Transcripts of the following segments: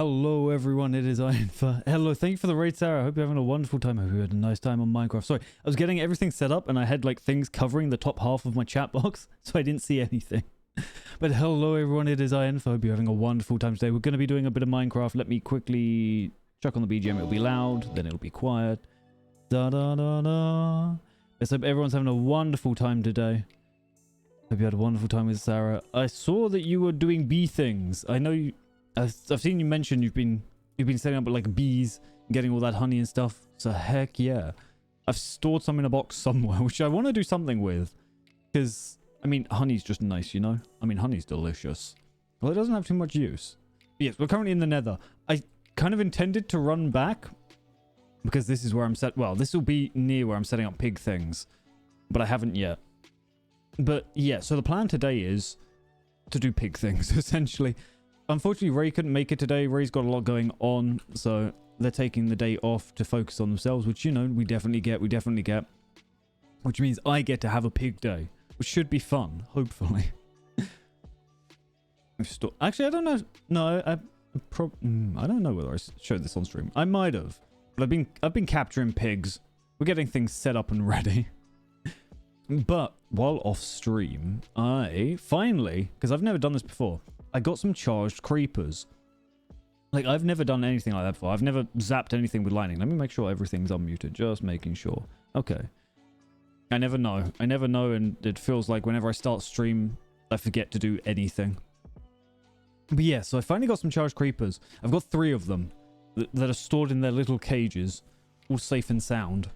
Hello everyone, it is Ironfur. Hello, thank you for the raid, Sarah. I hope you're having a wonderful time. I hope you had a nice time on Minecraft. Sorry, I was getting everything set up and I had like things covering the top half of my chat box, so I didn't see anything. But hello everyone, it is Ironfur. I hope you're having a wonderful time today. We're going to be doing a bit of Minecraft. Let me quickly chuck on the BGM. It'll be loud, then it'll be quiet. Da da da da. Let's hope everyone's having a wonderful time today. Hope you had a wonderful time with Sarah. I saw that you were doing bee things. I know you... I've seen you mention you've been setting up like bees, getting all that honey and stuff. So heck yeah. I've stored some in a box somewhere, which I want to do something with. Because, I mean, honey's just nice, you know? I mean, honey's delicious. Well, it doesn't have too much use. But yes, we're currently in the nether. I kind of intended to run back. Because this is where I'm set. Well, this will be near where I'm setting up pig things. But I haven't yet. But yeah, so the plan today is to do pig things, essentially. Unfortunately, Ray couldn't make it today. Ray's got a lot going on, so they're taking the day off to focus on themselves, which, you know, we definitely get. Which means I get to have a pig day, which should be fun, hopefully. Actually, I don't know. No, I don't know whether I showed this on stream. I might have, but I've been capturing pigs. We're getting things set up and ready. But while off stream, I finally, because I've never done this before, I got some charged creepers. Like, I've never done anything like that before. I've never zapped anything with lightning. Let me make sure everything's unmuted. Just making sure. Okay. I never know. And it feels like whenever I start stream, I forget to do anything. But yeah, so I finally got some charged creepers. I've got 3 of them that are stored in their little cages, all safe and sound.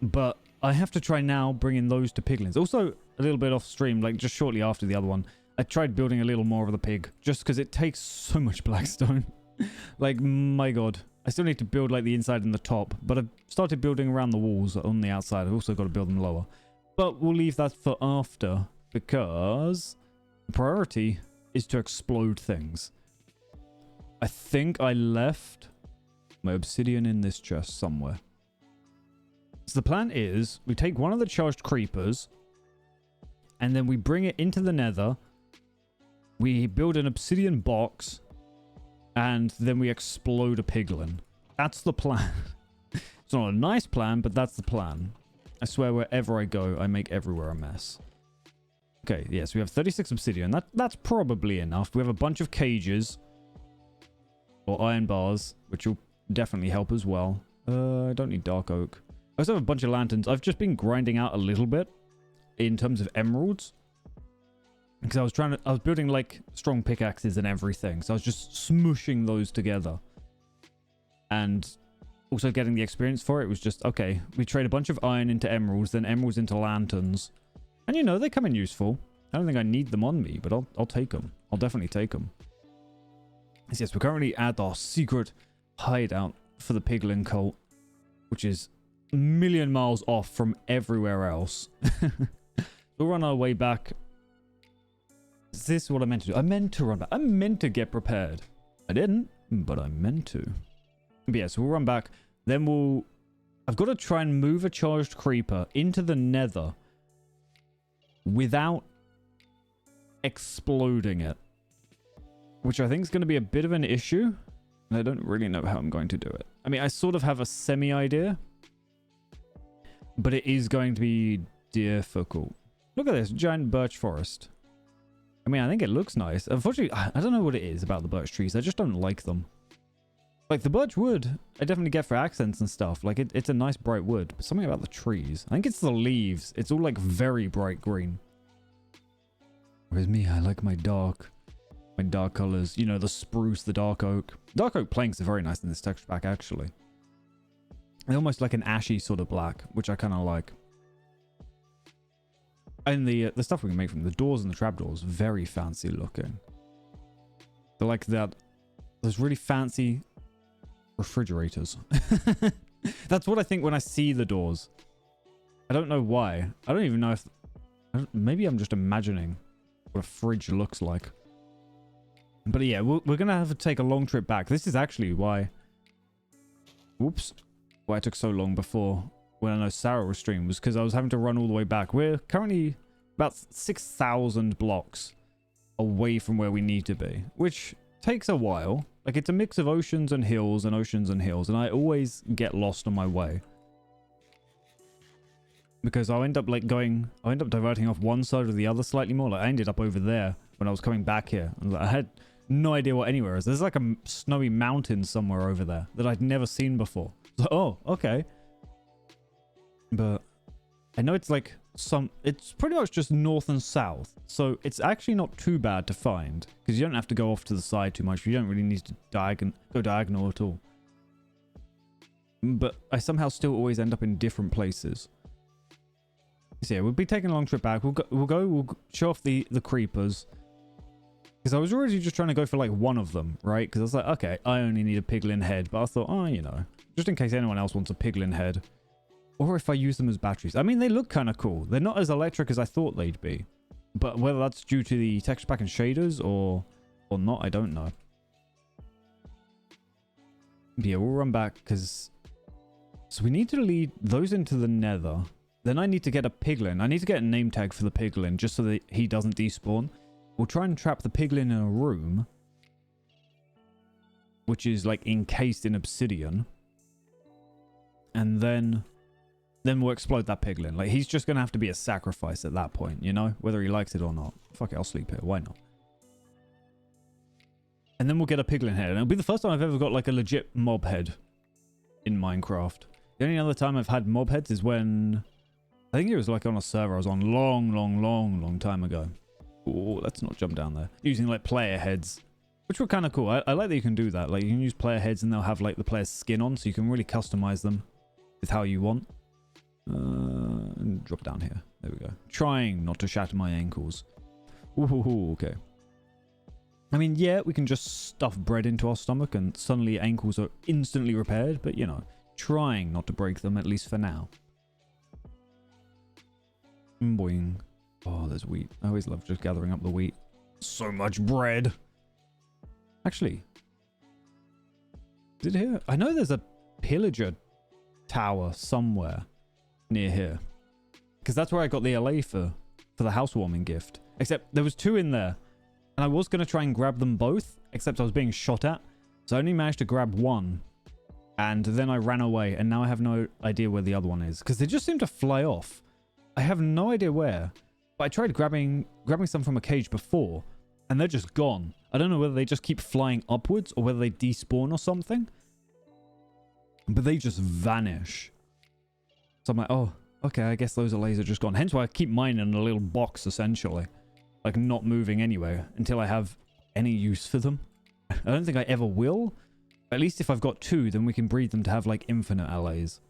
But I have to try now bringing those to piglins. Also, a little bit off stream, like just shortly after the other one, I tried building a little more of the pig, just because it takes so much blackstone. Like, my god. I still need to build, like, the inside and the top, but I've started building around the walls on the outside. I've also got to build them lower. But we'll leave that for after, because the priority is to explode things. I think I left my obsidian in this chest somewhere. So the plan is, we take one of the charged creepers, and then we bring it into the nether. We build an obsidian box, and then we explode a piglin. That's the plan. It's not a nice plan, but that's the plan. I swear wherever I go, I make everywhere a mess. Okay, yes, we have 36 obsidian. That's probably enough. We have a bunch of cages, or iron bars, which will definitely help as well. I don't need dark oak. I also have a bunch of lanterns. I've just been grinding out a little bit in terms of emeralds, because I was building like strong pickaxes and everything, so I was just smooshing those together, and also getting the experience for it. Was just, okay, we trade a bunch of iron into emeralds, then emeralds into lanterns, and you know, they come in useful. I don't think I need them on me, but I'll take them. I'll definitely take them. Yes, we're currently at our secret hideout for the piglin cult, which is a million miles off from everywhere else. We'll run our way back. Is this what I meant to do? I meant to run back. I meant to get prepared. I didn't, but I meant to. But yeah, so we'll run back. Then I've got to try and move a charged creeper into the nether without exploding it, which I think is going to be a bit of an issue. And I don't really know how I'm going to do it. I mean, I sort of have a semi-idea, but it is going to be difficult. Look at this giant birch forest. I mean, I think it looks nice. Unfortunately, I don't know what it is about the birch trees. I just don't like them. Like, the birch wood, I definitely get for accents and stuff. Like, it's a nice bright wood. But something about the trees. I think it's the leaves. It's all, like, very bright green. Whereas me, I like my dark colors. You know, the spruce, the dark oak. Dark oak planks are very nice in this texture pack, actually. They're almost like an ashy sort of black, which I kind of like. And the stuff we can make from the doors and the trapdoors, very fancy looking. They're like that. Those really fancy refrigerators. That's what I think when I see the doors. I don't know why. I don't even know if... maybe I'm just imagining what a fridge looks like. But yeah, we're going to have to take a long trip back. This is actually why... Whoops. Why it took so long before... when I know Sarah was streaming, was because I was having to run all the way back. We're currently about 6,000 blocks away from where we need to be, which takes a while. Like, it's a mix of oceans and hills and oceans and hills, and I always get lost on my way. Because I'll end up, like, I'll end up diverting off one side or the other slightly more. Like, I ended up over there when I was coming back here. And I had no idea what anywhere is. There's, like, a snowy mountain somewhere over there that I'd never seen before. So, oh, okay. But I know it's, like, it's pretty much just north and south. So it's actually not too bad to find. Because you don't have to go off to the side too much. You don't really need to go diagonal at all. But I somehow still always end up in different places. So yeah, we'll be taking a long trip back. We'll show off the creepers. Because I was already just trying to go for like one of them, right? Because I was like, okay, I only need a piglin head. But I thought, oh, you know, just in case anyone else wants a piglin head. Or if I use them as batteries. I mean, they look kind of cool. They're not as electric as I thought they'd be. But whether that's due to the texture pack and shaders or not, I don't know. But yeah, we'll run back because... So we need to lead those into the nether. Then I need to get a piglin. I need to get a name tag for the piglin just so that he doesn't despawn. We'll try and trap the piglin in a room. Which is like encased in obsidian. And then we'll explode that piglin. Like, he's just going to have to be a sacrifice at that point, you know? Whether he likes it or not. Fuck it, I'll sleep here. Why not? And then we'll get a piglin head. And it'll be the first time I've ever got, like, a legit mob head in Minecraft. The only other time I've had mob heads is when... I think it was, like, on a server I was on long time ago. Ooh, let's not jump down there. Using, like, player heads. Which were kind of cool. I like that you can do that. Like, you can use player heads and they'll have, like, the player's skin on. So you can really customize them with how you want. And drop down here. There we go. Trying not to shatter my ankles. Ooh, okay. I mean, yeah, we can just stuff bread into our stomach and suddenly ankles are instantly repaired. But, you know, trying not to break them, at least for now. Boing. Oh, there's wheat. I always love just gathering up the wheat. So much bread. Actually, is it here? I know there's a pillager tower somewhere near here. Because that's where I got the LA for the housewarming gift. Except there was two in there. And I was going to try and grab them both. Except I was being shot at. So I only managed to grab one. And then I ran away. And now I have no idea where the other one is. Because they just seem to fly off. I have no idea where. But I tried grabbing some from a cage before. And they're just gone. I don't know whether they just keep flying upwards. Or whether they despawn or something. But they just vanish. So I'm like, oh, okay, I guess those are just gone. Hence why I keep mine in a little box, essentially. Like, not moving anywhere until I have any use for them. I don't think I ever will. At least if I've got two, then we can breed them to have, like, infinite LAs.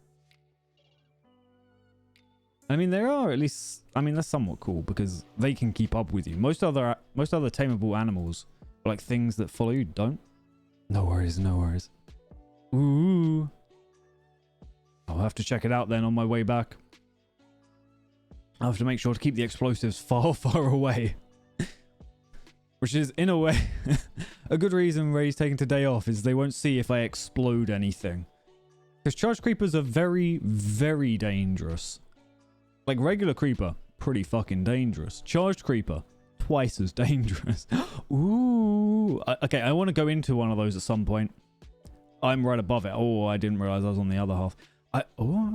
I mean, there are at least... I mean, that's somewhat cool because they can keep up with you. Most other tameable animals, like things that follow you, don't. No worries, no worries. Ooh. I'll have to check it out then on my way back. I'll have to make sure to keep the explosives far, far away. Which is, in a way, a good reason Ray's taking today off is they won't see if I explode anything. Because charged creepers are very, very dangerous. Like, regular creeper, pretty fucking dangerous. Charged creeper, twice as dangerous. Ooh. Okay, I want to go into one of those at some point. I'm right above it. Oh, I didn't realize I was on the other half.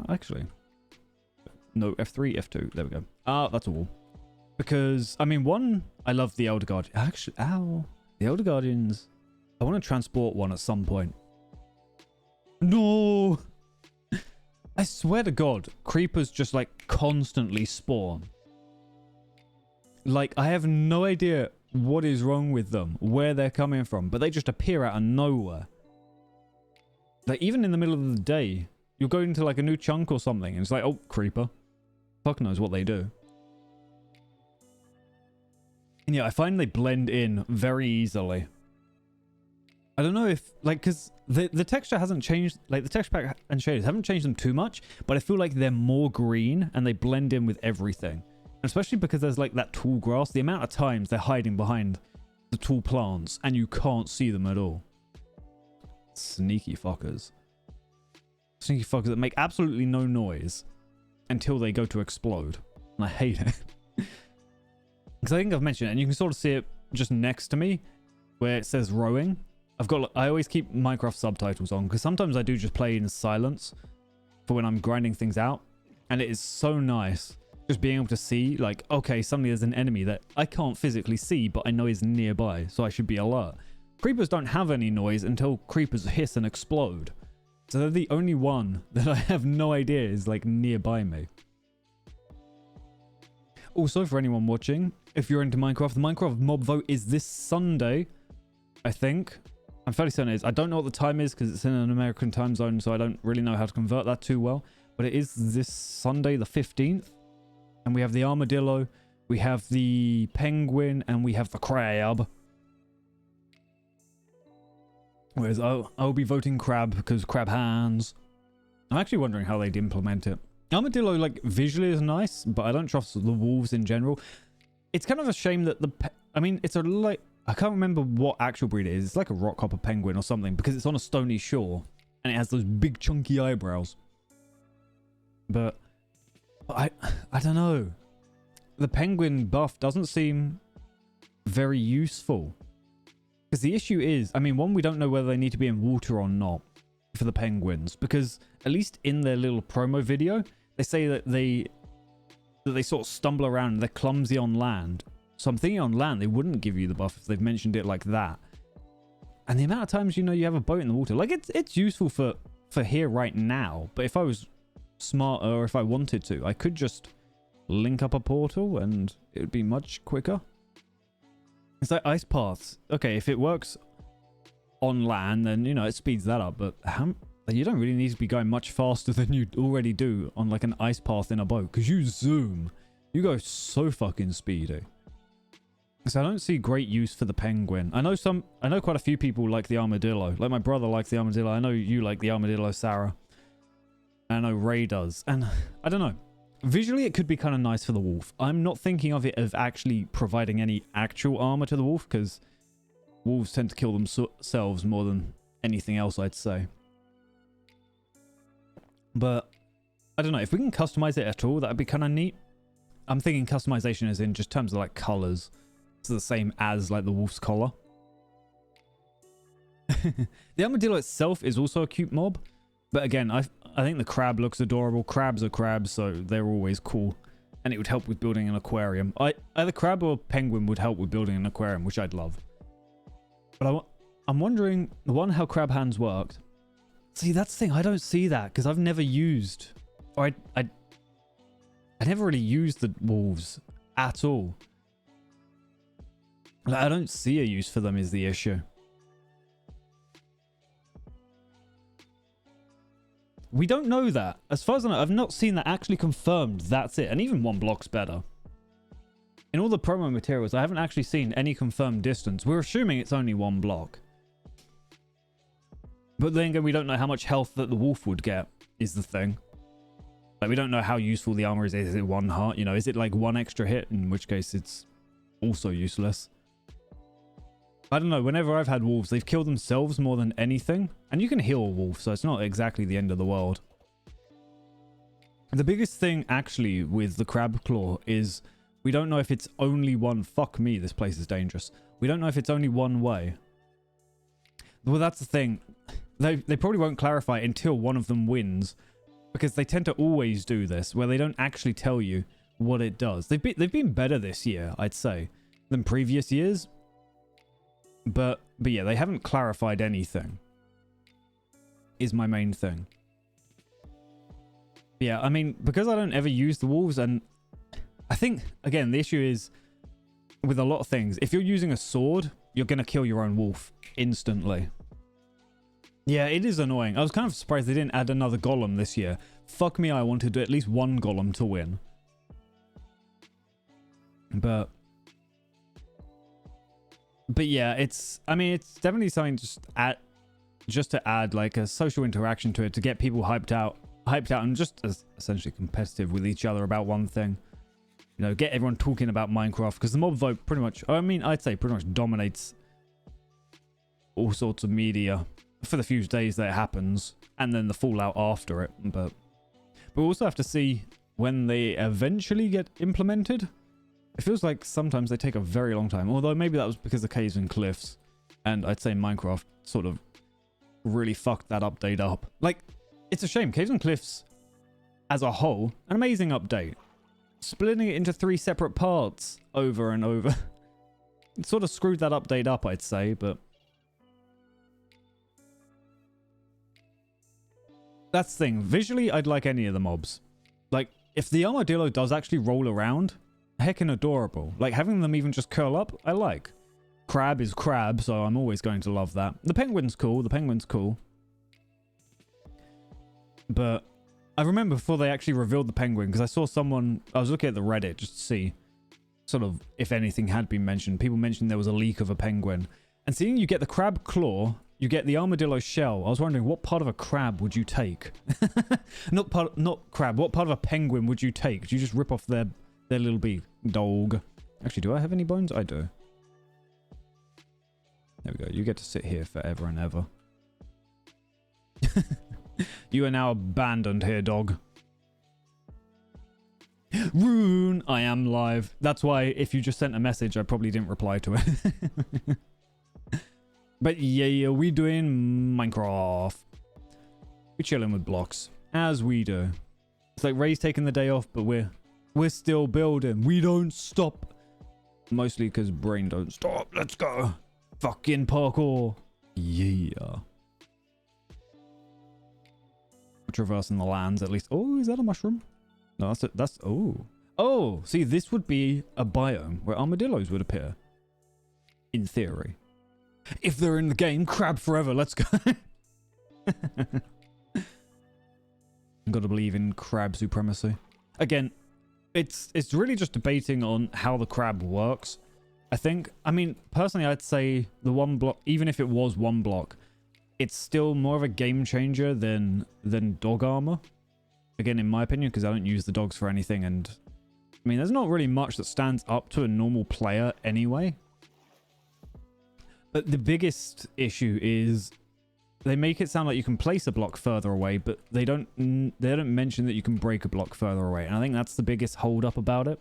Actually. No, F3, F2. There we go. That's a wall. Because, I mean, one, I love the Elder Guardian. Actually, the Elder Guardians. I want to transport one at some point. No! I swear to God, creepers just, like, constantly spawn. Like, I have no idea what is wrong with them, where they're coming from, but they just appear out of nowhere. Like, even in the middle of the day, you'll go into, like, a new chunk or something, and it's like, oh, creeper. Fuck knows what they do. And yeah, I find they blend in very easily. I don't know if, like, because the texture hasn't changed, like, the texture pack and shaders haven't changed them too much, but I feel like they're more green, and they blend in with everything. And especially because there's, like, that tall grass, the amount of times they're hiding behind the tall plants, and you can't see them at all. Sneaky fuckers. Sneaky fuckers that make absolutely no noise until they go to explode. And I hate it. Because I think I've mentioned it, and you can sort of see it just next to me. where it says rowing. I always keep Minecraft subtitles on because sometimes I do just play in silence for when I'm grinding things out. And it is so nice just being able to see, like, okay, suddenly there's an enemy that I can't physically see, but I know is nearby, so I should be alert. Creepers don't have any noise until creepers hiss and explode. So they're the only one that I have no idea is, like, nearby me. Also, for anyone watching, if you're into Minecraft, the Minecraft mob vote is this Sunday, I think. I'm fairly certain it is. I don't know what the time is because it's in an American time zone, so I don't really know how to convert that too well. But it is this Sunday, the 15th. And we have the armadillo, we have the penguin, and we have the crab. Whereas I'll be voting crab because crab hands. I'm actually wondering how they'd implement it. Armadillo, like, visually is nice, but I don't trust the wolves in general. It's kind of a shame that I mean, it's a, like, I can't remember what actual breed it is. It's like a rockhopper penguin or something because it's on a stony shore and it has those big chunky eyebrows. But I don't know. The penguin buff doesn't seem very useful. Because the issue is, I mean, one, we don't know whether they need to be in water or not for the penguins. Because at least in their little promo video, they say that they sort of stumble around and they're clumsy on land. So I'm thinking on land, they wouldn't give you the buff if they've mentioned it like that. And the amount of times, you know, you have a boat in the water, like, it's useful for here right now. But if I was smarter, or if I wanted to, I could just link up a portal and it would be much quicker. It's like ice paths. Okay, if it works on land, then, you know, it speeds that up. But you don't really need to be going much faster than you already do on, like, an ice path in a boat. Because you zoom. You go so fucking speedy. So I don't see great use for the penguin. I know quite a few people like the armadillo. Like, my brother likes the armadillo. I know you like the armadillo, Sarah. I know Ray does. And I don't know. Visually, it could be kind of nice for the wolf. I'm not thinking of it as actually providing any actual armor to the wolf, because wolves tend to kill themselves more than anything else, I'd say. But I don't know. If we can customize it at all, that'd be kind of neat. I'm thinking customization is in just terms of, like, colors. It's the same as, like, the wolf's collar. The armadillo itself is also a cute mob. But again, I think the crab looks adorable. Crabs are crabs, so they're always cool. And it would help with building an aquarium. Either crab or penguin would help with building an aquarium, which I'd love. But I'm wondering, how crab hands worked. See, that's the thing. I don't see that because I've never used... Or I never really used the wolves at all. Like, I don't see a use for them is the issue. We don't know that. As far as I know, I've not seen that actually confirmed. That's it. And even one block's better. In all the promo materials, I haven't actually seen any confirmed distance. We're assuming it's only one block. But then again, we don't know how much health that the wolf would get, is the thing. Like, we don't know how useful the armor is. Is it one heart? You know, is it like one extra hit? In which case, it's also useless. I don't know. Whenever I've had wolves, they've killed themselves more than anything. And you can heal a wolf, so it's not exactly the end of the world. The biggest thing, actually, with the crab claw is we don't know if it's only one... Fuck me, this place is dangerous. We don't know if it's only one way. Well, that's the thing. They probably won't clarify until one of them wins. Because they tend to always do this, where they don't actually tell you what it does. They've been better this year, I'd say, than previous years. But yeah, they haven't clarified anything. Is my main thing. Yeah, I mean, because I don't ever use the wolves, and I think, again, the issue is with a lot of things. If you're using a sword, you're going to kill your own wolf instantly. Yeah, it is annoying. I was kind of surprised they didn't add another golem this year. Fuck me, I wanted at least one golem to win. But yeah, I mean, it's definitely something just to add like a social interaction to it, to get people hyped out and just as essentially competitive with each other about one thing. You know, get everyone talking about Minecraft, because the mob vote pretty much, I mean, I'd say pretty much dominates all sorts of media for the few days that it happens, and then the fallout after it. But we also have to see when they eventually get implemented. It feels like sometimes they take a very long time, although maybe that was because of caves and cliffs. And I'd say Minecraft sort of really fucked that update up. Like, it's a shame. Caves and Cliffs, as a whole, an amazing update. Splitting it into 3 separate parts over and over. It sort of screwed that update up, I'd say, but... That's the thing. Visually, I'd like any of the mobs. Like, if the armadillo does actually roll around, heckin' adorable. Like, having them even just curl up, I like. Crab is crab, so I'm always going to love that. The penguin's cool. The penguin's cool. But I remember before they actually revealed the penguin, because I saw someone... I was looking at the Reddit just to see sort of if anything had been mentioned. People mentioned there was a leak of a penguin. And seeing you get the crab claw... You get the armadillo shell. I was wondering, what part of a crab would you take? Not crab. What part of a penguin would you take? Do you just rip off their little beak? Dog. Actually, do I have any bones? I do. There we go. You get to sit here forever and ever. You are now abandoned here, dog. Rune, I am live. That's why if you just sent a message, I probably didn't reply to it. But yeah, we doing Minecraft. We chilling with blocks, as we do. It's like Ray's taking the day off, but we're still building. We don't stop. Mostly because brain don't stop. Let's go. Fucking parkour. Yeah. We're traversing the lands at least. Oh, is that a mushroom? No, that's it. That's oh. See, this would be a biome where armadillos would appear. In theory. If they're in the game, crab forever. Let's go. I've got to believe in crab supremacy. Again, it's really just debating on how the crab works. I mean, personally, I'd say the 1 block, even if it was 1 block, it's still more of a game changer than dog armor. Again, in my opinion, because I don't use the dogs for anything. And I mean, there's not really much that stands up to a normal player anyway. But the biggest issue is they make it sound like you can place a block further away, but they don't mention that you can break a block further away. And I think that's the biggest hold up about it.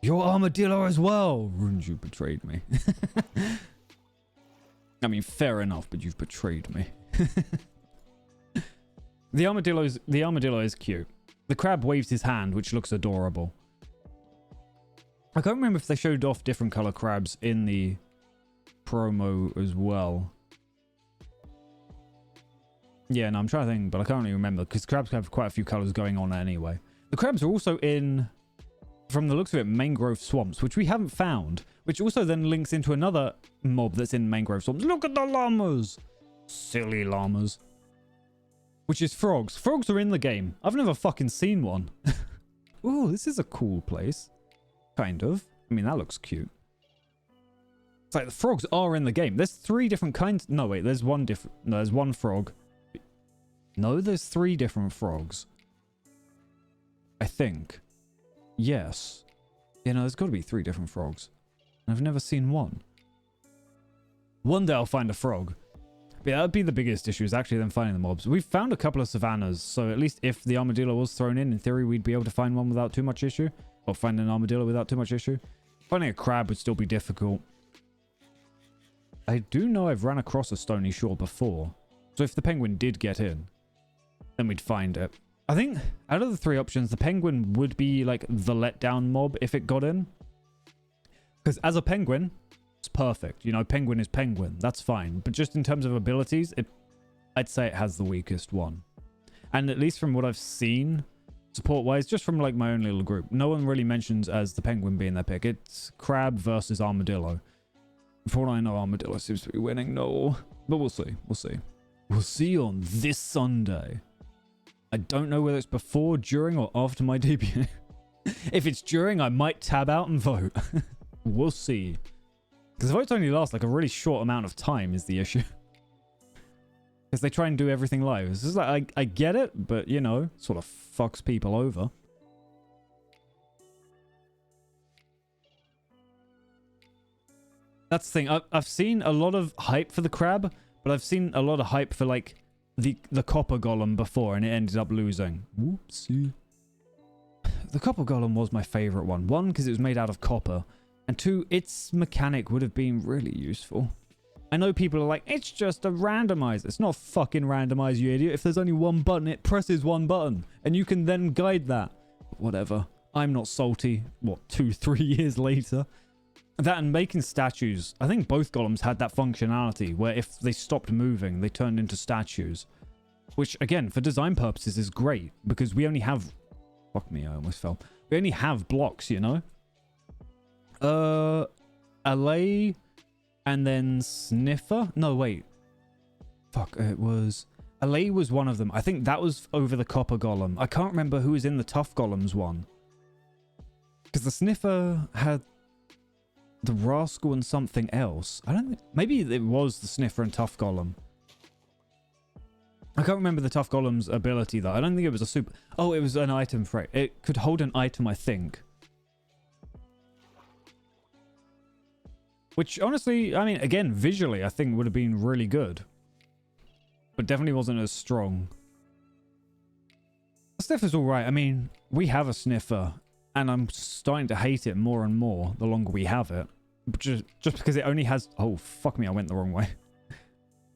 You're armadillo as well. Runes, you betrayed me. I mean, fair enough, but you've betrayed me. The armadillo is cute. The crab waves his hand, which looks adorable. I can't remember if they showed off different color crabs in the promo as well. Yeah, no, I'm trying to think, but I can't really remember because crabs have quite a few colors going on anyway. The crabs are also in, from the looks of it, mangrove swamps, which we haven't found, which also then links into another mob that's in mangrove swamps. Look at the llamas! Silly llamas. Which is frogs. Frogs are in the game. I've never fucking seen one. Ooh, this is a cool place. Kind of. I mean, that looks cute. It's like the frogs are in the game. There's 3 different kinds. No, wait, there's one different. No, there's 1 frog. No, there's 3 different frogs. I think. Yes. Yeah, no, there's got to be 3 different frogs. I've never seen one. One day I'll find a frog. But yeah, that'd be the biggest issue, is actually them finding the mobs. We've found a couple of savannas, so at least if the armadillo was thrown in theory, we'd be able to find one without too much issue. Or find an armadillo without too much issue. Finding a crab would still be difficult. I do know I've run across a stony shore before. So if the penguin did get in, then we'd find it. I think out of the 3 options, the penguin would be like the letdown mob if it got in. Because as a penguin, it's perfect. You know, penguin is penguin. That's fine. But just in terms of abilities, I'd say it has the weakest one. And at least from what I've seen, support-wise, just from like my own little group, no one really mentions as the penguin being their pick. It's crab versus armadillo. For all I know, armadillo seems to be winning. No. But we'll see. We'll see. We'll see on this Sunday. I don't know whether it's before, during, or after my debut. If it's during, I might tab out and vote. We'll see. Because votes only last like a really short amount of time is the issue. Because they try and do everything live. It's just like, I get it, but, you know, sort of fucks people over. That's the thing. I've seen a lot of hype for the crab, but I've seen a lot of hype for, like, the copper golem before, and it ended up losing. Whoopsie. The copper golem was my favorite one. 1, because it was made out of copper. And 2, its mechanic would have been really useful. I know people are like, it's just a randomizer. It's not fucking randomize, you idiot. If there's only one button, it presses one button. And you can then guide that. Whatever. I'm not salty. What, 2-3 years later? That and making statues. I think both golems had that functionality where if they stopped moving, they turned into statues. Which, again, for design purposes is great. Because we only have... Fuck me, I almost fell. We only have blocks, you know? Allay... And then Sniffer? No, wait. Fuck, it was... Allay was one of them. I think that was over the Copper Golem. I can't remember who was in the Tough Golems one. Because the Sniffer had the Rascal and something else. I don't think... Maybe it was the Sniffer and Tough Golem. I can't remember the Tough Golem's ability, though. I don't think it was a super... Oh, it was an item for it. It could hold an item, I think. Which, honestly, I mean, again, visually, I think would have been really good. But definitely wasn't as strong. The Sniffer's alright. I mean, we have a Sniffer. And I'm starting to hate it more and more the longer we have it. Just because it only has... Oh, fuck me, I went the wrong way.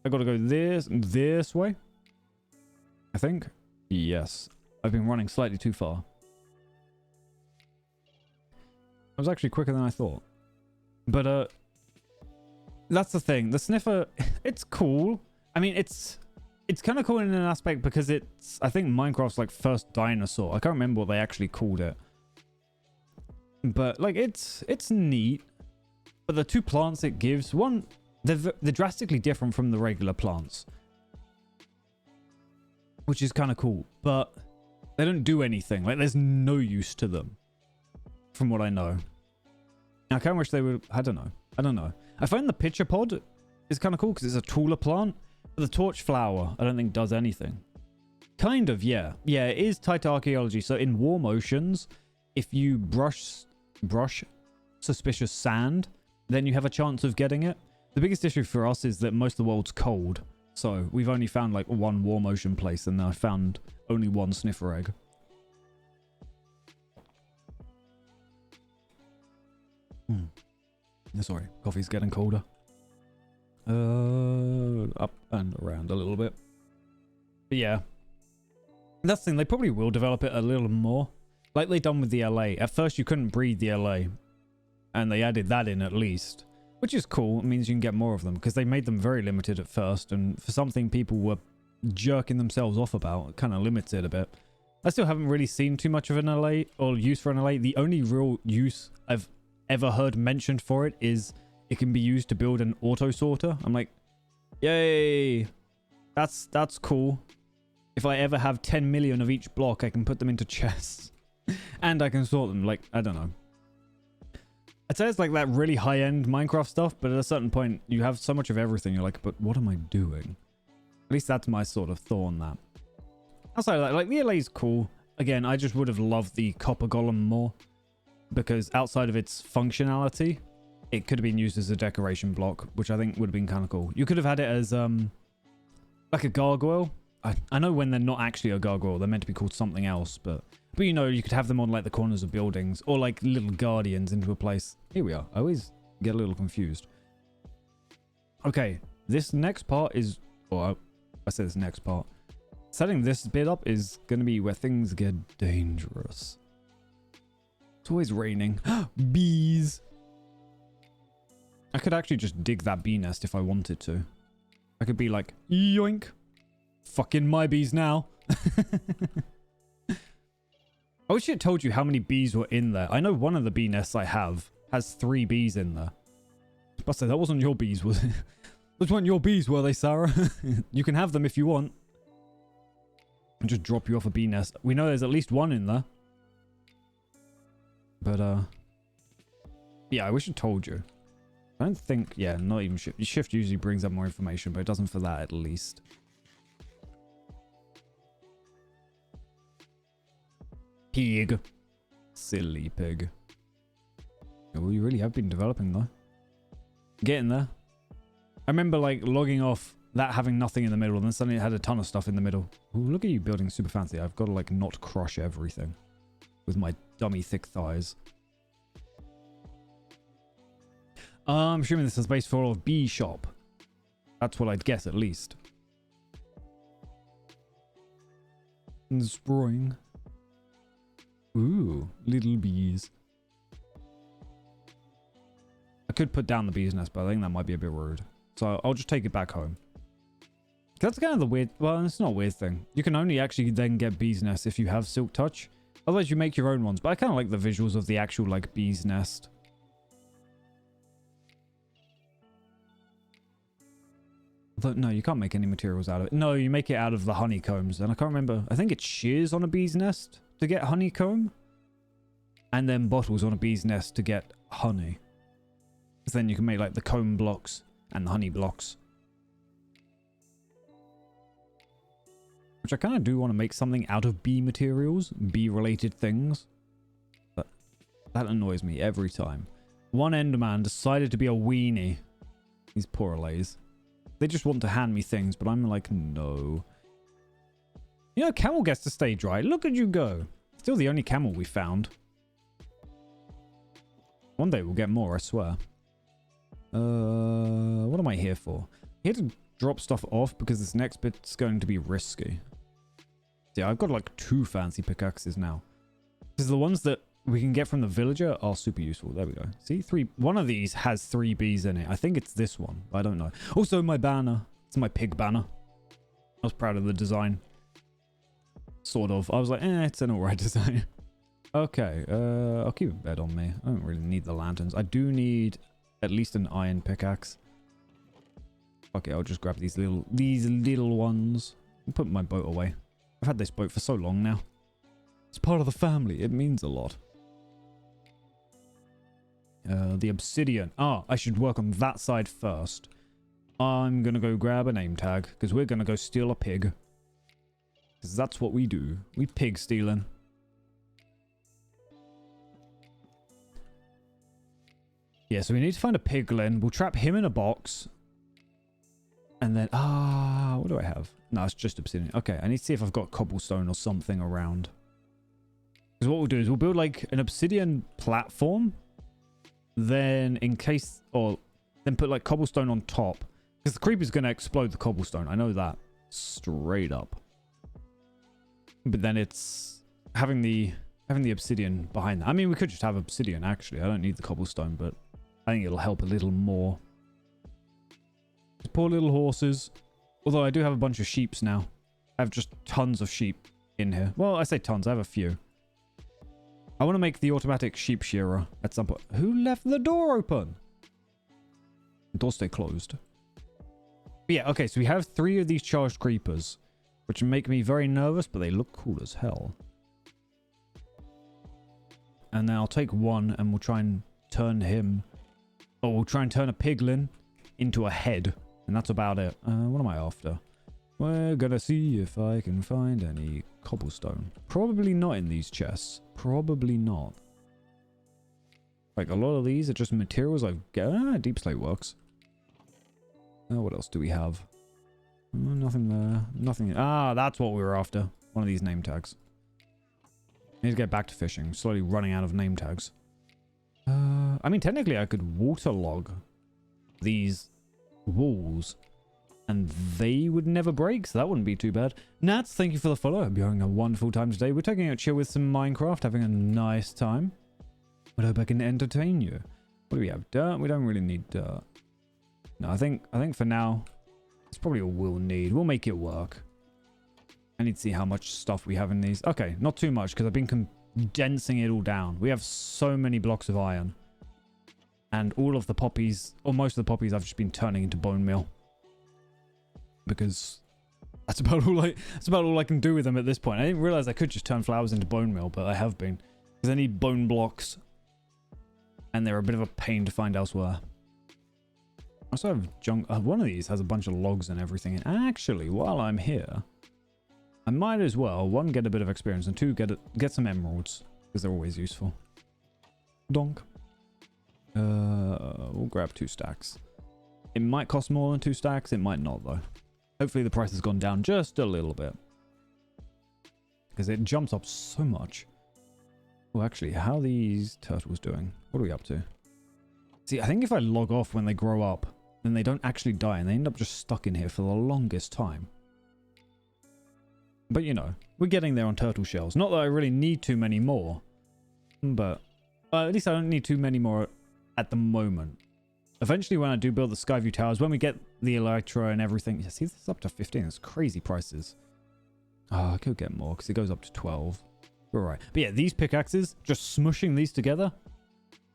I gotta go this way. I think. Yes. I've been running slightly too far. I was actually quicker than I thought. But, that's the thing. The Sniffer, it's cool. I mean, it's kind of cool in an aspect because it's, I think, Minecraft's like first dinosaur. I can't remember what they actually called it. But like, it's neat. But the two plants it gives, one, they're drastically different from the regular plants. Which is kind of cool. But they don't do anything. Like, there's no use to them. From what I know. I kind of wish they would, I don't know. I find the pitcher pod is kind of cool because it's a taller plant. But the torch flower, I don't think does anything. Kind of, yeah. Yeah, it is tied to archaeology. So in warm oceans, if you brush suspicious sand, then you have a chance of getting it. The biggest issue for us is that most of the world's cold. So we've only found like one warm ocean place and I found only one Sniffer egg. Sorry, coffee's getting colder. Up and around a little bit. But yeah. That's the thing, they probably will develop it a little more. Like they done with the LA. At first you couldn't breed the LA. And they added that in at least. Which is cool. It means you can get more of them. Because they made them very limited at first. And for something people were jerking themselves off about, it kind of limits it a bit. I still haven't really seen too much of an LA or use for an LA. The only real use I've ever heard mentioned for it is it can be used to build an auto sorter. I'm like, yay, that's cool. If I ever have 10 million of each block, I can put them into chests and I can sort them. Like, I don't know. I'd say it's like that really high-end Minecraft stuff, but at a certain point you have so much of everything, you're like, but what am I doing? At least that's my sort of thought on that. Outside of that, like the LA is cool. Again, I just would have loved the Copper Golem more. Because outside of its functionality, it could have been used as a decoration block, which I think would have been kind of cool. You could have had it as like a gargoyle. I know when they're not actually a gargoyle, they're meant to be called something else, but you know, you could have them on like the corners of buildings or like little guardians into a place. Here we are. I always get a little confused. Okay, this next part is, or I say this next part. Setting this bit up is going to be where things get dangerous. It's always raining. Bees. I could actually just dig that bee nest if I wanted to. I could be like, yoink. Fucking my bees now. I wish it told you how many bees were in there. I know one of the bee nests I have has 3 bees in there. But that wasn't your bees, was it? Those weren't your bees, were they, Sarah? You can have them if you want. And just drop you off a bee nest. We know there's at least one in there. But, yeah, I wish it told you. I don't think, yeah, not even shift. Shift usually brings up more information, but it doesn't for that at least. Pig. Silly pig. Oh, you really have been developing though. Getting there. I remember like logging off that having nothing in the middle and then suddenly it had a ton of stuff in the middle. Ooh, look at you building super fancy. I've got to like not crush everything with my dummy thick thighs. I'm assuming this is based for a bee shop. That's what I'd guess, at least. Destroying. Ooh, little bees. I could put down the bee's nest, but I think that might be a bit rude. So I'll just take it back home. That's kind of the weird... Well, it's not a weird thing. You can only actually then get bee's nest if you have silk touch. Otherwise, you make your own ones. But I kind of like the visuals of the actual, like, bee's nest. But no, you can't make any materials out of it. No, you make it out of the honeycombs. And I can't remember. I think it's shears on a bee's nest to get honeycomb. And then bottles on a bee's nest to get honey. Because then you can make like the comb blocks and the honey blocks. Which I kind of do want to make something out of bee materials. Bee-related things. But that annoys me every time. One Enderman decided to be a weenie. These poor lays. They just want to hand me things, but I'm like, no. You know, camel gets to stay dry. Look at you go. Still the only camel we found. One day we'll get more, I swear. What am I here for? Here to drop stuff off because this next bit's going to be risky. Yeah, I've got like 2 fancy pickaxes now. Because the ones that we can get from the villager are super useful. There we go. See, 3. One of these has 3 bees in it. I think it's this one. I don't know. Also, my banner. It's my pig banner. I was proud of the design. Sort of. I was like, it's an alright design. Okay, I'll keep a bed on me. I don't really need the lanterns. I do need at least an iron pickaxe. Okay, I'll just grab these little ones and put my boat away. I've had this boat for so long now. It's part of the family. It means a lot. The obsidian. I should work on that side first. I'm gonna go grab a name tag because we're gonna go steal a pig. Because that's what we do. We pig stealing. Yeah, so we need to find a piglin. We'll trap him in a box. And then, what do I have? No, it's just obsidian. Okay, I need to see if I've got cobblestone or something around. Because what we'll do is we'll build like an obsidian platform. Then in case, or then put like cobblestone on top. Because the creeper's going to explode the cobblestone. I know that. Straight up. But then it's having the obsidian behind that. I mean, we could just have obsidian, actually. I don't need the cobblestone, but I think it'll help a little more. These poor little horses. Although I do have a bunch of sheeps now. I have just tons of sheep in here. Well, I say tons. I have a few. I want to make the automatic sheep shearer at some point. Who left the door open? The door stay closed. But yeah, okay. So we have 3 of these charged creepers. Which make me very nervous, but they look cool as hell. And then I'll take one and we'll try and turn him... Or we'll try and turn a piglin into a head. And that's about it. What am I after? We're gonna see if I can find any cobblestone. Probably not in these chests. Probably not. Like, a lot of these are just materials I've got. Deep slate works. What else do we have? Nothing there. Nothing. That's what we were after. One of these name tags. I need to get back to fishing. Slowly running out of name tags. I mean, technically I could waterlog these walls and they would never break, so that wouldn't be too bad. Nats, thank you for the follow. I hope you're having a wonderful time today. We're taking a chill with some Minecraft, having a nice time. I hope I can entertain you. What do we have? Dirt? We don't really need dirt. No, I think for now, it's probably all we'll need. We'll make it work. I need to see how much stuff we have in these. Okay, not too much, because I've been condensing it all down. We have so many blocks of iron. And all of the poppies, or most of the poppies, I've just been turning into bone meal. Because that's about all I can do with them at this point. I didn't realize I could just turn flowers into bone meal, but I have been. Because I need bone blocks. And they're a bit of a pain to find elsewhere. I also have junk. One of these has a bunch of logs and everything. And actually, while I'm here, I might as well, 1, get a bit of experience, and 2, get some emeralds. Because they're always useful. Donk. We'll grab 2 stacks. It might cost more than 2 stacks. It might not, though. Hopefully the price has gone down just a little bit. Because it jumps up so much. Oh, actually, how are these turtles doing? What are we up to? See, I think if I log off when they grow up, then they don't actually die and they end up just stuck in here for the longest time. But you know, we're getting there on turtle shells. Not that I really need too many more, but at least I don't need too many more at the moment. Eventually, when I do build the Skyview Towers, when we get the Elytra and everything... Yeah, see, this is up to 15. That's crazy prices. Oh, I could get more because it goes up to 12. All right. But yeah, these pickaxes, just smushing these together.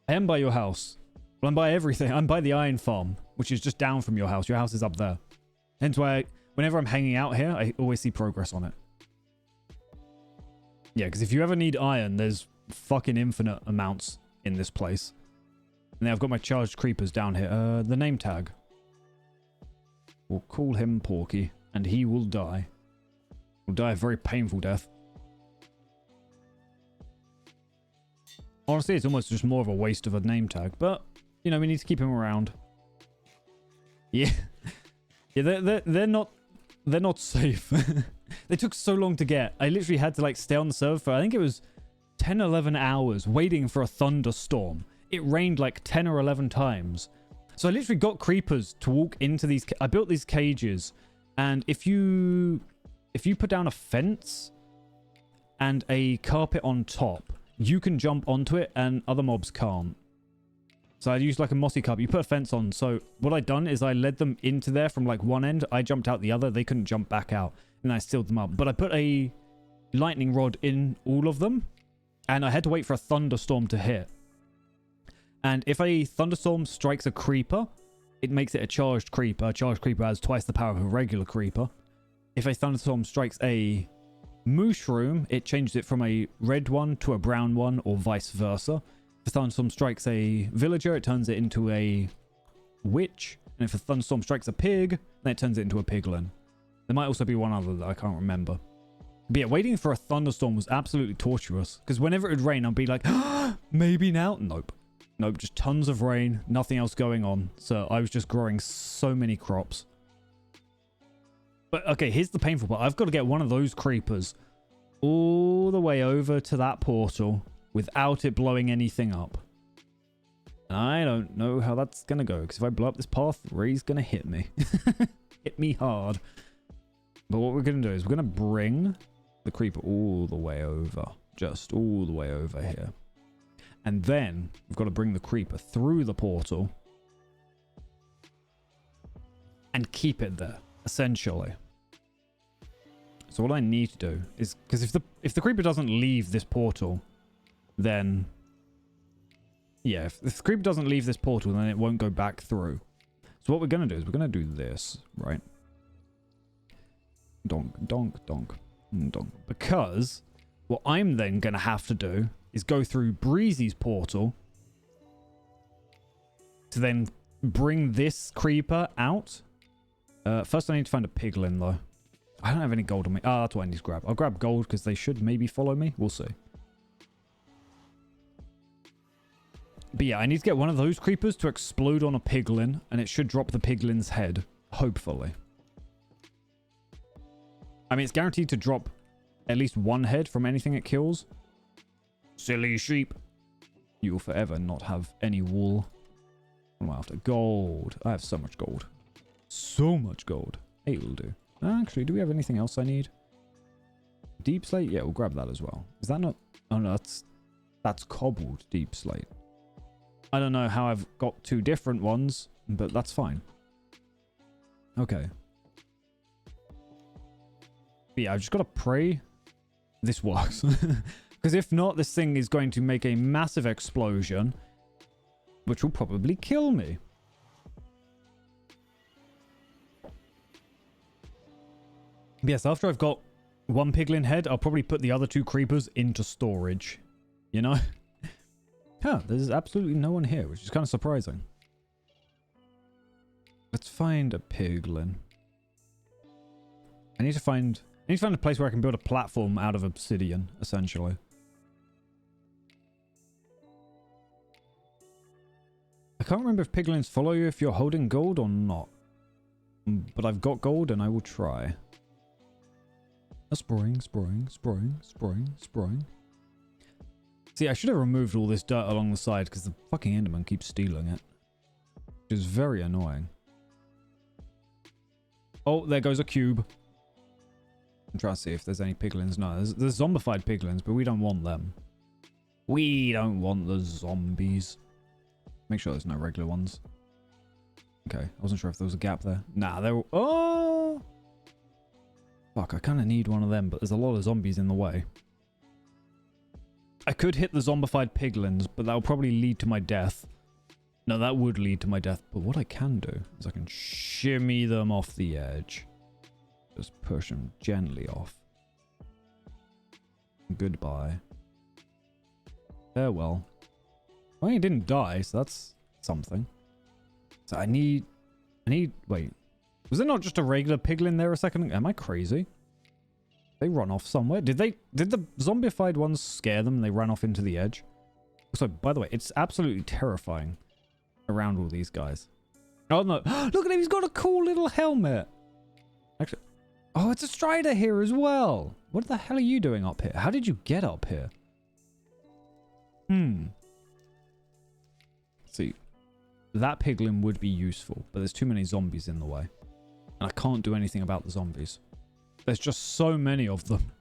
I am by your house. Well, I'm by everything. I'm by the iron farm, which is just down from your house. Your house is up there. Hence why whenever I'm hanging out here, I always see progress on it. Yeah, because if you ever need iron, there's fucking infinite amounts in this place. And then I've got my charged creepers down here. The name tag. We'll call him Porky, and he will die. He'll die a very painful death. Honestly, it's almost just more of a waste of a name tag, but, you know, we need to keep him around. Yeah. Yeah, they're not safe. They took so long to get. I literally had to, like, stay on the server for, I think it was 10, 11 hours waiting for a thunderstorm. It rained like 10 or 11 times. So I literally got creepers to walk into these... I built these cages, and if you put down a fence and a carpet on top, you can jump onto it and other mobs can't. So I used like a mossy carpet. You put a fence on. So what I'd done is I led them into there from like one end. I jumped out the other. They couldn't jump back out. And I sealed them up. But I put a lightning rod in all of them. And I had to wait for a thunderstorm to hit. And if a thunderstorm strikes a creeper, it makes it a charged creeper. A charged creeper has twice the power of a regular creeper. If a thunderstorm strikes a mushroom, it changes it from a red one to a brown one, or vice versa. If a thunderstorm strikes a villager, it turns it into a witch. And if a thunderstorm strikes a pig, then it turns it into a piglin. There might also be one other that I can't remember. But yeah, waiting for a thunderstorm was absolutely torturous. Because whenever it would rain, I'd be like, maybe now? Nope. Nope, just tons of rain, nothing else going on. So I was just growing so many crops. But okay, here's the painful part. I've got to get one of those creepers all the way over to that portal without it blowing anything up. And I don't know how that's going to go. Because if I blow up this path, Ray's going to hit me. Hit me hard. But what we're going to do is we're going to bring the creeper all the way over. Just all the way over here. And then we've got to bring the creeper through the portal and keep it there, essentially. So what I need to do is, because if the creeper doesn't leave this portal, then yeah, if the creeper doesn't leave this portal, then it won't go back through. So what we're going to do is we're going to do this, right? Donk, donk, donk, donk. Because what I'm then going to have to do is go through Breezy's portal to then bring this creeper out. First, I need to find a piglin, though. I don't have any gold on me. Ah, that's what I need to grab. I'll grab gold because they should maybe follow me. We'll see. But yeah, I need to get one of those creepers to explode on a piglin, and it should drop the piglin's head. Hopefully. I mean, it's guaranteed to drop at least one head from anything it kills. Silly sheep. You will forever not have any wool. What am I after? Gold. I have so much gold. So much gold. 8 will do. Actually, do we have anything else I need? Deep slate? Yeah, we'll grab that as well. Is that not... Oh, no, that's cobbled deep slate. I don't know how I've got 2 different ones, but that's fine. Okay. But yeah, I've just got to pray this works. Because if not, this thing is going to make a massive explosion, which will probably kill me. But yes, after I've got one piglin head, I'll probably put the other 2 creepers into storage. You know? Huh, there's absolutely no one here, which is kind of surprising. Let's find a piglin. I need to find a place where I can build a platform out of obsidian, essentially. I can't remember if piglins follow you if you're holding gold or not. But I've got gold and I will try. Spring. See, I should have removed all this dirt along the side because the fucking Enderman keeps stealing it. Which is very annoying. Oh, there goes a cube. I'm trying to see if there's any piglins. No, there's zombified piglins, but we don't want them. We don't want the zombies. Make sure there's no regular ones. Okay, I wasn't sure if there was a gap there. Nah, there... Oh! Fuck, I kind of need one of them, but there's a lot of zombies in the way. I could hit the zombified piglins, but that will probably lead to my death. No, that would lead to my death. But what I can do is I can shimmy them off the edge. Just push them gently off. Goodbye. Farewell. Well, he didn't die, so that's something. So I need... Wait. Was there not just a regular piglin there a second ago? Am I crazy? They run off somewhere. Did the zombified ones scare them and they ran off into the edge? Also, by the way, it's absolutely terrifying around all these guys. Oh no. Look at him, he's got a cool little helmet. Actually, oh, it's a Strider here as well. What the hell are you doing up here? How did you get up here? See, that piglin would be useful, but there's too many zombies in the way. And I can't do anything about the zombies. There's just so many of them.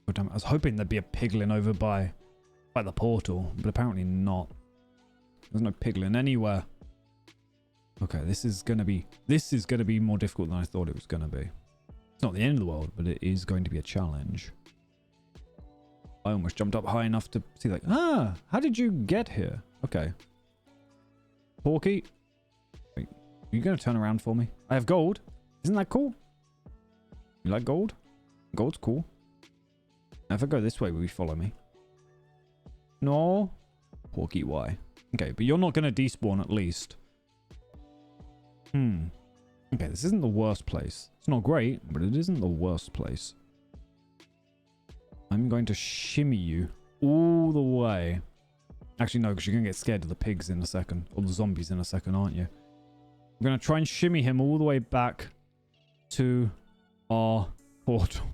Oh, damn it. I was hoping there'd be a piglin over by the portal, but apparently not. There's no piglin anywhere. Okay, this is gonna be more difficult than I thought it was gonna be. It's not the end of the world, but it is going to be a challenge. I almost jumped up high enough to see, like, how did you get here? Okay. Porky. Wait, are you gonna turn around for me? I have gold. Isn't that cool? You like gold? Gold's cool. Now if I go this way, will you follow me? No. Porky, why? Okay, but you're not going to despawn at least. Okay, this isn't the worst place. It's not great, but it isn't the worst place. I'm going to shimmy you all the way. Actually, no, because you're going to get scared of the pigs in a second. Or the zombies in a second, aren't you? I'm going to try and shimmy him all the way back to our portal.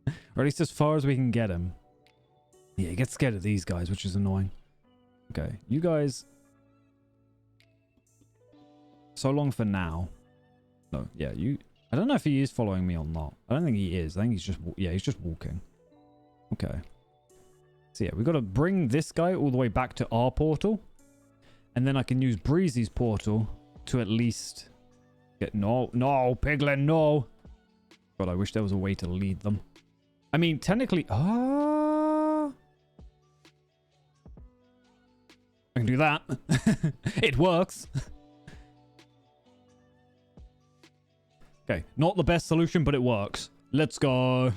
Or at least as far as we can get him. Yeah, he gets scared of these guys, which is annoying. Okay, you guys... So long for now. No, yeah, you... I don't know if he is following me or not. I don't think he is. I think he's just... Yeah, he's just walking. Okay. So yeah, we've got to bring this guy all the way back to our portal. And then I can use Breezy's portal to at least... get... No, Piglin, no! God, I wish there was a way to lead them. I mean, technically... I can do that. It works. Okay, not the best solution, but it works. Let's go.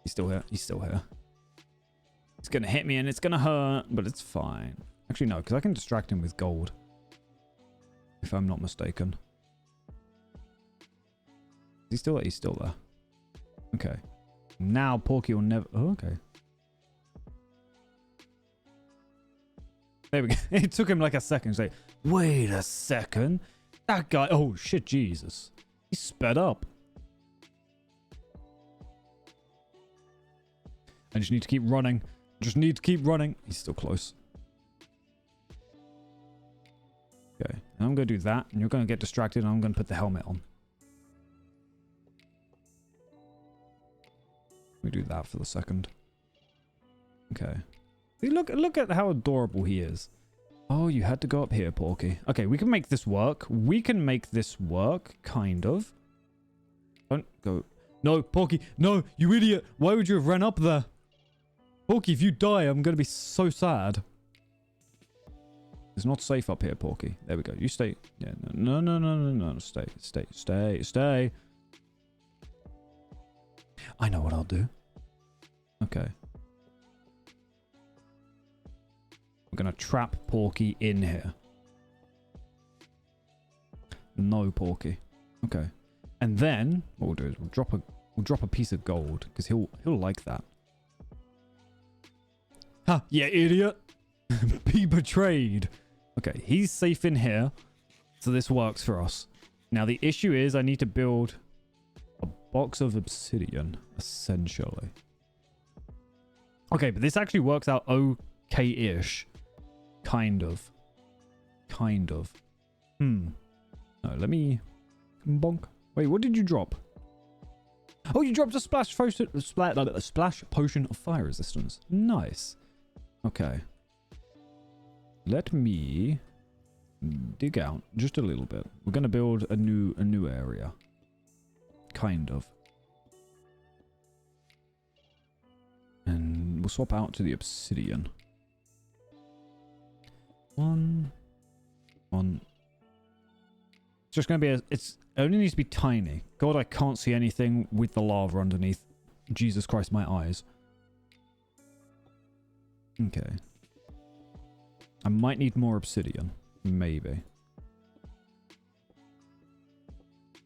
He's still here. He's still here. He's going to hit me and it's going to hurt, but it's fine. Actually, no, because I can distract him with gold. If I'm not mistaken. Is he still there? He's still there. Okay. Now Porky will never... Oh, okay. There we go. It took him like a second to say, wait a second. That guy... Oh, shit, Jesus. He sped up. I just need to keep running. Just need to keep running. He's still close. Okay. And I'm going to do that. And you're going to get distracted. And I'm going to put the helmet on. We do that for the second. Okay. See, look at how adorable he is. Oh, you had to go up here, Porky. Okay, we can make this work. We can make this work, kind of. Don't go. No, Porky. No, you idiot. Why would you have ran up there? Porky, if you die, I'm going to be so sad. It's not safe up here, Porky. There we go. You stay. Yeah, no. Stay. I know what I'll do. Okay. We're going to trap Porky in here. No, Porky. Okay. And then what we'll do is we'll drop a piece of gold because he'll like that. Ha! Yeah, idiot. Be betrayed. Okay, he's safe in here. So this works for us. Now the issue is I need to build a box of obsidian, essentially. Okay, but this actually works out okay-ish. Kind of. No, let me... Bonk. Wait, what did you drop? Oh, you dropped a splash potion, splash potion of fire resistance. Nice. Okay. Let me dig out just a little bit. We're going to build a new area. Kind of. And we'll swap out to the obsidian. One. It's just going to be it only needs to be tiny. God, I can't see anything with the lava underneath. Jesus Christ, my eyes. Okay. I might need more obsidian. Maybe.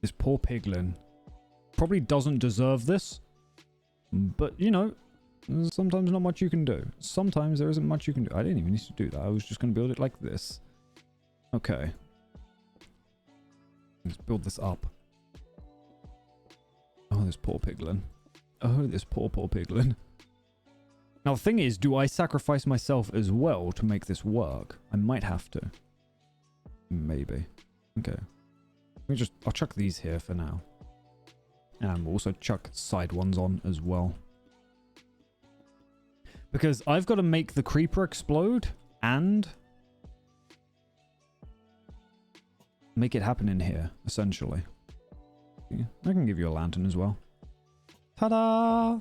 This poor piglin probably doesn't deserve this. But, you know, sometimes not much you can do. Sometimes there isn't much you can do. I didn't even need to do that. I was just going to build it like this. Okay. Let's build this up. Oh, this poor piglin. Oh, this poor piglin. Now, the thing is, do I sacrifice myself as well to make this work? I might have to. Maybe. Okay. I'll chuck these here for now. And we'll also chuck side ones on as well. Because I've got to make the creeper explode and make it happen in here, essentially. I can give you a lantern as well. Ta-da!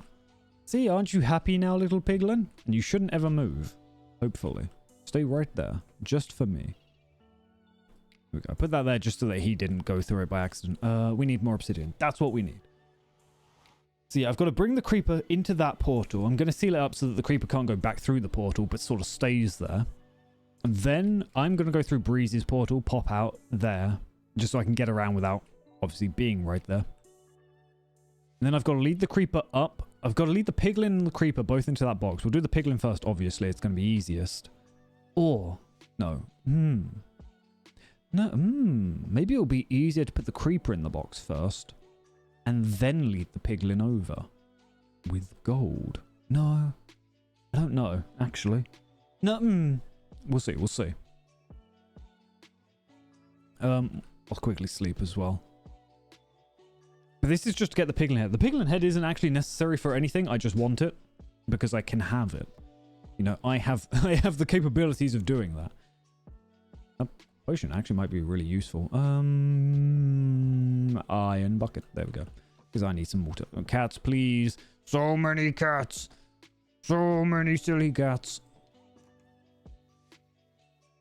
See, aren't you happy now, little piglin? And you shouldn't ever move. Hopefully. Stay right there. Just for me. Here we go. Put that there just so that he didn't go through it by accident. We need more obsidian. That's what we need. So yeah, I've got to bring the creeper into that portal. I'm going to seal it up so that the creeper can't go back through the portal, but sort of stays there. And then I'm going to go through Breeze's portal, pop out there, just so I can get around without obviously being right there. And then I've got to lead the creeper up. I've got to lead the piglin and the creeper both into that box. We'll do the piglin first, obviously. It's going to be easiest. Or, no. Maybe it'll be easier to put the creeper in the box first. And then lead the piglin over. With gold. No. I don't know, actually. No, We'll see, we'll see. I'll quickly sleep as well. But this is just to get the piglin head. The piglin head isn't actually necessary for anything. I just want it because I can have it. You know, I have the capabilities of doing that. A potion actually might be really useful. Iron bucket. There we go. Because I need some water. Cats, please. So many cats. So many silly cats.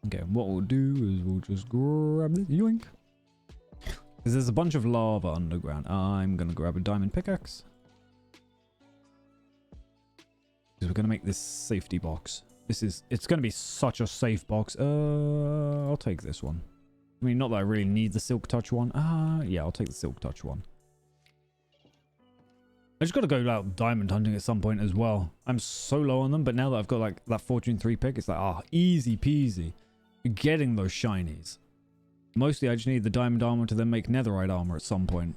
Okay, what we'll do is we'll just grab this. Yoink. Because there's a bunch of lava underground. I'm going to grab a diamond pickaxe. Because we're going to make this safety box. It's going to be such a safe box. I'll take this one. I mean, not that I really need the silk touch one. Yeah, I'll take the silk touch one. I just got to go out diamond hunting at some point as well. I'm so low on them, but now that I've got like that Fortune 3 pick, it's like, easy peasy. Getting those shinies. Mostly I just need the diamond armor to then make netherite armor at some point.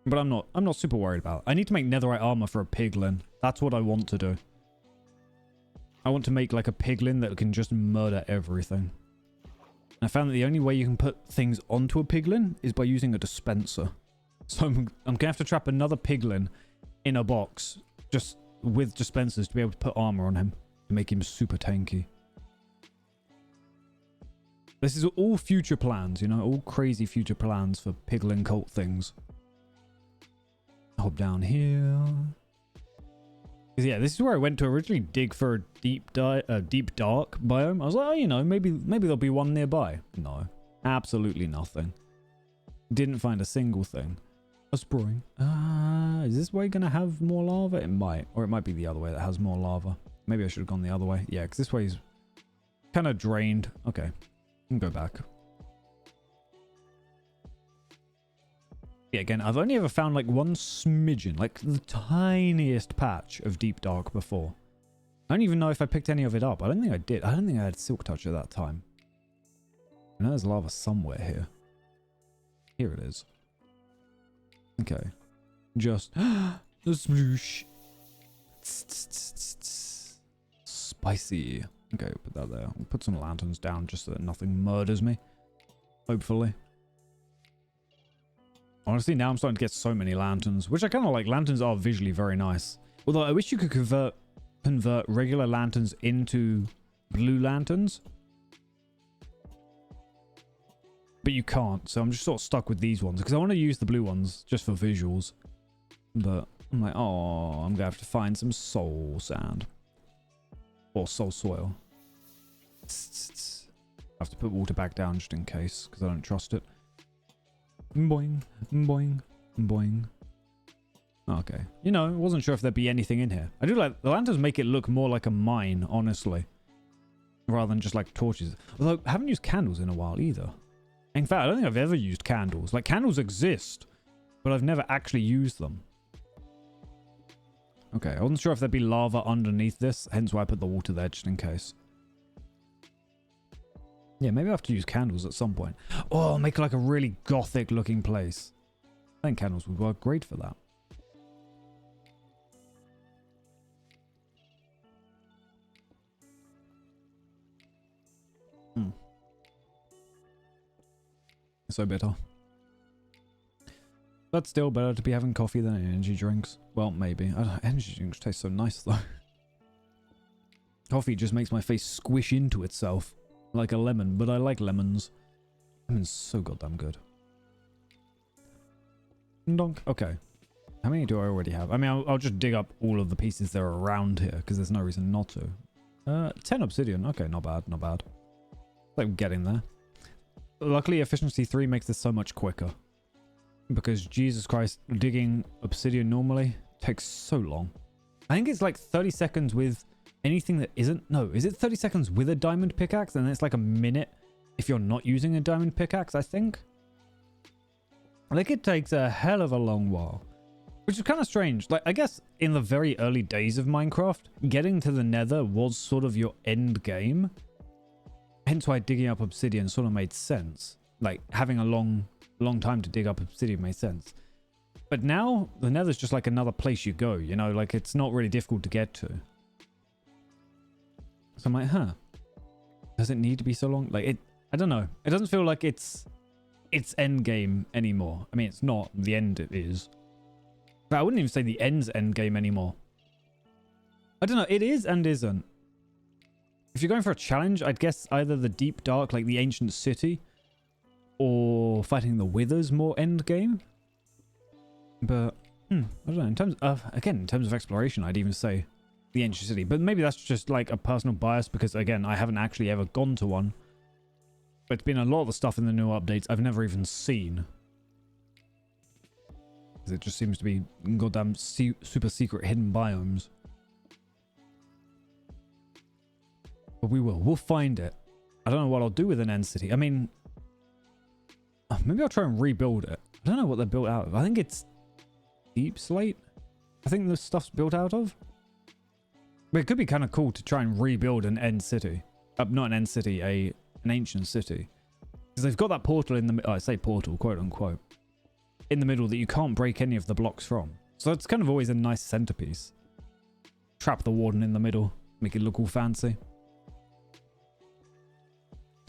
But I'm not super worried about it. I need to make netherite armor for a piglin. That's what I want to do. I want to make like a piglin that can just murder everything. And I found that the only way you can put things onto a piglin is by using a dispenser. So I'm going to have to trap another piglin in a box just with dispensers to be able to put armor on him to make him super tanky. This is all future plans, you know, all crazy future plans for piglin cult things. Hop down here. Yeah, this is where I went to originally dig for a deep dark biome. I was like, oh, you know, maybe there'll be one nearby. No, absolutely nothing. Didn't find a single thing. A spring. Is this way gonna have more lava? It might, or it might be the other way that has more lava. Maybe I should have gone the other way. Yeah, because this way's kind of drained. Okay. Can go back. Yeah, again, I've only ever found like one smidgen, like the tiniest patch of deep dark before. I don't even know if I picked any of it up. I don't think I did. I don't think I had silk touch at that time. I know there's lava somewhere here. Here it is. Okay. Just the sploosh. Spicy. Okay, put that there. We'll put some lanterns down just so that nothing murders me. hopefully. Honestly, now I'm starting to get so many lanterns, which I kind of like. Lanterns are visually very nice. Although I wish you could convert regular lanterns into blue lanterns. But you can't, so I'm just sort of stuck with these ones. Because I want to use the blue ones just for visuals. But I'm like, oh, I'm going to have to find some soul sand. Or soul soil. I have to put water back down just in case, because I don't trust it. Boing, boing, boing. Okay. You know, I wasn't sure if there'd be anything in here. I do like, the lanterns make it look more like a mine, honestly. Rather than just like torches. Although, I haven't used candles in a while either. In fact, I don't think I've ever used candles. Like, candles exist, but I've never actually used them. Okay, I wasn't sure if there'd be lava underneath this, hence why I put the water there just in case. Yeah, maybe I have to use candles at some point. Oh, make like a really gothic looking place. I think candles would work great for that. So bitter. But still better to be having coffee than energy drinks. Well, maybe. I don't know, energy drinks taste so nice though. Coffee just makes my face squish into itself. Like a lemon, but I like lemons. Lemon's so goddamn good. Donk. Okay. How many do I already have? I mean, I'll just dig up all of the pieces that are around here, because there's no reason not to. 10 obsidian. Okay, not bad, not bad. Like getting there. Luckily, efficiency 3 makes this so much quicker. Because, Jesus Christ, digging obsidian normally takes so long. I think it's like 30 seconds with anything that isn't... No, is it 30 seconds with a diamond pickaxe? And then it's like a minute if you're not using a diamond pickaxe, I think. Like, it takes a hell of a long while. Which is kind of strange. Like, I guess in the very early days of Minecraft, getting to the nether was sort of your end game. Hence why digging up obsidian sort of made sense. Like, having a long time to dig up obsidian made sense. But now, the nether's just like another place you go, you know? Like, it's not really difficult to get to. So I'm like, huh. Does it need to be so long? Like, I don't know. It doesn't feel like it's end game anymore. I mean, it's not. The end is. But I wouldn't even say the end's end game anymore. I don't know. It is and isn't. If you're going for a challenge, I'd guess either the Deep Dark, like the Ancient City, or fighting the Withers more end game. But, I don't know. In terms of, again, in terms of exploration, I'd even say the Ancient City. But maybe that's just like a personal bias because, again, I haven't actually ever gone to one. But it's been a lot of the stuff in the new updates I've never even seen. Because it just seems to be goddamn super secret hidden biomes. But we'll find it. I don't know what I'll do with an end city. I mean, maybe I'll try and rebuild it. I don't know what they're built out of. I think it's deep slate. I think this stuff's built out of. But it could be kind of cool to try and rebuild an end city. Not an end city, an ancient city. Because they've got that portal in the... I say portal, quote unquote. In the middle that you can't break any of the blocks from. So it's kind of always a nice centerpiece. Trap the warden in the middle. Make it look all fancy.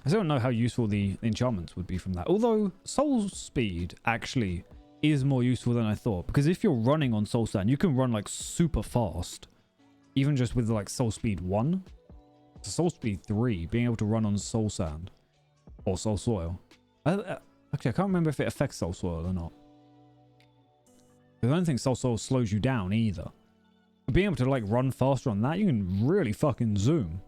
I don't know how useful the enchantments would be from that. Although soul speed actually is more useful than I thought. Because if you're running on soul sand, you can run like super fast. Even just with like soul speed 1. So soul speed 3, being able to run on soul sand. Or soul soil. Actually, I can't remember if it affects soul soil or not. I don't think soul soil slows you down either. But being able to like run faster on that, you can really fucking zoom.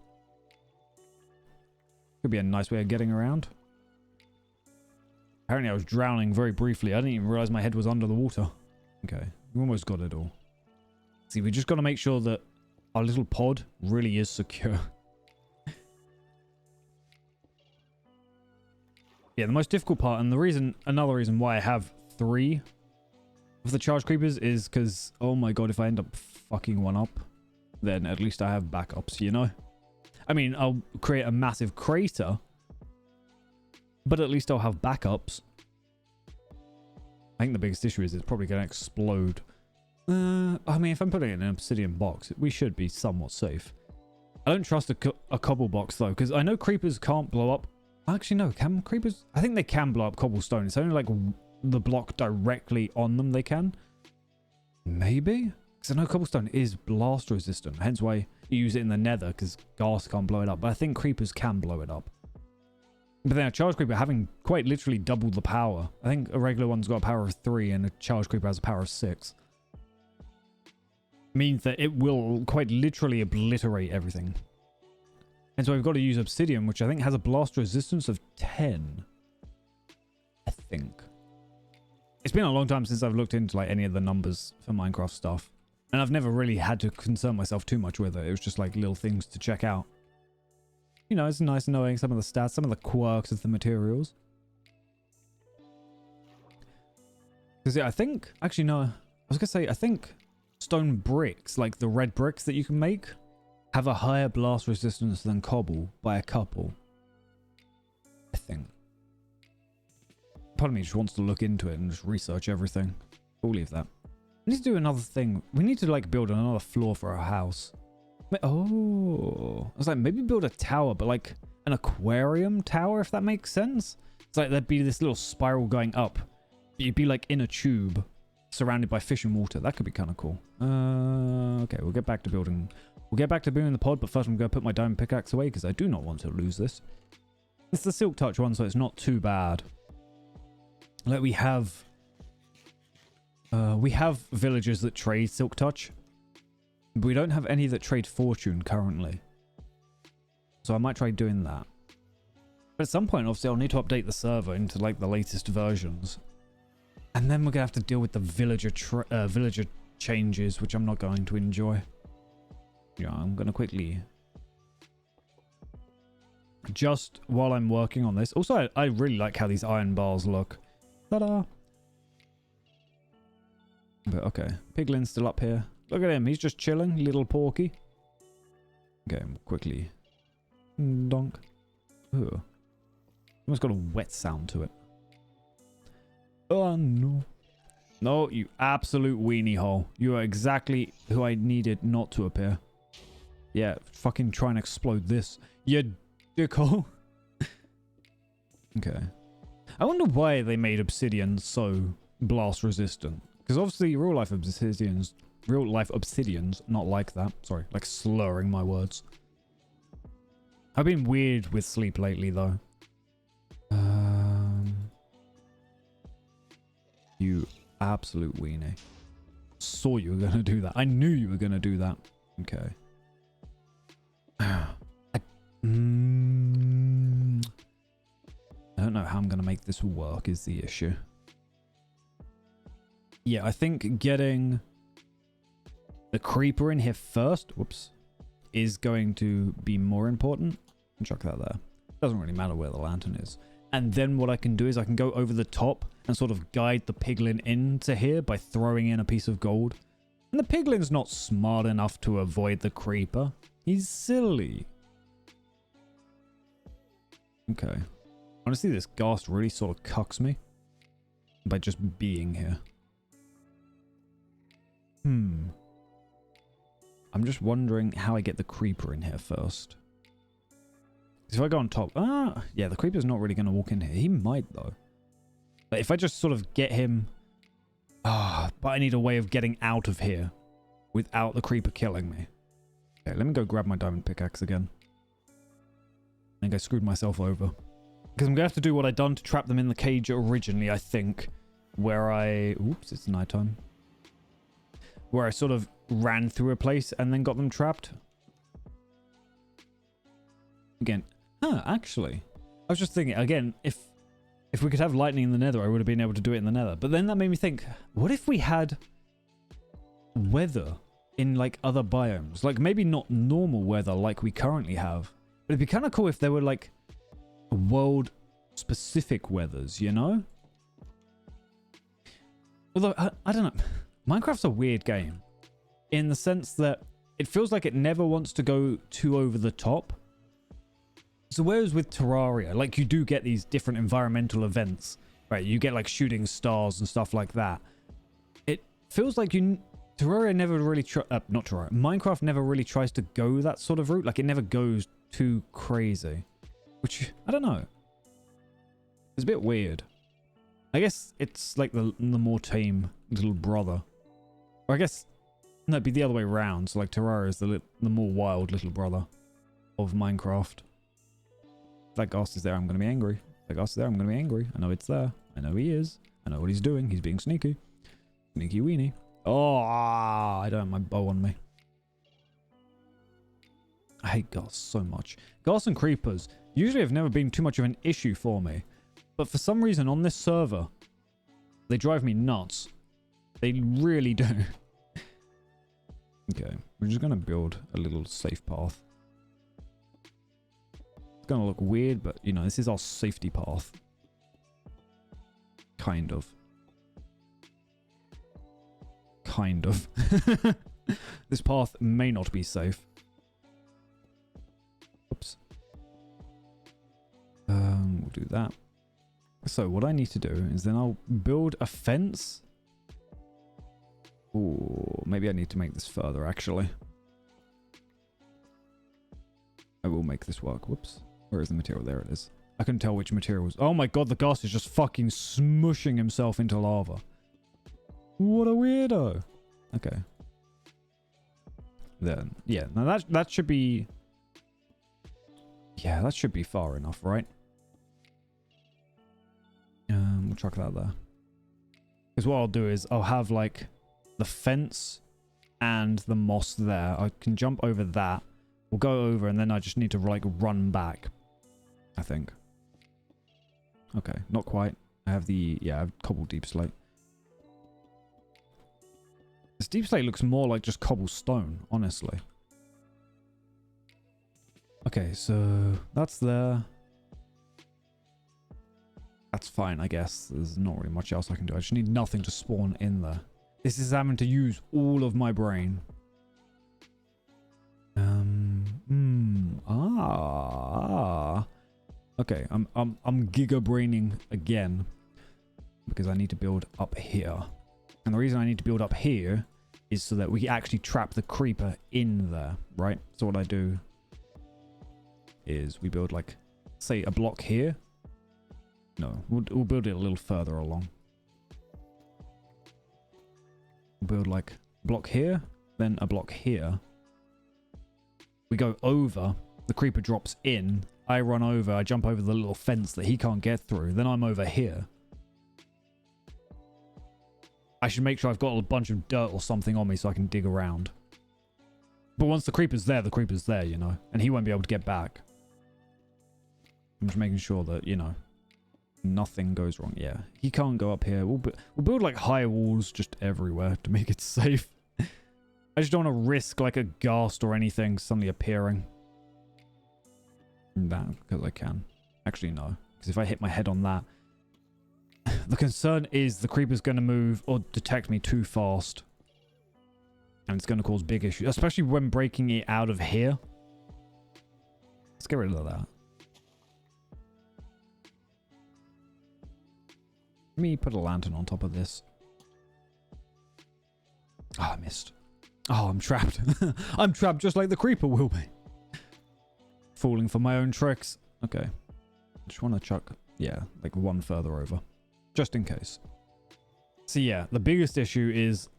Could be a nice way of getting around. Apparently I was drowning very briefly. I didn't even realize my head was under the water. Okay, we almost got it all. See, we just got to make sure that our little pod really is secure. Yeah, the most difficult part, and another reason why I have 3 of the charge creepers is because, oh my god, if I end up fucking one up, then at least I have backups, you know? I mean, I'll create a massive crater, but at least I'll have backups. I think the biggest issue is it's probably going to explode. I mean, if I'm putting it in an obsidian box, we should be somewhat safe. I don't trust a cobble box, though, because I know creepers can't blow up Actually, no. Can creepers? I think they can blow up cobblestone. It's only like the block directly on them they can. Maybe? Because I know cobblestone is blast resistant. Hence why you use it in the nether, because ghast can't blow it up. But I think creepers can blow it up. But then a charge creeper having quite literally doubled the power. I think a regular one's got a power of 3 and a charge creeper has a power of 6. Means that it will quite literally obliterate everything. And so we've got to use obsidian, which I think has a blast resistance of 10. I think. It's been a long time since I've looked into like any of the numbers for Minecraft stuff. And I've never really had to concern myself too much with it. It was just like little things to check out. You know, it's nice knowing some of the stats, some of the quirks of the materials. Because yeah, I think... Actually, no. I was going to say, I think stone bricks, like the red bricks that you can make, have a higher blast resistance than cobble by a couple. I think. Part of me just wants to look into it and just research everything. We'll leave that. We need to do another thing. We need to like build another floor for our house. Oh, I was like, maybe build a tower, but like an aquarium tower, if that makes sense. It's like there'd be this little spiral going up. You'd be like in a tube surrounded by fish and water. That could be kind of cool. Okay, we'll get back to building. We'll get back to building the pod, but first I'm going to put my diamond pickaxe away because I do not want to lose this. It's the silk touch one, so it's not too bad. Like we have villagers that trade silk touch. But we don't have any that trade fortune currently. So I might try doing that. But at some point, obviously, I'll need to update the server into like the latest versions. And then we're going to have to deal with the villager changes, which I'm not going to enjoy. Yeah, I'm going to quickly... Just while I'm working on this. Also, I really like how these iron bars look. Ta-da! But okay, Piglin's still up here. Look at him, he's just chilling, little porky. Okay, quickly. Donk. Ooh. Almost got a wet sound to it. Oh no. No, you absolute weenie hole. You are exactly who I needed not to appear. Yeah, fucking try and explode this. You dickhole. Okay. I wonder why they made obsidian so blast resistant. Because obviously real life obsidian's not like that. Sorry, like slurring my words. I've been weird with sleep lately though. You absolute weenie. Saw you were gonna do that. I knew you were gonna do that. Okay. I don't know how I'm gonna make this work is the issue. Yeah, I think getting the creeper in here first, whoops, is going to be more important. I'll chuck that there. Doesn't really matter where the lantern is. And then what I can do is I can go over the top and sort of guide the piglin into here by throwing in a piece of gold. And the piglin's not smart enough to avoid the creeper. He's silly. Okay. Honestly, this ghast really sort of cucks me by just being here. I'm just wondering how I get the creeper in here first. If I go on top... yeah, the creeper's not really going to walk in here. He might, though. But if I just sort of get him... but I need a way of getting out of here without the creeper killing me. Okay, let me go grab my diamond pickaxe again. I think I screwed myself over. Because I'm going to have to do what I'd done to trap them in the cage originally, I think. Where I... Oops, it's nighttime. Where I sort of ran through a place and then got them trapped. Again, actually, I was just thinking, again, if we could have lightning in the nether, I would have been able to do it in the nether. But then that made me think, what if we had weather in like other biomes? Like maybe not normal weather like we currently have. But it'd be kind of cool if there were like world-specific weathers, you know? Although, I don't know. Minecraft's a weird game in the sense that it feels like it never wants to go too over the top. So whereas with Terraria, like you do get these different environmental events, right? You get like shooting stars and stuff like that. It feels like Terraria never really not Terraria. Minecraft never really tries to go that sort of route. Like it never goes too crazy, which I don't know. It's a bit weird. I guess it's like the more tame little brother. Or I guess, no, it'd be the other way around. So like Terraria is the more wild little brother of Minecraft. If that ghast is there, I'm going to be angry. If that ghast is there, I'm going to be angry. I know it's there. I know he is. I know what he's doing. He's being sneaky. Sneaky weenie. Oh, I don't have my bow on me. I hate ghasts so much. Ghasts and creepers usually have never been too much of an issue for me. But for some reason on this server, they drive me nuts. They really do. Okay, we're just going to build a little safe path. It's going to look weird, but, you know, this is our safety path. Kind of. Kind of. This path may not be safe. Oops. We'll do that. So what I need to do is then I'll build a fence. Ooh, maybe I need to make this further, actually. I will make this work. Whoops. Where is the material? There it is. I couldn't tell which material was... Oh my god, the ghast is just fucking smushing himself into lava. What a weirdo. Okay. Then, yeah. Now that should be... Yeah, that should be far enough, right? We'll chuck that there. Because what I'll do is I'll have like the fence and the moss there. I can jump over that. We'll go over and then I just need to like run back. I think. Okay, not quite. I have the... Yeah, I have cobble deep slate. This deep slate looks more like just cobblestone, honestly. Okay, so that's there. That's fine, I guess. There's not really much else I can do. I just need nothing to spawn in there. This is having to use all of my brain. Okay, I'm giga braining again because I need to build up here. And the reason I need to build up here is so that we actually trap the creeper in there, right? So what I do is we build like, say, a block here. No, we'll build it a little further along. We'll build like a block here, then a block here. We go over, the creeper drops in, I run over, I jump over the little fence that he can't get through, then I'm over here. I should make sure I've got a bunch of dirt or something on me so I can dig around. But once the creeper's there, you know, and he won't be able to get back. I'm just making sure that, you know, nothing goes wrong. Yeah, he can't go up here. We'll build like high walls just everywhere to make it safe. I just don't want to risk like a ghast or anything suddenly appearing. That, because I can. Actually, no. Because if I hit my head on that... The concern is the creeper's going to move or detect me too fast. And it's going to cause big issues. Especially when breaking it out of here. Let's get rid of that. Let me put a lantern on top of this. Oh, I missed. Oh, I'm trapped. I'm trapped just like the creeper will be. Falling for my own tricks. Okay. Just want to chuck, yeah, like one further over. Just in case. So yeah, the biggest issue is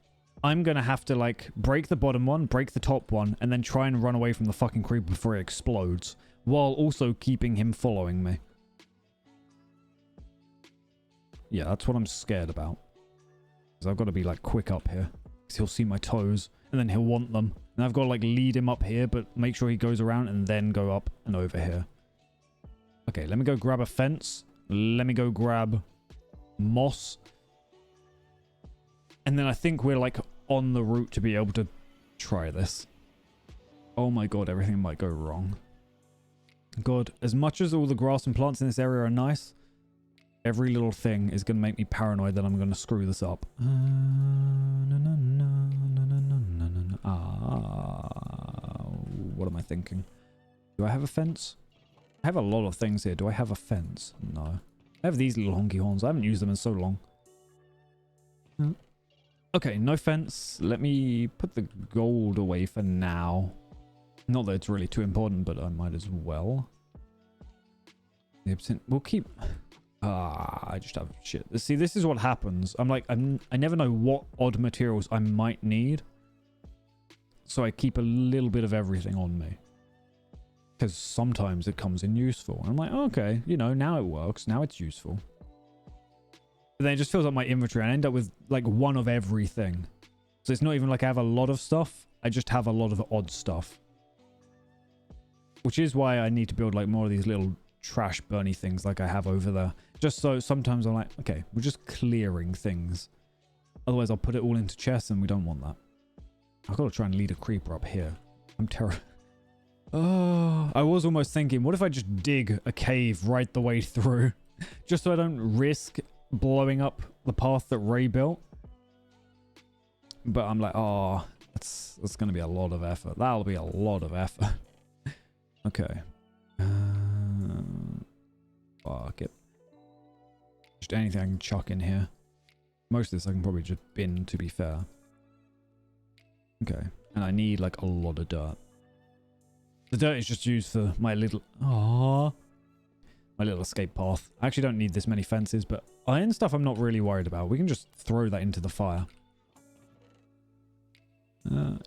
I'm going to have to like break the bottom one, break the top one, and then try and run away from the fucking creeper before it explodes. While also keeping him following me. Yeah, that's what I'm scared about. Because I've got to be like quick up here. Because he'll see my toes and then he'll want them. And I've got to like lead him up here, but make sure he goes around and then go up and over here. Okay, let me go grab a fence. Let me go grab moss. And then I think we're like on the route to be able to try this. Oh my god, everything might go wrong. God, as much as all the grass and plants in this area are nice, every little thing is going to make me paranoid that I'm going to screw this up. What am I thinking? Do I have a fence? I have a lot of things here. Do I have a fence? No. I have these little honky horns. I haven't used them in so long. Okay, no fence. Let me put the gold away for now. Not that it's really too important, but I might as well. We'll keep... I just have shit. See, this is what happens. I'm like, I never know what odd materials I might need. So I keep a little bit of everything on me. Because sometimes it comes in useful. And I'm like, okay, you know, now it works. Now it's useful. But then it just fills up my inventory and I end up with like one of everything. So it's not even like I have a lot of stuff. I just have a lot of odd stuff. Which is why I need to build like more of these little trash burny things like I have over there. Just so sometimes I'm like, okay, we're just clearing things. Otherwise I'll put it all into chests and we don't want that. I've got to try and lead a creeper up here. I'm terrified. Oh, I was almost thinking, what if I just dig a cave right the way through? Just so I don't risk blowing up the path that Ray built. But I'm like, oh, that's going to be a lot of effort. That'll be a lot of effort. Okay. Fuck it. Just anything I can chuck in here. Most of this I can probably just bin, to be fair. Okay. And I need like a lot of dirt. The dirt is just used for my little... Aww. My little escape path. I actually don't need this many fences, but iron stuff I'm not really worried about. We can just throw that into the fire.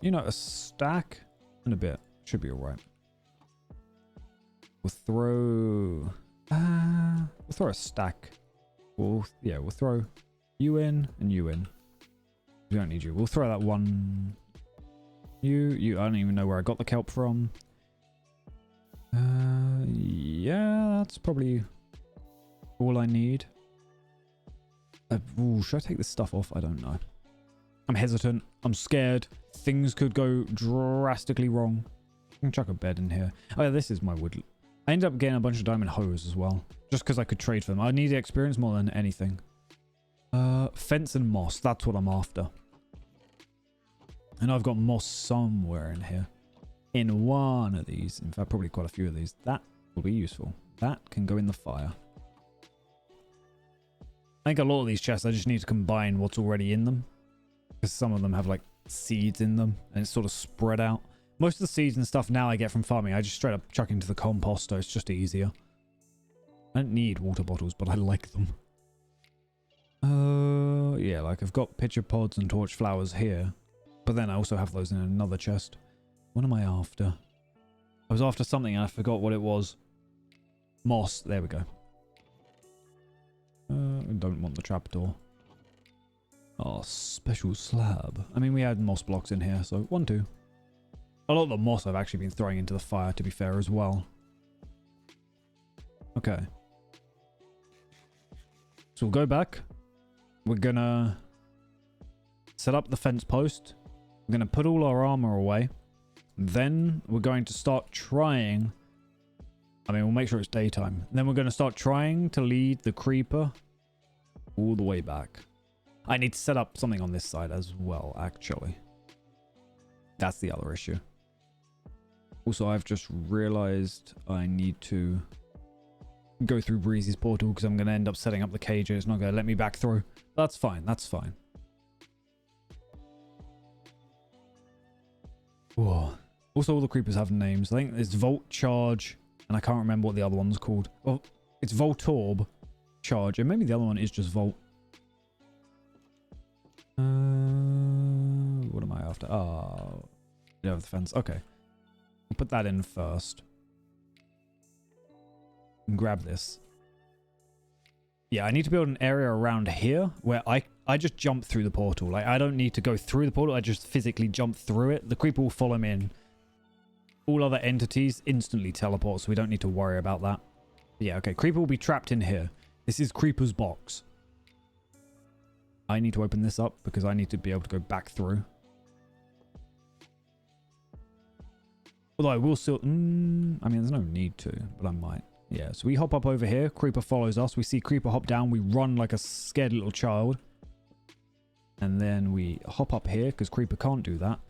You know, a stack and a bit. Should be alright. We'll throw a stack. We'll throw you in and you in. We don't need you. We'll throw that one. You. I don't even know where I got the kelp from. Yeah, that's probably all I need. Should I take this stuff off? I don't know. I'm hesitant. I'm scared. Things could go drastically wrong. I can chuck a bed in here. Oh yeah, this is my wood. I ended up getting a bunch of diamond hoes as well. Just because I could trade for them. I need the experience more than anything. Fence and moss. That's what I'm after. And I've got moss somewhere in here. In one of these. In fact, probably quite a few of these. That will be useful. That can go in the fire. I think a lot of these chests, I just need to combine what's already in them. Because some of them have like seeds in them. And it's sort of spread out. Most of the seeds and stuff now I get from farming, I just straight up chuck into the composter. It's just easier. I don't need water bottles, but I like them. Yeah, like I've got pitcher pods and torch flowers here. But then I also have those in another chest. What am I after? I was after something and I forgot what it was. Moss. There we go. I don't want the trapdoor. Oh, special slab. I mean, we had moss blocks in here, so 1, 2. A lot of the moss I've actually been throwing into the fire, to be fair, as well. Okay. So we'll go back. We're gonna set up the fence post. We're gonna put all our armor away. Then we're going to start trying... I mean, we'll make sure it's daytime. Then we're going to start trying to lead the creeper all the way back. I need to set up something on this side as well, actually. That's the other issue. Also, I've just realized I need to go through Breezy's portal because I'm going to end up setting up the cage. It's not going to let me back through. That's fine. That's fine. Whoa. Also, all the creepers have names. I think it's Volt Charge, and I can't remember what the other one's called. Well, it's Voltorb Charge, and maybe the other one is just Volt. What am I after? Oh, get over the fence. Okay, I'll put that in first. And grab this. Yeah, I need to build an area around here where I just jump through the portal. Like, I don't need to go through the portal. I just physically jump through it. The creeper will follow me in. All other entities instantly teleport, so we don't need to worry about that. Yeah, okay. Creeper will be trapped in here. This is Creeper's box. I need to open this up because I need to be able to go back through. Although I will still... I mean, there's no need to, but I might. Yeah, so we hop up over here. Creeper follows us. We see Creeper hop down. We run like a scared little child. And then we hop up here because Creeper can't do that.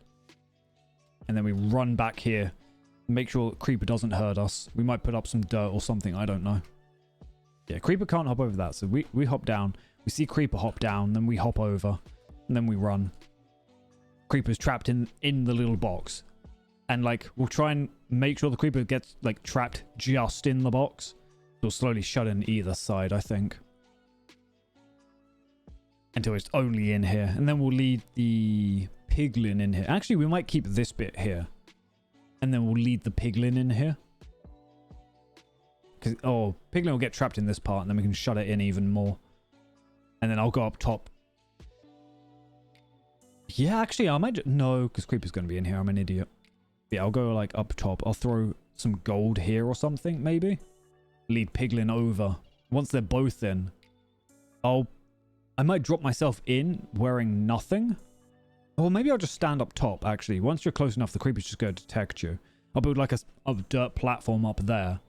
And then we run back here. Make sure that Creeper doesn't hurt us. We might put up some dirt or something. I don't know. Yeah, Creeper can't hop over that. So we hop down. We see Creeper hop down. Then we hop over. And then we run. Creeper's trapped in the little box. And like, we'll try and make sure the Creeper gets like trapped just in the box. It'll slowly shut in either side, I think. Until it's only in here. And then we'll lead the piglin in here. Actually, we might keep this bit here. And then we'll lead the piglin in here. Because, oh, piglin will get trapped in this part, and then we can shut it in even more. And then I'll go up top. Yeah, actually, I might... No, because Creeper's going to be in here. I'm an idiot. Yeah, I'll go, like, up top. I'll throw some gold here or something, maybe. Lead piglin over. Once they're both in, I might drop myself in wearing nothing. Or maybe I'll just stand up top, actually. Once you're close enough, the Creeper's just going to detect you. I'll build, like, a dirt platform up there.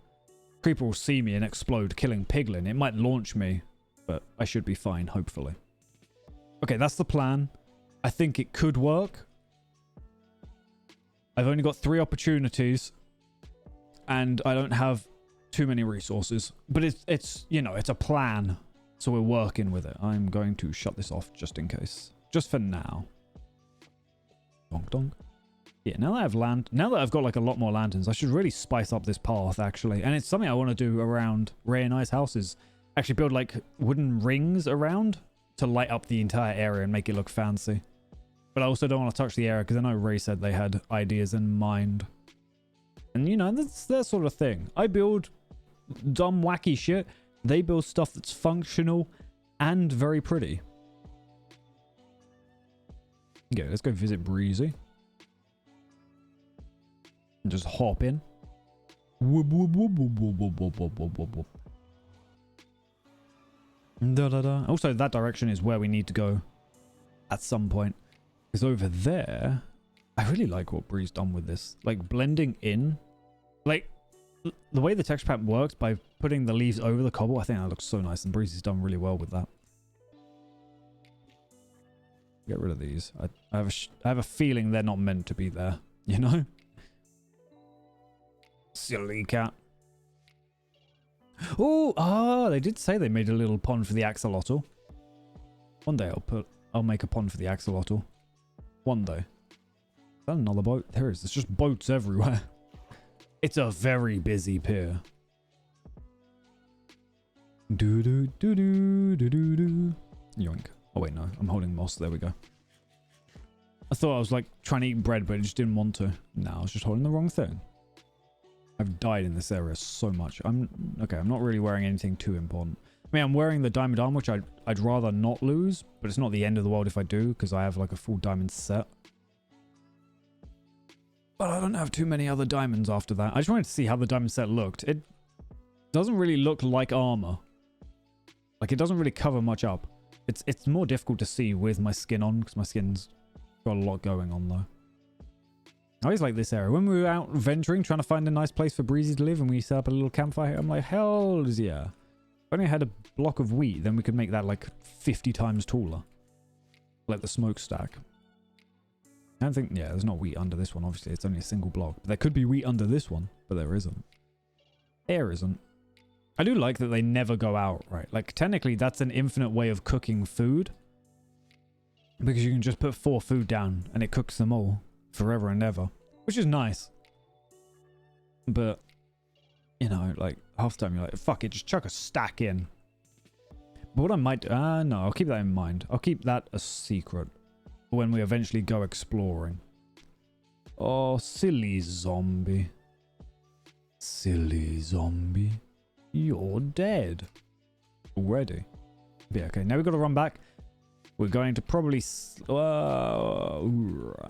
Creeper will see me and explode, killing piglin. It might launch me, but I should be fine, hopefully. Okay, that's the plan. I think it could work. I've only got 3 opportunities, and I don't have too many resources. But it's you know, it's a plan, so we're working with it. I'm going to shut this off just in case. Just for now. Donk donk. Yeah, now that I have now that I've got like a lot more lanterns, I should really spice up this path, actually. And it's something I want to do around Ray and I's houses. Actually build like wooden rings around to light up the entire area and make it look fancy. But I also don't want to touch the area because I know Ray said they had ideas in mind. And you know, that's their sort of thing. I build dumb, wacky shit. They build stuff that's functional and very pretty. Okay, let's go visit Breezy. And just hop in. Whoop, whoop, whoop, whoop, whoop, whoop, whoop, whoop, whoop, whoop. Da, da, da. Also, that direction is where we need to go at some point. Because over there, I really like what Bree's done with this. Like, blending in. Like, the way the texture pack works by putting the leaves over the cobble, I think that looks so nice. And Breezy's done really well with that. Get rid of these. I have a feeling they're not meant to be there. You know? Silly cat. Oh, they did say they made a little pond for the axolotl. One day I'll make a pond for the axolotl. One day. Is that another boat? There is. There's just boats everywhere. It's a very busy pier. Do do do do do do do. Yoink. Oh wait, no. I'm holding moss. There we go. I thought I was like trying to eat bread, but I just didn't want to. No, I was just holding the wrong thing. I've died in this area so much. I'm not really wearing anything too important. I mean, I'm wearing the diamond arm, which I'd rather not lose, but it's not the end of the world if I do, because I have like a full diamond set. But I don't have too many other diamonds after that. I just wanted to see how the diamond set looked. It doesn't really look like armor. Like, it doesn't really cover much up. It's more difficult to see with my skin on, because my skin's got a lot going on, though. I always like this area. When we were out venturing, trying to find a nice place for Breezy to live, and we set up a little campfire, I'm like, hells yeah. If only I had a block of wheat, then we could make that like 50 times taller. Like the smokestack. I don't think, yeah, there's not wheat under this one, obviously. It's only a single block. But there could be wheat under this one, but there isn't. There isn't. I do like that they never go out, right? Like, technically, that's an infinite way of cooking food. Because you can just put 4 food down, and it cooks them all. Forever and ever, which is nice, but you know, like half the time you're like, fuck it, just chuck a stack in. But what I might no, I'll keep that in mind. I'll keep that a secret when we eventually go exploring. Oh, silly zombie, you're dead already. Yeah, okay, now we've got to run back. We're going to probably... no,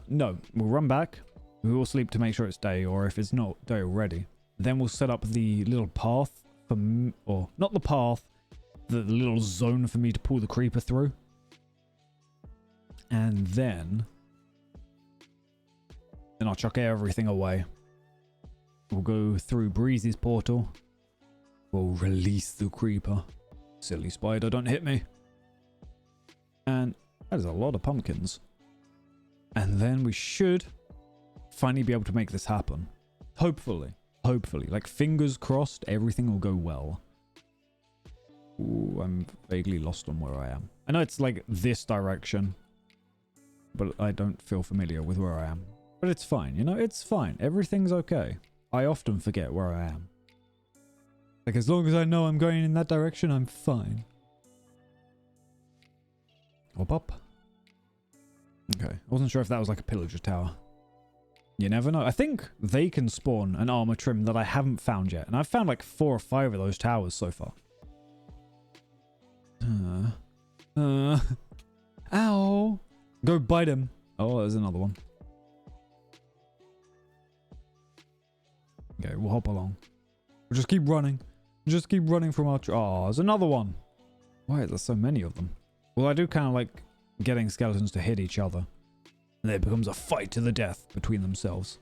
we'll run back. We will sleep to make sure it's day, or if it's not day already. Then we'll set up the little path for... or, not the path. The little zone for me to pull the creeper through. And then... then I'll chuck everything away. We'll go through Breezy's portal. We'll release the creeper. Silly spider, don't hit me. And that is a lot of pumpkins. And then we should finally be able to make this happen. Hopefully. Hopefully. Like, fingers crossed, everything will go well. Ooh, I'm vaguely lost on where I am. I know it's like this direction, but I don't feel familiar with where I am. But it's fine, you know? It's fine. Everything's okay. I often forget where I am. Like, as long as I know I'm going in that direction, I'm fine. Hop up. Okay. I wasn't sure if that was like a pillager tower. You never know. I think they can spawn an armor trim that I haven't found yet. And I've found like 4 or 5 of those towers so far. Ow. Go bite him. Oh, there's another one. Okay, we'll hop along. We'll just keep running. Just keep running from our... Oh, there's another one. Why are there so many of them? Well, I do kind of like getting skeletons to hit each other. And it becomes a fight to the death between themselves.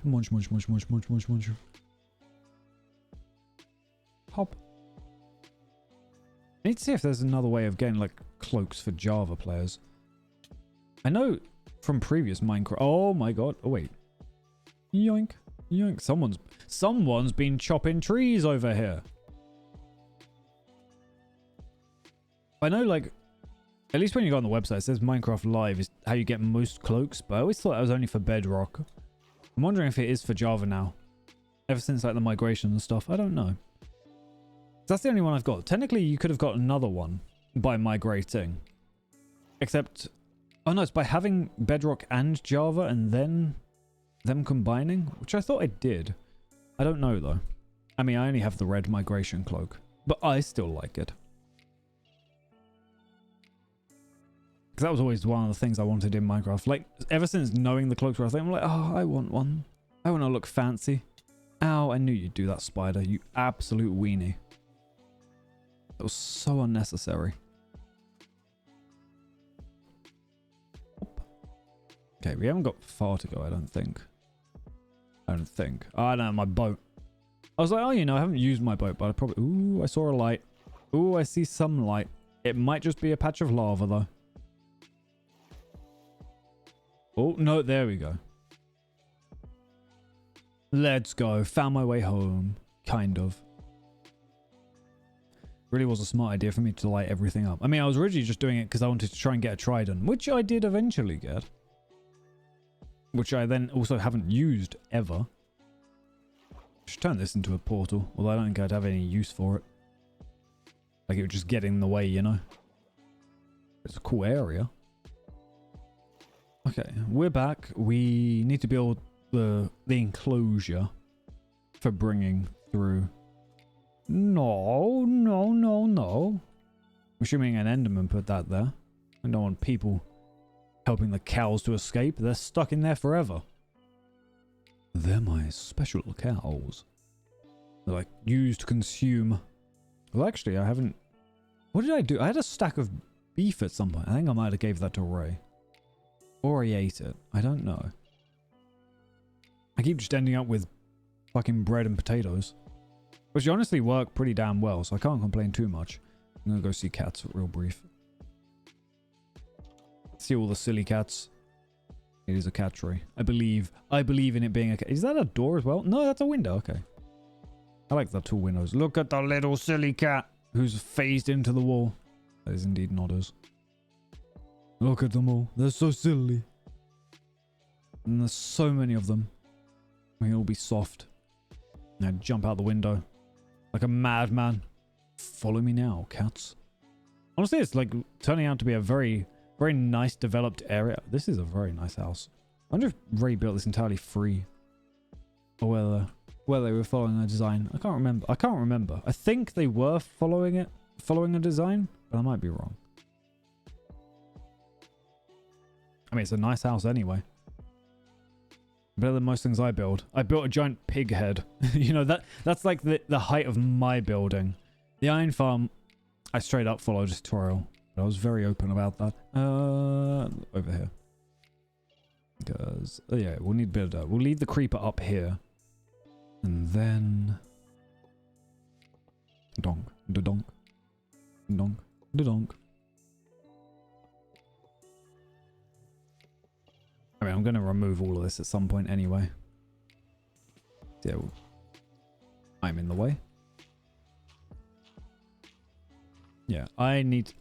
Munch, munch, munch, munch, munch, munch, munch. Hop. I need to see if there's another way of getting like cloaks for Java players. I know from previous Minecraft... Oh my god. Oh wait. Yoink. Yoink. Someone's been chopping trees over here. I know, like, at least when you go on the website, it says Minecraft Live is how you get most cloaks, but I always thought that was only for Bedrock. I'm wondering if it is for Java now. Ever since, like, the migration and stuff. I don't know. That's the only one I've got. Technically, you could have got another one by migrating. Except... Oh no, it's by having Bedrock and Java and then them combining, which I thought I did. I don't know though. I mean, I only have the red migration cloak, but I still like it. Because that was always one of the things I wanted in Minecraft. Like, ever since knowing the cloaks were a thing, I'm like, oh, I want one. I want to look fancy. Ow, I knew you'd do that, spider. You absolute weenie. That was so unnecessary. Okay, we haven't got far to go, I don't think. Oh, no, my boat. I was like, oh, you know, I haven't used my boat, but I probably... Ooh, I saw a light. Ooh, I see some light. It might just be a patch of lava, though. Oh, no, there we go. Let's go. Found my way home. Kind of. Really was a smart idea for me to light everything up. I mean, I was originally just doing it because I wanted to try and get a trident, which I did eventually get. Which I then also haven't used ever. Should turn this into a portal, although I don't think I'd have any use for it. Like, it would just get in the way, you know? It's a cool area. Okay, we're back. We need to build the enclosure for bringing through. No. I'm assuming an Enderman put that there. I don't want people helping the cows to escape. They're stuck in there forever. They're my special cows. They're like used to consume. Well, actually, I haven't... What did I do? I had a stack of beef at some point. I think I might have gave that to Ray. Or he ate it. I don't know. I keep just ending up with fucking bread and potatoes. Which honestly work pretty damn well, so I can't complain too much. I'm gonna go see cats real brief. See all the silly cats. It is a cat tree. I believe in it being a cat. Is that a door as well? No, that's a window. Okay. I like the 2 windows. Look at the little silly cat who's phased into the wall. That is indeed Nodders. Look at them all. They're so silly. And there's so many of them. We can all be soft. Now jump out the window. Like a madman. Follow me now, cats. Honestly, it's like turning out to be a very, very nice developed area. This is a very nice house. I wonder if Ray built this entirely free. Or whether they were following a design. I can't remember. I think they were following a design, but I might be wrong. I mean, it's a nice house anyway. Better than most things I build. I built a giant pig head. You know, that's like the height of my building. The iron farm, I straight up followed a tutorial. But I was very open about that. Over here. Because, yeah, we'll need a bit of dirt. We'll leave the creeper up here. And then... Donk. Da-donk. Donk. Da-donk. I mean, I'm going to remove all of this at some point anyway. Yeah, I'm in the way. Yeah, all I need to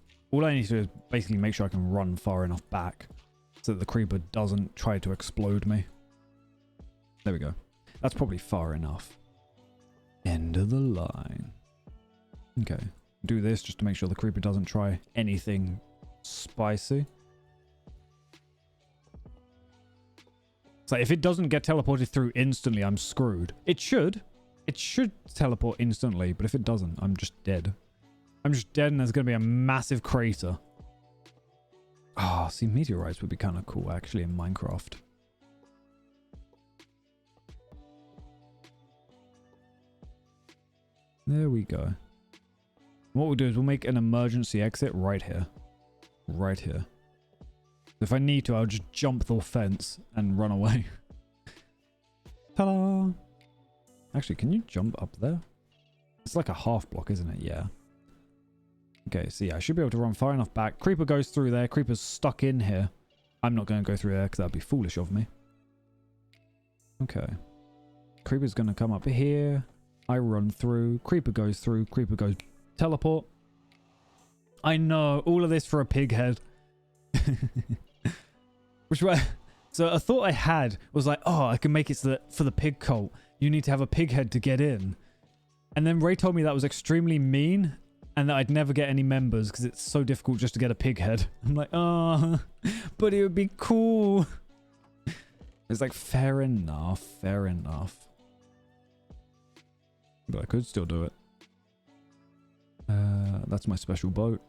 do is basically make sure I can run far enough back so that the creeper doesn't try to explode me. There we go. That's probably far enough. End of the line. Okay. Do this just to make sure the creeper doesn't try anything spicy. So if it doesn't get teleported through instantly, I'm screwed. It should. It should teleport instantly, but if it doesn't, I'm just dead. I'm just dead and there's going to be a massive crater. Ah, see, meteorites would be kind of cool, actually, in Minecraft. There we go. What we'll do is we'll make an emergency exit right here. Right here. If I need to, I'll just jump the fence and run away. Ta-da! Actually, can you jump up there? It's like a half block, isn't it? Yeah. Okay, so yeah, I should be able to run far enough back. Creeper goes through there. Creeper's stuck in here. I'm not going to go through there because that'd be foolish of me. Okay. Creeper's going to come up here. I run through. Creeper goes through. Creeper goes teleport. I know. All of this for a pig head. Which way? So a thought I had was like, oh, I can make it so that for the pig cult, you need to have a pig head to get in. And then Ray told me that was extremely mean and that I'd never get any members because it's so difficult just to get a pig head. I'm like, oh, but it would be cool. It's like, fair enough, fair enough. But I could still do it. That's my special boat.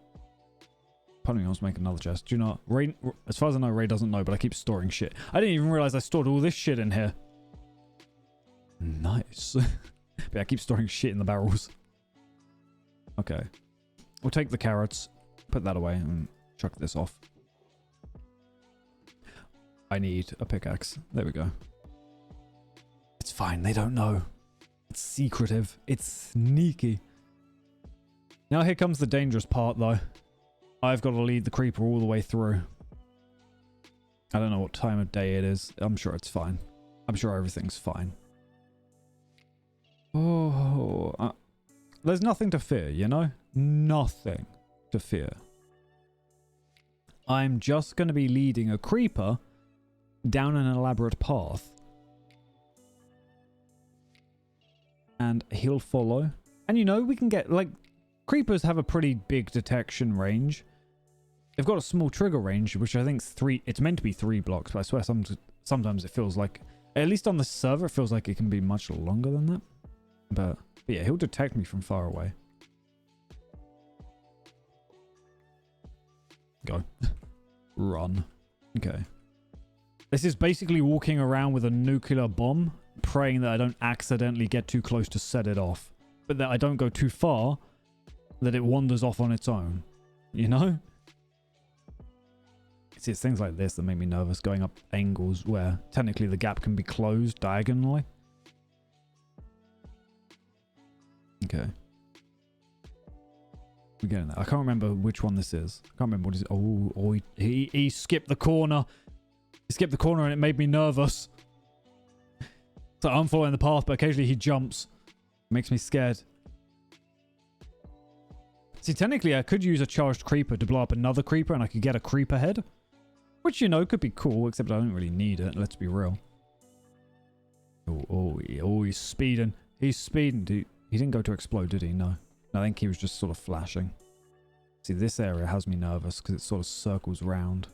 Part of me wants to make another chest. Do you know, Ray, as far as I know, Ray doesn't know, but I keep storing shit. I didn't even realize I stored all this shit in here. Nice. But I keep storing shit in the barrels. Okay. We'll take the carrots, put that away, and chuck this off. I need a pickaxe. There we go. It's fine. They don't know. It's secretive. It's sneaky. Now here comes the dangerous part, though. I've got to lead the creeper all the way through. I don't know what time of day it is. I'm sure it's fine. I'm sure everything's fine. Oh, there's nothing to fear, you know? Nothing to fear. I'm just going to be leading a creeper down an elaborate path. And he'll follow. And you know, we can get, like, creepers have a pretty big detection range. They've got a small trigger range, which I think is 3. It's meant to be 3 blocks, but I swear sometimes it feels like, at least on the server, it feels like it can be much longer than that. But yeah, he'll detect me from far away. Go. Run. Okay. This is basically walking around with a nuclear bomb, praying that I don't accidentally get too close to set it off. But that I don't go too far, that it wanders off on its own. You know? See, it's things like this that make me nervous, going up angles where technically the gap can be closed diagonally. Okay. We're getting there. I can't remember which one this is. I can't remember what it is. Oh, he skipped the corner. He skipped the corner and it made me nervous. So I'm following the path, but occasionally he jumps. Makes me scared. See, technically I could use a charged creeper to blow up another creeper and I could get a creeper head. Which, you know, could be cool, except I don't really need it. Let's be real. Oh, he's speeding. He's speeding. He didn't go to explode, did he? No. I think he was just sort of flashing. See, this area has me nervous because it sort of circles round.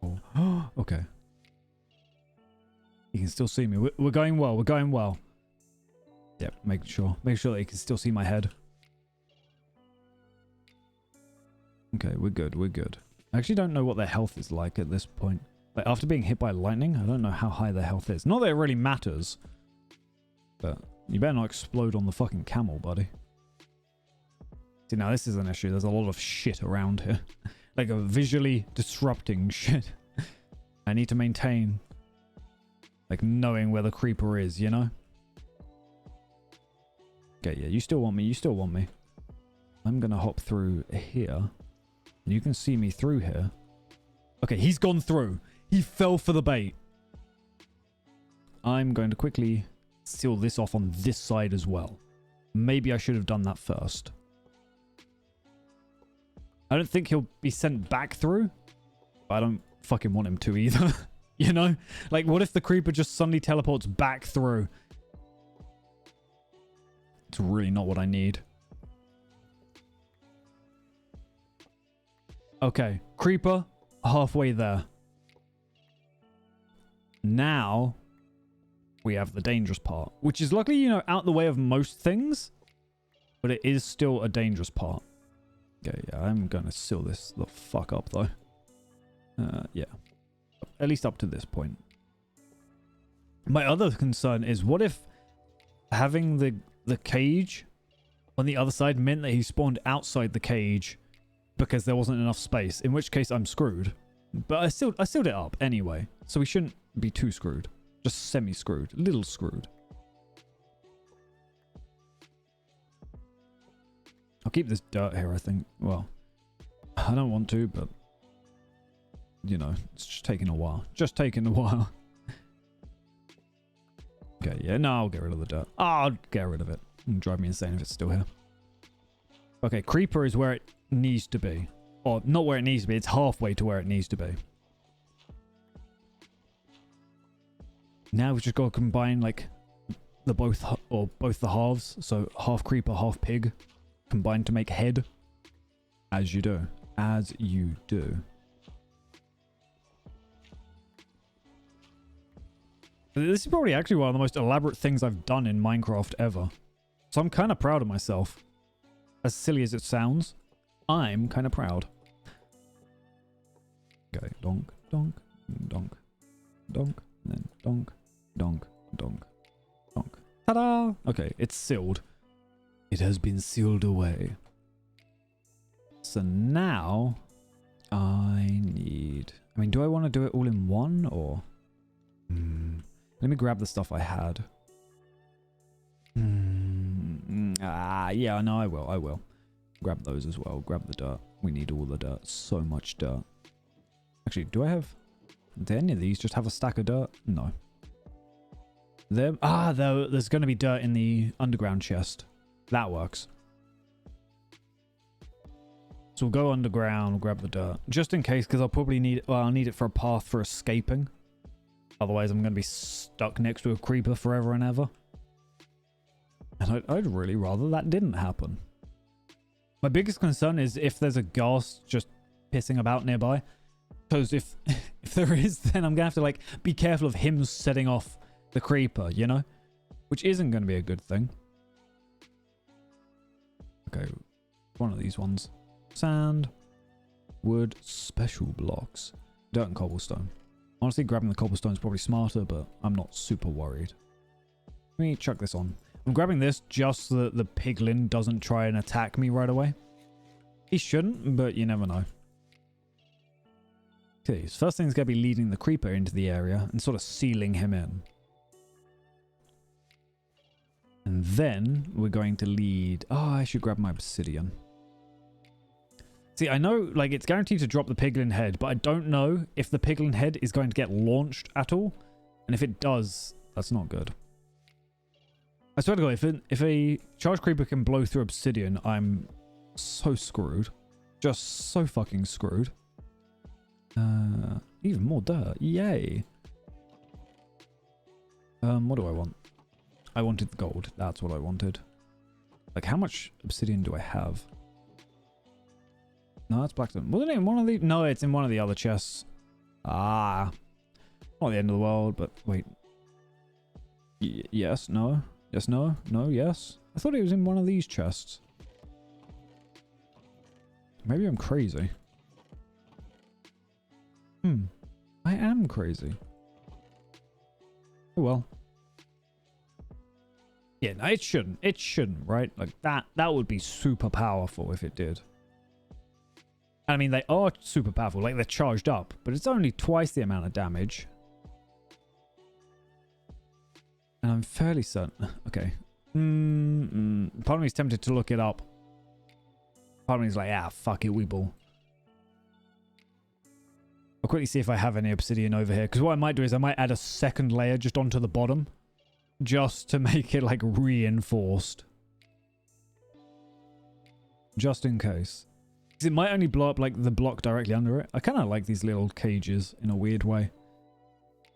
Oh, okay. You can still see me. We're going well. We're going well. Yep, make sure that you can still see my head. Okay, we're good. We're good. I actually don't know what their health is like at this point. Like, after being hit by lightning, I don't know how high their health is. Not that it really matters. But you better not explode on the fucking camel, buddy. See, now this is an issue. There's a lot of shit around here. Like a visually disrupting shit. I need to maintain, like, knowing where the creeper is, you know? Okay, yeah, you still want me. You still want me. I'm going to hop through here. You can see me through here. Okay, he's gone through. He fell for the bait. I'm going to quickly seal this off on this side as well. Maybe I should have done that first. I don't think he'll be sent back through. I don't fucking want him to either. You know? Like, what if the creeper just suddenly teleports back through? It's really not what I need. Okay, creeper, halfway there. Now, we have the dangerous part, which is luckily, you know, out the way of most things, but it is still a dangerous part. Okay, yeah, I'm gonna seal this the fuck up, though. Yeah. At least up to this point. My other concern is, what if having the cage on the other side meant that he spawned outside the cage because there wasn't enough space, in which case I'm screwed. But I sealed it up anyway, so we shouldn't be too screwed. Just semi-screwed. Little screwed. I'll keep this dirt here, I think. Well, I don't want to, but you know, it's just taking a while. Just taking a while. Okay, yeah, no, I'll get rid of the dirt. I'll get rid of it. It'll drive me insane if it's still here. Okay, creeper is where it needs to be. Or, not where it needs to be, it's halfway to where it needs to be. Now we've just got to combine, like, both the halves. So, half creeper, half pig. Combined to make head. As you do. As you do. This is probably actually one of the most elaborate things I've done in Minecraft ever. So I'm kind of proud of myself. As silly as it sounds, I'm kind of proud. Okay, donk, donk, donk, donk, and then donk, donk, donk, donk. Ta-da! Okay, it's sealed. It has been sealed away. So now, I mean, do I want to do it all in one, or... Let me grab the stuff I had. Yeah, no, I will. Grab those as well. Grab the dirt. We need all the dirt. So much dirt. Actually, do any of these just have a stack of dirt? No. There's going to be dirt in the underground chest. That works. So we'll go underground, grab the dirt. Just in case, because I'll probably I'll need it for a path for escaping. Otherwise, I'm going to be stuck next to a creeper forever and ever. And I'd really rather that didn't happen. My biggest concern is if there's a ghast just pissing about nearby. Because if there is, then I'm going to have to, like, be careful of him setting off the creeper, you know? Which isn't going to be a good thing. Okay, one of these ones. Sand, wood, special blocks, dirt and cobblestone. Honestly, grabbing the cobblestone is probably smarter, but I'm not super worried. Let me chuck this on. I'm grabbing this just so that the piglin doesn't try and attack me right away. He shouldn't, but you never know. Okay, so first thing's going to be leading the creeper into the area and sort of sealing him in. And then we're going to lead... Oh, I should grab my obsidian. See, I know, like, it's guaranteed to drop the piglin head, but I don't know if the piglin head is going to get launched at all. And if it does, that's not good. I swear to God, if a charge creeper can blow through obsidian, I'm so screwed. Just so fucking screwed. Even more dirt. Yay. What do I want? I wanted the gold. That's what I wanted. Like, how much obsidian do I have? No, that's blackstone. Wasn't it in one of the... No, it's in one of the other chests. Ah. Not the end of the world, but wait. Yes, no. Yes, no. No, yes. I thought it was in one of these chests. Maybe I'm crazy. I am crazy. Oh, well. Yeah, no, it shouldn't. It shouldn't, right? Like, that would be super powerful if it did. I mean, they are super powerful. Like, they're charged up. But it's only twice the amount of damage. And I'm fairly certain... Okay. Part of me is tempted to look it up. Part of me is like, fuck it, we ball. I'll quickly see if I have any obsidian over here. Because what I might do is I might add a second layer just onto the bottom. Just to make it, like, reinforced. Just in case. Because it might only blow up, like, the block directly under it. I kind of like these little cages in a weird way.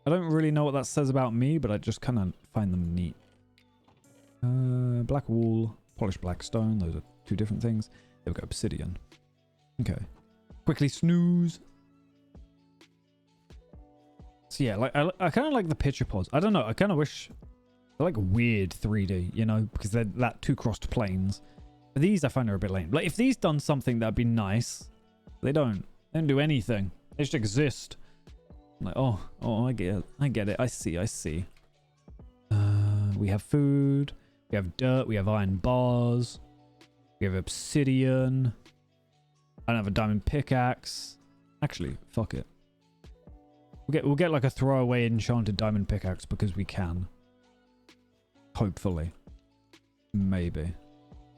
I don't really know what that says about me, but I just kind of find them neat. Black wool, polished black stone. Those are two different things. There we go, obsidian. Okay. Quickly snooze. So yeah, like I kind of like the picture pods. I don't know. I kind of wish they're like weird 3D, you know, because they're that two crossed planes. But these I find are a bit lame. Like if these done something that'd be nice, they don't. They don't do anything. They just exist. I'm like, oh, I get it. I see. We have food. We have dirt. We have iron bars. We have obsidian. I don't have a diamond pickaxe. Actually, fuck it. We'll get like a throwaway enchanted diamond pickaxe because we can. Hopefully. Maybe.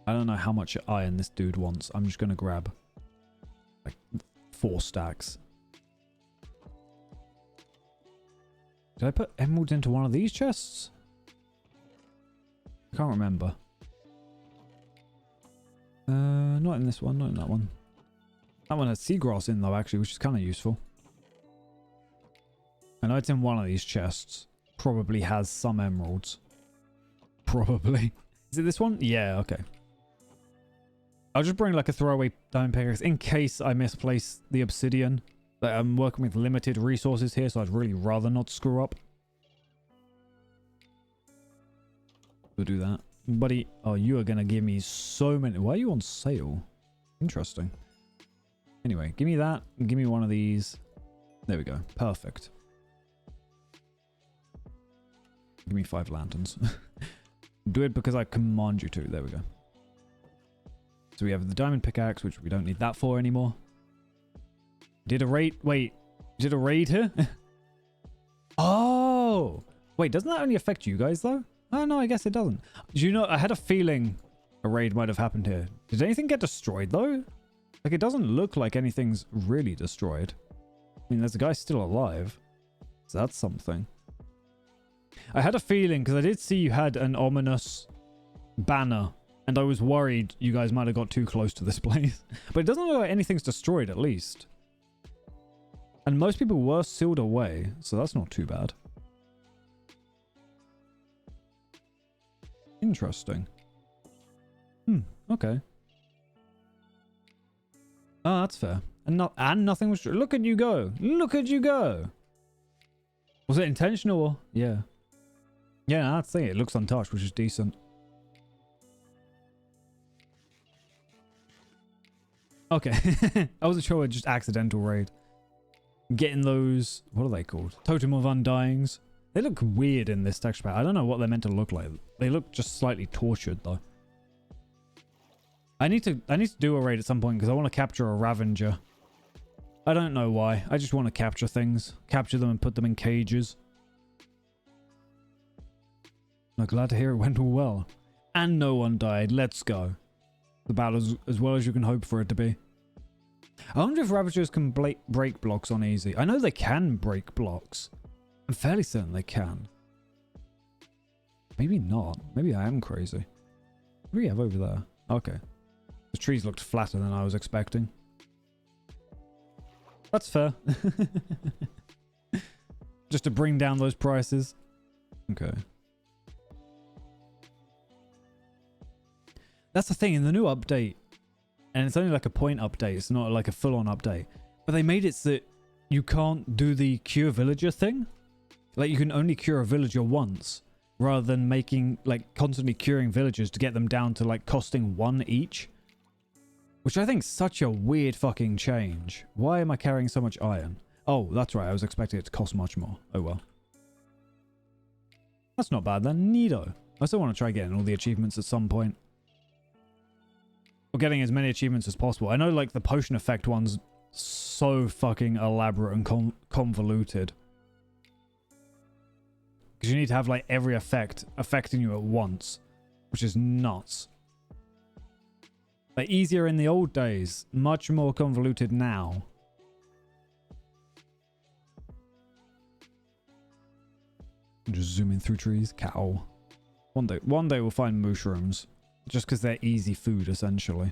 I don't know how much iron this dude wants. I'm just gonna grab like 4 stacks. Did I put emeralds into one of these chests? I can't remember. Not in this one, not in that one. That one has seagrass in though, actually, which is kind of useful. I know it's in one of these chests. Probably has some emeralds. Probably. Is it this one? Yeah, okay. I'll just bring like a throwaway diamond pickaxe in case I misplace the obsidian. Like, I'm working with limited resources here, so I'd really rather not screw up. We'll do that. Buddy, oh, you are going to give me so many. Why are you on sale? Interesting. Anyway, give me that. Give me one of these. There we go. Perfect. Give me 5 lanterns. Do it because I command you to. There we go. So we have the diamond pickaxe, which we don't need that for anymore. Did a raid... Wait. Did a raid here? Oh! Wait, doesn't that only affect you guys, though? Oh, no, I guess it doesn't. Do you know, I had a feeling a raid might have happened here. Did anything get destroyed, though? Like, it doesn't look like anything's really destroyed. I mean, there's a guy still alive. So that's something. I had a feeling, because I did see you had an ominous banner, and I was worried you guys might have got too close to this place. But it doesn't look like anything's destroyed, at least. And most people were sealed away, so that's not too bad. Interesting. Okay. Oh, that's fair. And nothing was... Look at you go. Look at you go. Was it intentional? Yeah. Yeah, I'd say it looks untouched, which is decent. Okay. I wasn't sure it was just accidental raid. Getting those... What are they called? Totem of Undyings. They look weird in this texture pack. I don't know what they're meant to look like. They look just slightly tortured, though. I need to do a raid at some point because I want to capture a Ravager. I don't know why. I just want to capture things. Capture them and put them in cages. I'm glad to hear it went all well. And no one died. Let's go. The battle as well as you can hope for it to be. I wonder if Ravagers can break blocks on easy. I know they can break blocks. I'm fairly certain they can. Maybe not. Maybe I am crazy. What do we have over there? Okay. The trees looked flatter than I was expecting. That's fair. Just to bring down those prices. Okay. That's the thing, in the new update, and it's only like a point update, it's not like a full-on update, but they made it so that you can't do the cure villager thing. Like, you can only cure a villager once, rather than making, like, constantly curing villagers to get them down to, like, costing 1 each. Which I think is such a weird fucking change. Why am I carrying so much iron? Oh, that's right, I was expecting it to cost much more. Oh well. That's not bad then, neato. I still want to try getting all the achievements at some point. Or getting as many achievements as possible. I know, like, the potion effect one's so fucking elaborate and convoluted. Because you need to have, like, every effect affecting you at once. Which is nuts. Like, easier in the old days. Much more convoluted now. I'm just zooming through trees. Cow. One day we'll find mushrooms. Just because they're easy food, essentially.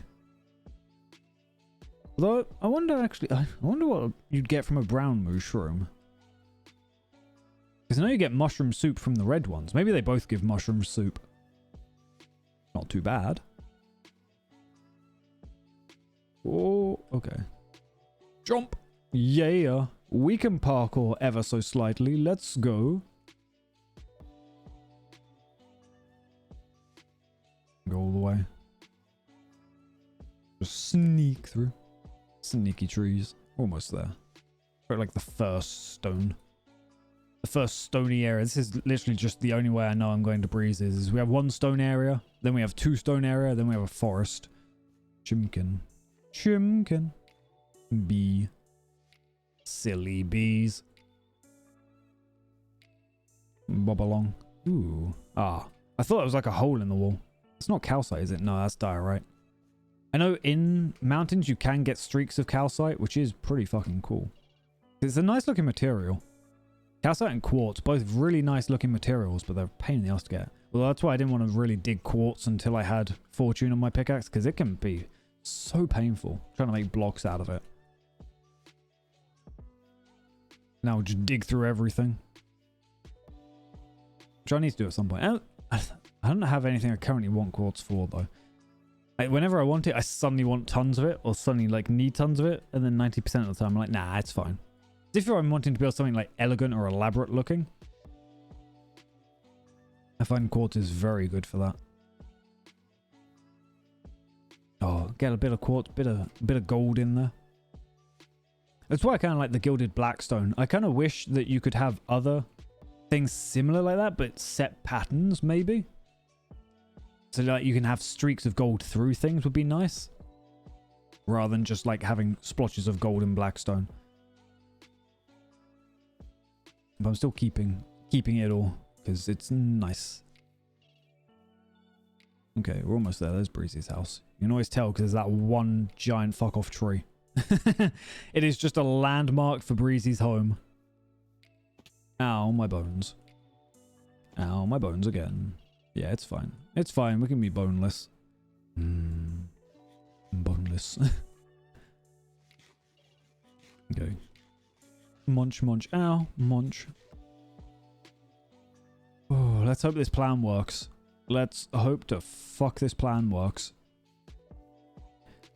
Although, I wonder actually... I wonder what you'd get from a brown mushroom. Because I know you get mushroom soup from the red ones. Maybe they both give mushroom soup. Not too bad. Oh, okay. Jump. Yeah. We can parkour ever so slightly. Let's go. Go all the way. Just sneak through. Sneaky trees. Almost there. We're at like the first stone. The first stony area. This is literally just the only way I know I'm going to Breezes. Is we have one stone area, then we have two stone area, then we have a forest. Chimkin. Chimkin. Bee. Silly bees. Bob along. Ooh. Ah. I thought it was like a hole in the wall. It's not calcite, is it? No, that's diorite. I know in mountains you can get streaks of calcite, which is pretty fucking cool. It's a nice looking material. Calcite and quartz, both really nice looking materials, but they're a pain in the ass to get. Well, that's why I didn't want to really dig quartz until I had fortune on my pickaxe, because it can be so painful trying to make blocks out of it. Now just dig through everything. Which I need to do at some point. I don't have anything I currently want quartz for, though. Like, whenever I want it, I suddenly want tons of it, or suddenly like need tons of it, and then 90% of the time I'm like, nah, it's fine. If I'm wanting to build something like elegant or elaborate looking, I find quartz is very good for that. Oh, get a bit of quartz, bit of gold in there. That's why I kind of like the gilded blackstone. I kind of wish that you could have other things similar like that, but set patterns maybe. So like you can have streaks of gold through things would be nice, rather than just like having splotches of gold and blackstone. But I'm still keeping it all because it's nice. Okay, we're almost there. There's Breezy's house. You can always tell because there's that one giant fuck off tree. It is just a landmark for Breezy's home. Ow, my bones. Ow, my bones again. Yeah, it's fine. It's fine. We can be boneless. Boneless. Okay. Munch, munch. Ow, munch. Oh, let's hope this plan works. Let's hope to fuck this plan works.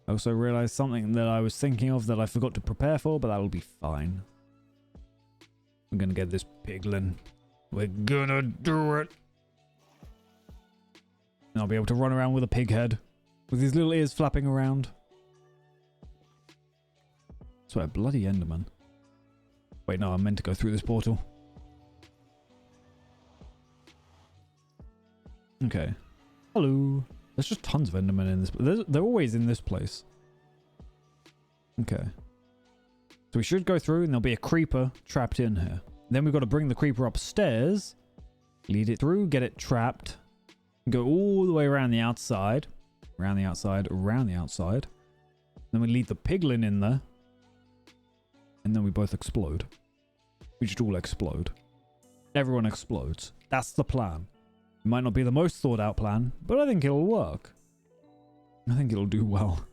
I also realized something that I was thinking of that I forgot to prepare for, but that'll be fine. I'm gonna get this piglin. We're gonna do it. And I'll be able to run around with a pig head. With his little ears flapping around. I swear, bloody Enderman. Wait, no, I meant to go through this portal. Okay. Hello. There's just tons of Endermen in this. They're always in this place. Okay. So we should go through and there'll be a creeper trapped in here. Then we've got to bring the creeper upstairs. Lead it through, get it trapped. Go all the way around the outside. Around the outside, around the outside. Then we leave the piglin in there. And then we both explode. We just all explode. Everyone explodes. That's the plan. It might not be the most thought out plan, but I think it'll work. I think it'll do well.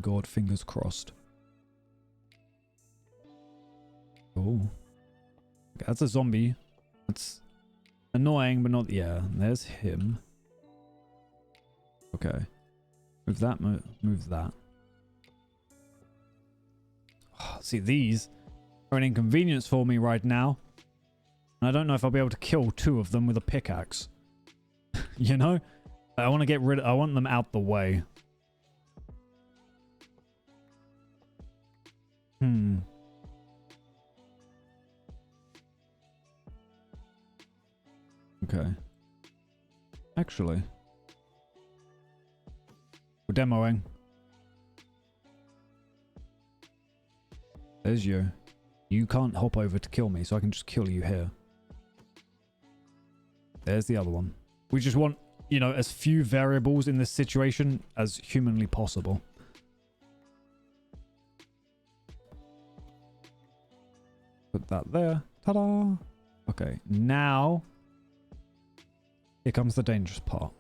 God, fingers crossed. Oh. Okay, that's a zombie. That's annoying, but not... Yeah, there's him. Okay. Move that, move that. Oh, see, these are an inconvenience for me right now. And I don't know if I'll be able to kill two of them with a pickaxe. You know? I want to get rid of... I want them out the way. Okay. Actually. We're demoing. There's you. You can't hop over to kill me, so I can just kill you here. There's the other one. We just want, you know, as few variables in this situation as humanly possible. Put that there. Ta-da! Okay, now... Here comes the dangerous part.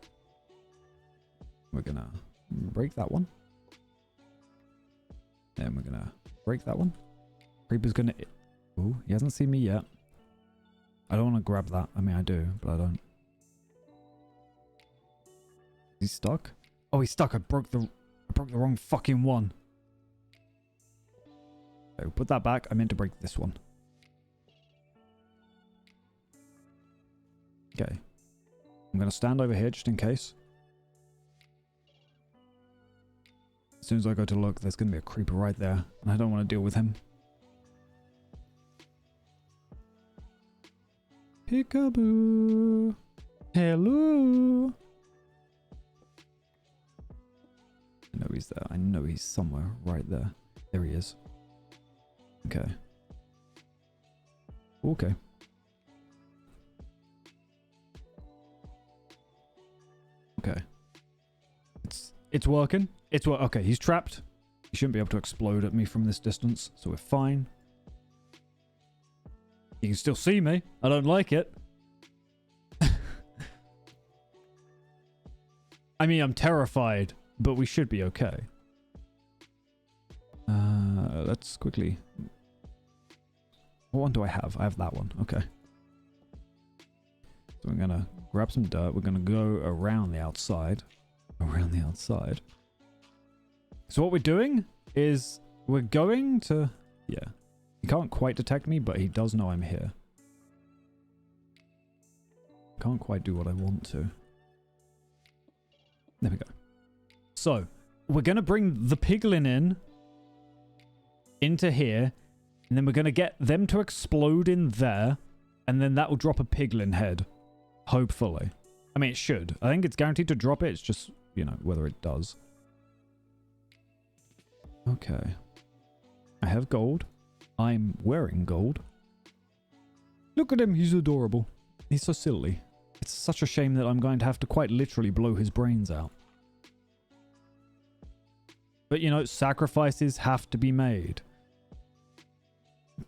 We're gonna break that one. And we're gonna break that one. Creeper's gonna Oh, he hasn't seen me yet. I don't want to grab that. I mean, I do, but I don't. Is he stuck? Oh, he's stuck. I broke the wrong fucking one. Okay, put that back. I meant to break this one. Okay. I'm going to stand over here just in case. As soon as I go to look, there's going to be a creeper right there. And I don't want to deal with him. Peekaboo. Hello. I know he's there. I know he's somewhere right there. There he is. Okay. Okay. Okay. It's working. Okay, he's trapped. He shouldn't be able to explode at me from this distance, so we're fine. He can still see me. I don't like it. I mean, I'm terrified, but we should be okay. Let's quickly... What one do I have? I have that one. Okay. So I'm going to grab some dirt. We're going to go around the outside. Around the outside. So what we're doing is we're going to... Yeah. He can't quite detect me, but he does know I'm here. Can't quite do what I want to. There we go. So, we're going to bring the piglin into here, and then we're going to get them to explode in there, and then that will drop a piglin head. Hopefully. I mean, it should. I think it's guaranteed to drop it. It's just, you know, whether it does. Okay. I have gold. I'm wearing gold. Look at him. He's adorable. He's so silly. It's such a shame that I'm going to have to quite literally blow his brains out. But, you know, sacrifices have to be made.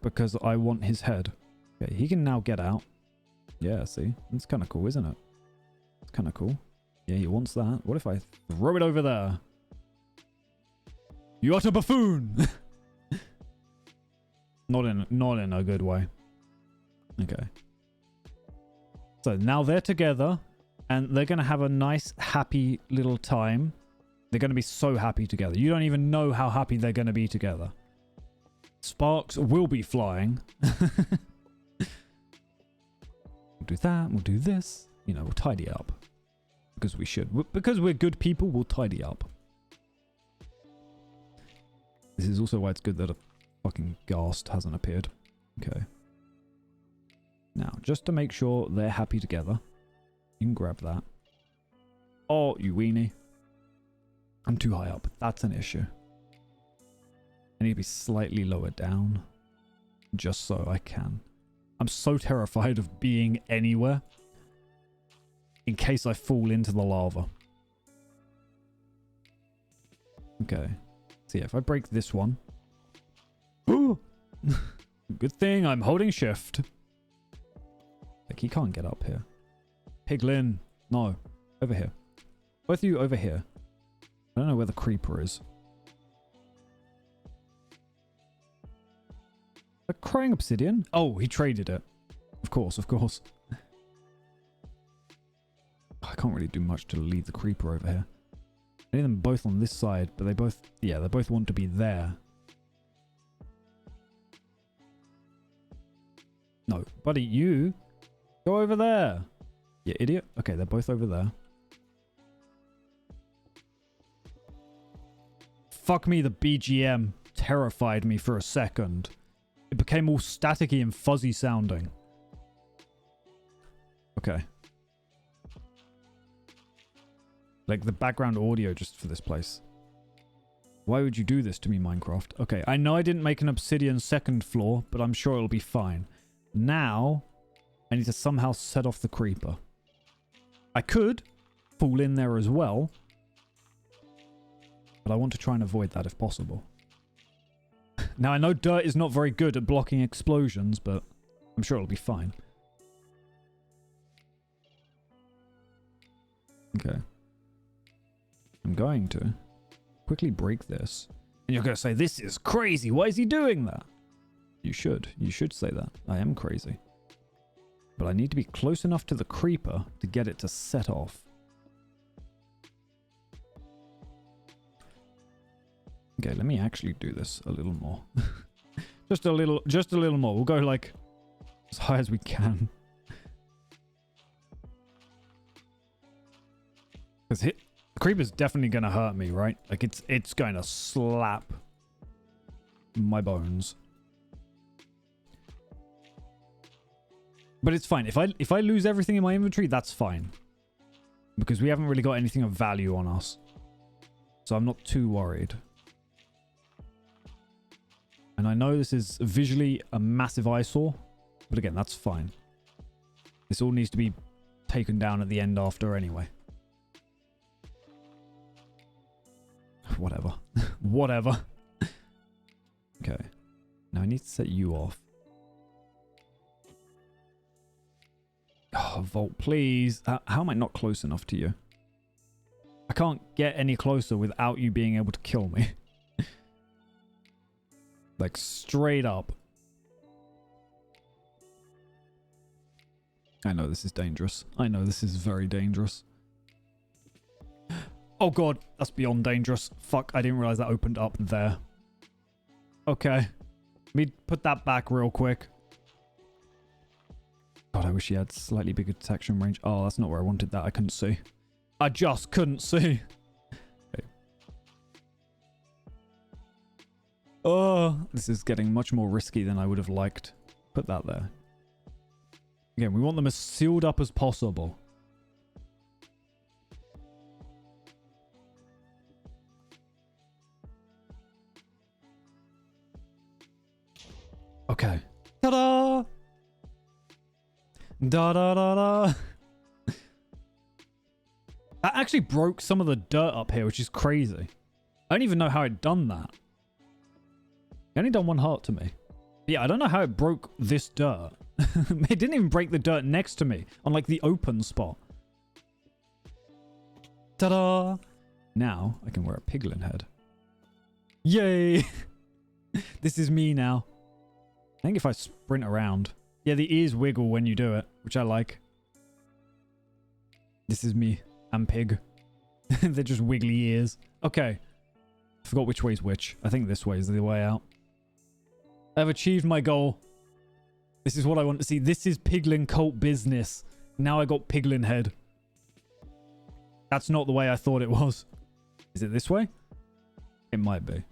Because I want his head. Okay, he can now get out. Yeah, see? It's kind of cool, isn't it? It's kind of cool. Yeah, he wants that. What if I throw it over there? You utter buffoon! Not in a good way. Okay. So now they're together, and they're going to have a nice, happy little time. They're going to be so happy together. You don't even know how happy they're going to be together. Sparks will be flying. We'll do that. We'll do this. You know, we'll tidy up. Because we should. Because we're good people, we'll tidy up. This is also why it's good that a fucking ghast hasn't appeared. Okay. Now, just to make sure they're happy together, you can grab that. Oh, you weenie. I'm too high up. That's an issue. I need to be slightly lower down. Just so I can. I'm so terrified of being anywhere. In case I fall into the lava. Okay. So yeah, if I break this one. Ooh! Good thing I'm holding shift. Like, he can't get up here. Piglin. No. Over here. Both of you over here. I don't know where the creeper is. A crying obsidian? Oh, he traded it. Of course, of course. I can't really do much to leave the creeper over here. I need them both on this side, but they both... Yeah, they both want to be there. No, buddy, you... Go over there. You idiot. Okay, they're both over there. Fuck me, the BGM terrified me for a second. It became all staticky and fuzzy sounding. Okay. Like the background audio just for this place. Why would you do this to me, Minecraft? Okay, I know I didn't make an obsidian second floor, but I'm sure it'll be fine. Now, I need to somehow set off the creeper. I could fall in there as well. But I want to try and avoid that if possible. Now, I know dirt is not very good at blocking explosions, but I'm sure it'll be fine. Okay. I'm going to quickly break this. And you're going to say, this is crazy. Why is he doing that? You should. You should say that. I am crazy. But I need to be close enough to the creeper to get it to set off. Okay, let me actually do this a little more. just a little more. We'll go like as high as we can. Because the creeper's definitely going to hurt me, right? Like it's going to slap my bones. But it's fine. If I lose everything in my inventory, that's fine. Because we haven't really got anything of value on us. So I'm not too worried. And I know this is visually a massive eyesore. But again, that's fine. This all needs to be taken down at the end after anyway. Whatever. Whatever. Okay. Now I need to set you off. Oh, Vault, please. How am I not close enough to you? I can't get any closer without you being able to kill me. Like, straight up. I know this is dangerous. I know this is very dangerous. Oh god, that's beyond dangerous. Fuck, I didn't realize that opened up there. Okay. Let me put that back real quick. God, I wish he had slightly bigger detection range. Oh, that's not where I wanted that. I couldn't see. I just couldn't see. Okay. Oh, this is getting much more risky than I would have liked. Put that there. Again, we want them as sealed up as possible. Okay. Ta-da! Da-da-da-da! That actually broke some of the dirt up here, which is crazy. I don't even know how it done that. It only done one heart to me. Yeah, I don't know how it broke this dirt. It didn't even break the dirt next to me on like the open spot. Ta-da! Now I can wear a piglin head. Yay! This is me now. I think if I sprint around. Yeah, the ears wiggle when you do it, which I like. This is me. I'm pig. They're just wiggly ears. Okay. I forgot which way's which. I think this way is the way out. I've achieved my goal. This is what I want to see. This is piglin cult business. Now I got piglin head. That's not the way I thought it was. Is it this way? It might be.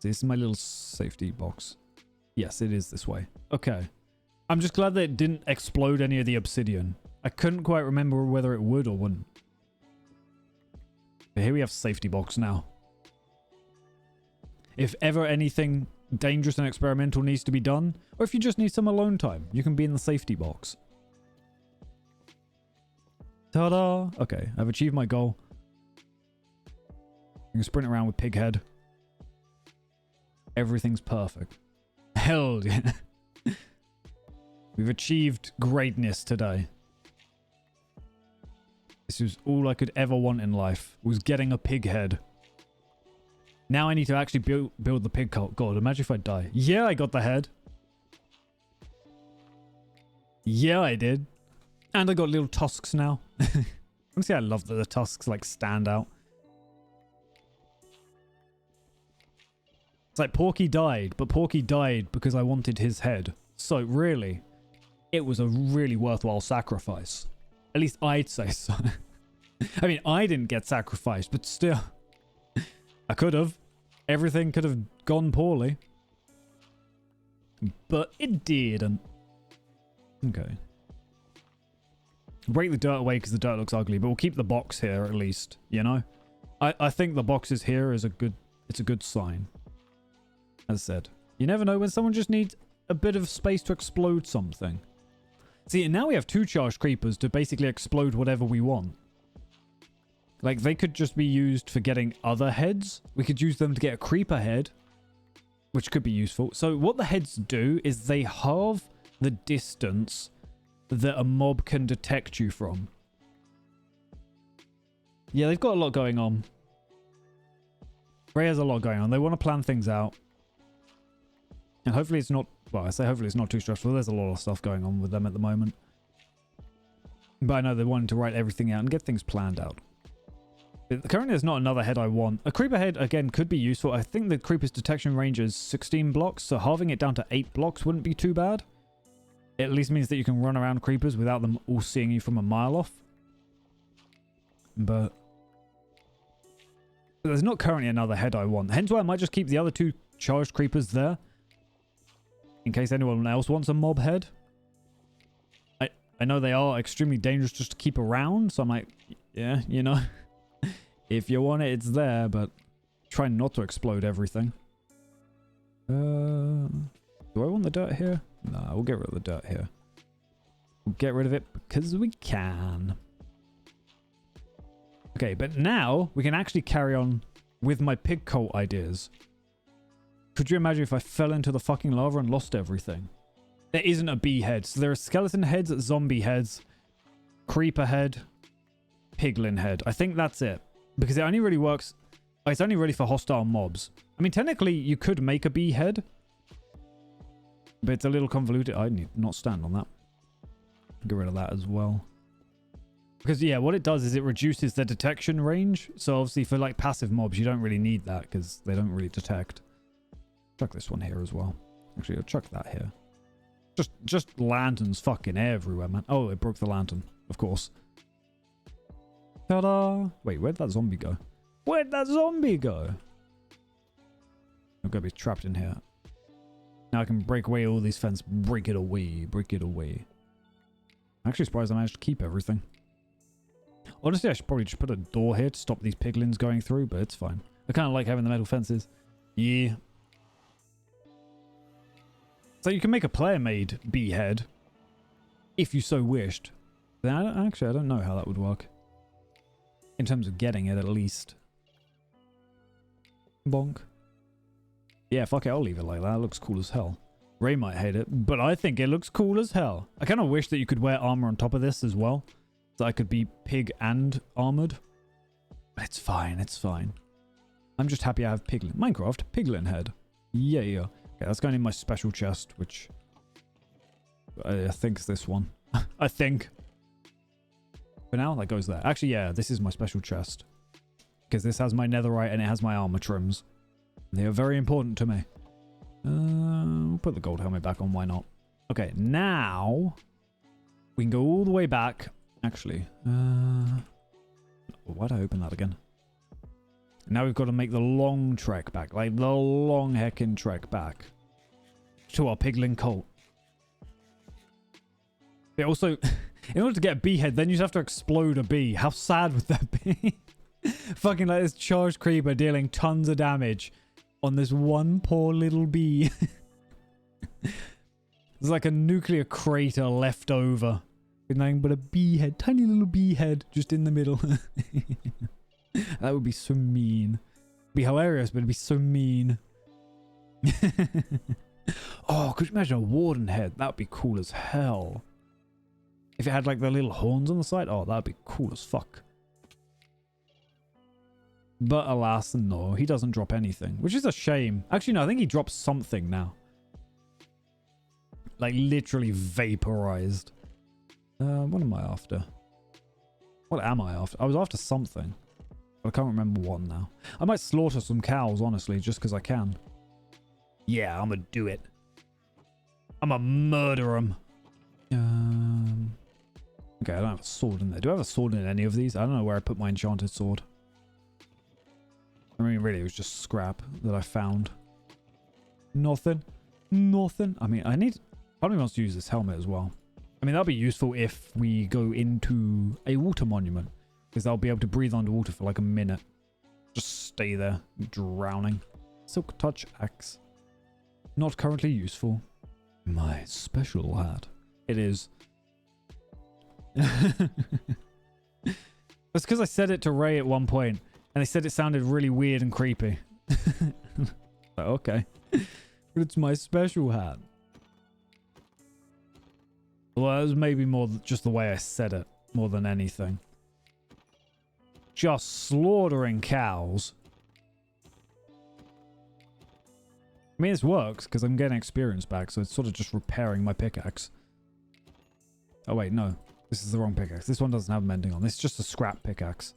This is my little safety box. Yes, it is this way. Okay. I'm just glad that it didn't explode any of the obsidian. I couldn't quite remember whether it would or wouldn't. But here we have safety box now. If ever anything dangerous and experimental needs to be done, or if you just need some alone time, you can be in the safety box. Ta-da! Okay, I've achieved my goal. I can sprint around with pig head. Everything's perfect. Hell yeah. We've achieved greatness today. This was all I could ever want in life, was getting a pig head. Now I need to actually build the pig cult. God, imagine if I die. Yeah, I got the head. Yeah, I did. And I got little tusks now. Honestly, I love that the tusks like stand out. It's like Porky died, but Porky died because I wanted his head. So really, it was a really worthwhile sacrifice. At least I'd say so. I mean, I didn't get sacrificed, but still. I could have. Everything could have gone poorly. But it didn't. Okay. Break the dirt away because the dirt looks ugly, but we'll keep the box here at least, you know? I think the boxes here is a good sign. As I said, you never know when someone just needs a bit of space to explode something. See, and now we have 2 charged creepers to basically explode whatever we want. Like, they could just be used for getting other heads. We could use them to get a creeper head, which could be useful. So what the heads do is they halve the distance that a mob can detect you from. Yeah, they've got a lot going on. Ray has a lot going on. They want to plan things out. And hopefully it's not... Well, I say hopefully it's not too stressful. There's a lot of stuff going on with them at the moment. But I know they're wanting to write everything out and get things planned out. Currently, there's not another head I want. A creeper head, again, could be useful. I think the creeper's detection range is 16 blocks, so halving it down to 8 blocks wouldn't be too bad. It at least means that you can run around creepers without them all seeing you from a mile off. But there's not currently another head I want. Hence why I might just keep the other 2 charged creepers there. In case anyone else wants a mob head. I know they are extremely dangerous just to keep around, so I'm like, yeah, you know. If you want it, it's there, but try not to explode everything. Do I want the dirt here? Nah, we'll get rid of the dirt here. We'll get rid of it because we can. Okay, but now we can actually carry on with my pig cult ideas. Could you imagine if I fell into the fucking lava and lost everything? There isn't a bee head. So there are skeleton heads, zombie heads, creeper head, piglin head. I think that's it. Because it only really works... It's only really for hostile mobs. I mean, technically, you could make a bee head. But it's a little convoluted. I need not stand on that. Get rid of that as well. Because, yeah, what it does is it reduces the detection range. So, obviously, for, like, passive mobs, you don't really need that because they don't really detect. Chuck this one here as well. Actually, I'll chuck that here. Just lanterns fucking everywhere, man. Oh, it broke the lantern. Of course. Ta-da! Wait, where'd that zombie go? Where'd that zombie go? I'm gonna be trapped in here. Now I can break away all these fences. Break it away. Break it away. I'm actually surprised I managed to keep everything. Honestly, I should probably just put a door here to stop these piglins going through, but it's fine. I kind of like having the metal fences. Yeah. So you can make a player-made bee head, if you so wished. Then I don't know how that would work. In terms of getting it, at least. Bonk. Yeah, fuck it, I'll leave it like that. It looks cool as hell. Ray might hate it, but I think it looks cool as hell. I kind of wish that you could wear armor on top of this as well. So I could be pig and armored. But it's fine, it's fine. I'm just happy I have piglin. Minecraft, piglin head. Yeah. Okay, that's going in my special chest, which I think is this one. I think. For now, that goes there. Actually, yeah, this is my special chest. Because this has my netherite and it has my armor trims. They are very important to me. We'll put the gold helmet back on, why not? Okay, now we can go all the way back. Actually, why'd I open that again? Now we've got to make the long trek back. Like the long heckin' trek back. To our piglin cult. It also... In order to get a bee head, then you just have to explode a bee. How sad would that be? Fucking like this charged creeper dealing tons of damage on this one poor little bee. There's like a nuclear crater left over. With nothing but a bee head. Tiny little bee head just in the middle. That would be so mean. It'd be hilarious, but it'd be so mean. Oh, could you imagine a warden head? That would be cool as hell. If it had like the little horns on the side, oh, that'd be cool as fuck. But alas, no, he doesn't drop anything, which is a shame. Actually, no, I think he drops something now. Like literally vaporized. What am I after? What am I after? I was after something. But I can't remember what now. I might slaughter some cows, honestly, just because I can. Yeah, I'm gonna do it. I'm gonna murder them. Okay, I don't have a sword in there. Do I have a sword in any of these? I don't know where I put my enchanted sword. I mean, really, it was just scrap that I found. Nothing. Nothing. I mean, I need... Part of me wants to use this helmet as well. I mean, that'll be useful if we go into a water monument. Because I'll be able to breathe underwater for like a minute. Just stay there, drowning. Silk touch axe. Not currently useful. My special hat. It is. That's because I said it to Ray at one point, and they said it sounded really weird and creepy. Okay. But it's my special hat. Well, it was maybe more just the way I said it, more than anything. Just slaughtering cows. I mean, this works because I'm getting experience back, so it's sort of just repairing my pickaxe. Oh, wait, no. This is the wrong pickaxe. This one doesn't have mending on. This is just a scrap pickaxe.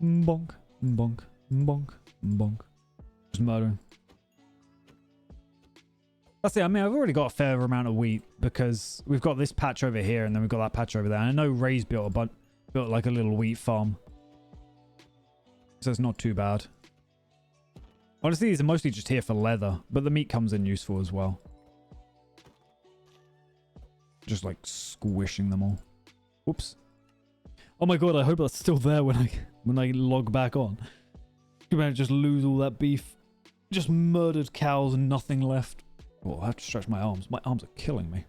Bonk, bonk, bonk, bonk. Just murdering. That's it. I mean, I've already got a fair amount of wheat because we've got this patch over here and then we've got that patch over there. And I know Ray's built like a little wheat farm. So it's not too bad. Honestly, these are mostly just here for leather, but the meat comes in useful as well. Just like squishing them all. Whoops. Oh my god, I hope that's still there when I log back on. You better just lose all that beef. Just murdered cows and nothing left. Oh, I have to stretch my arms. My arms are killing me.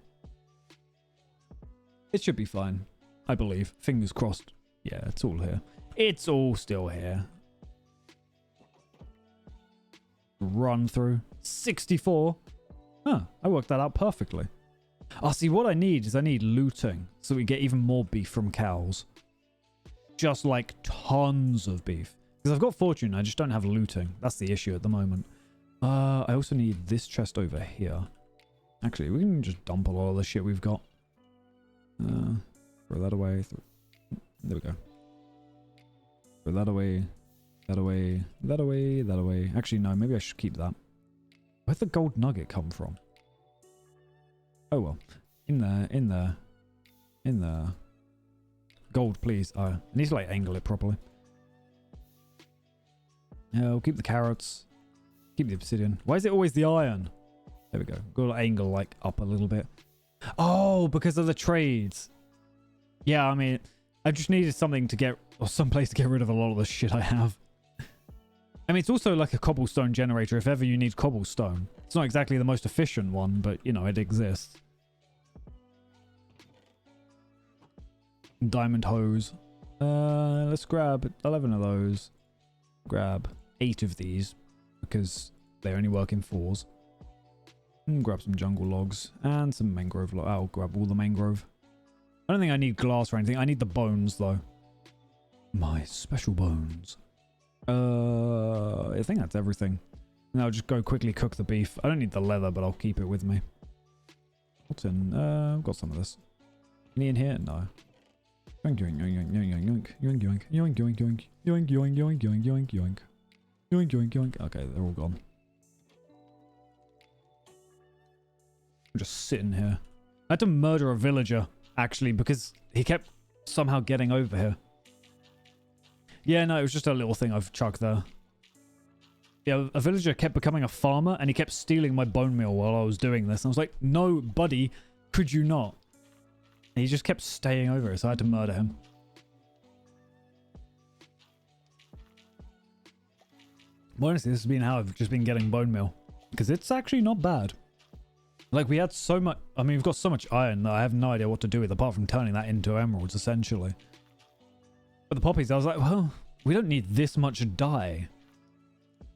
It should be fine. I believe. Fingers crossed. Yeah, it's all here. It's all still here. Run through. 64. Huh, I worked that out perfectly. Oh, see, what I need looting. So we get even more beef from cows. Just like tons of beef. Because I've got fortune, I just don't have looting. That's the issue at the moment. I also need this chest over here. Actually, we can just dump a lot of the shit we've got. Throw that away. There we go. Throw that away. That away. That away. That away. Actually, no. Maybe I should keep that. Where'd the gold nugget come from? Oh, well. In there. In there. In there. Gold, please. I need to, like, angle it properly. Yeah, we'll keep the carrots. Keep the obsidian. Why is it always the iron? There we go. Got to angle, like, up a little bit. Oh, because of the trades. Yeah, I mean, I just needed something to get, or some place to get rid of a lot of the shit I have. I mean, it's also like a cobblestone generator if ever you need cobblestone. It's not exactly the most efficient one, but, you know, it exists. Diamond hose. Let's grab 11 of those. Grab 8 of these, because they only work in 4s. And grab some jungle logs and some mangrove logs. I'll grab all the mangrove. I don't think I need glass or anything. I need the bones, though. My special bones. I think that's everything. And I'll just go quickly cook the beef. I don't need the leather, but I'll keep it with me. What's in? I've got some of this. Any in here? No. Yoink, yoink, yoink, yoink, yoink, yoink, yoink, yoink, yoink, yoink, yoink, yoink, yoink, yoink, yoink, yoink. Yoink, yoink, yoink. Okay, they're all gone. I'm just sitting here. I had to murder a villager, actually, because he kept somehow getting over here. Yeah, no, it was just a little thing I've chucked there. Yeah, a villager kept becoming a farmer, and he kept stealing my bone meal while I was doing this. And I was like, no, buddy, could you not? And he just kept staying over it, so I had to murder him. But honestly, this has been how I've just been getting bone meal. Because it's actually not bad. Like, we had so much... I mean, we've got so much iron that I have no idea what to do with, apart from turning that into emeralds, essentially. But the poppies, I was like, well, we don't need this much dye.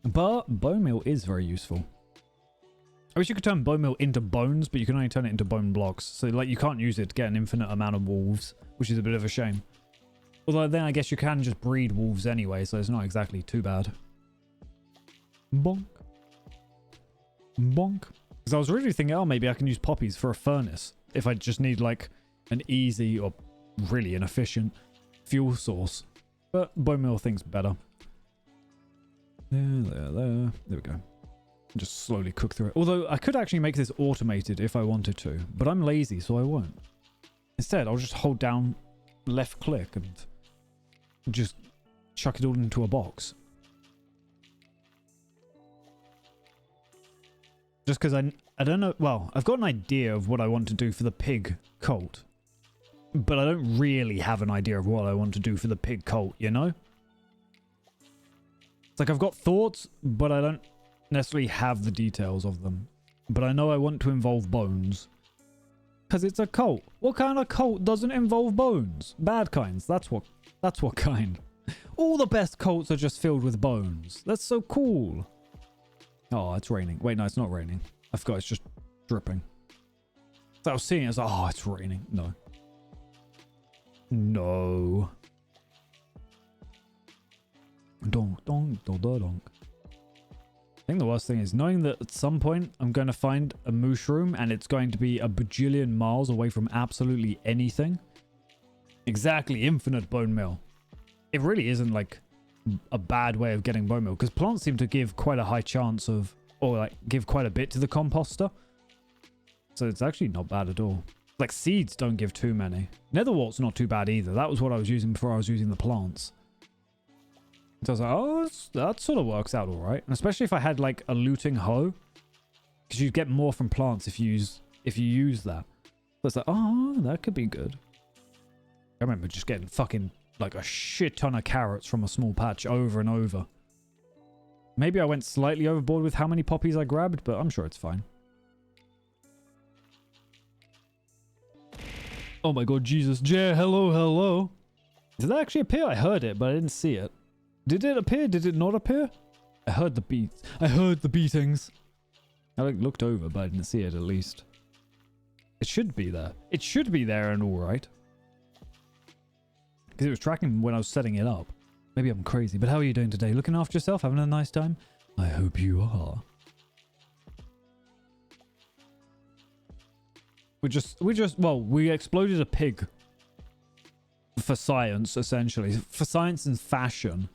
But bone meal is very useful. I wish you could turn bone meal into bones, but you can only turn it into bone blocks. So, like, you can't use it to get an infinite amount of wolves, which is a bit of a shame. Although, then I guess you can just breed wolves anyway, so it's not exactly too bad. Bonk. Bonk. Because I was really thinking, oh, maybe I can use poppies for a furnace. If I just need, like, an easy or really inefficient fuel source. But bone meal thinks better. There we go. Just slowly cook through it. Although, I could actually make this automated if I wanted to. But I'm lazy, so I won't. Instead, I'll just hold down left click and just chuck it all into a box. Just because I don't know... Well, I've got an idea of what I want to do for the pig cult. But I don't really have an idea of what I want to do for the pig cult, you know? It's like I've got thoughts, but I don't necessarily have the details of them. But I know I want to involve bones. Because it's a cult. What kind of cult doesn't involve bones? Bad kinds. That's what kind. All the best cults are just filled with bones. That's so cool. Oh, it's raining. Wait, no, it's not raining. I forgot it's just dripping. So I was seeing it as, oh, it's raining. No. No. Donk, donk, donk, donk. I think the worst thing is knowing that at some point I'm going to find a mushroom and it's going to be a bajillion miles away from absolutely anything. Exactly, infinite bone meal. It really isn't like a bad way of getting bone meal because plants seem to give quite a high chance of, or like give quite a bit to the composter. So it's actually not bad at all. Like seeds don't give too many. Netherwart's not too bad either. That was what I was using before I was using the plants. So I was like, oh, that sort of works out all right. And especially if I had like a looting hoe, because you get more from plants if you use that. So it's like, oh, that could be good. I remember just getting fucking like a shit ton of carrots from a small patch over and over. Maybe I went slightly overboard with how many poppies I grabbed, but I'm sure it's fine. Oh my god, Jesus. Jay, hello, hello. Did that actually appear? I heard it, but I didn't see it. Did it appear? Did it not appear? I heard the beats. I heard the beatings. I like looked over, but I didn't see it at least. It should be there. It should be there and all right. Because it was tracking when I was setting it up. Maybe I'm crazy, but how are you doing today? Looking after yourself? Having a nice time? I hope you are. We exploded a pig. For science, essentially. For science and fashion.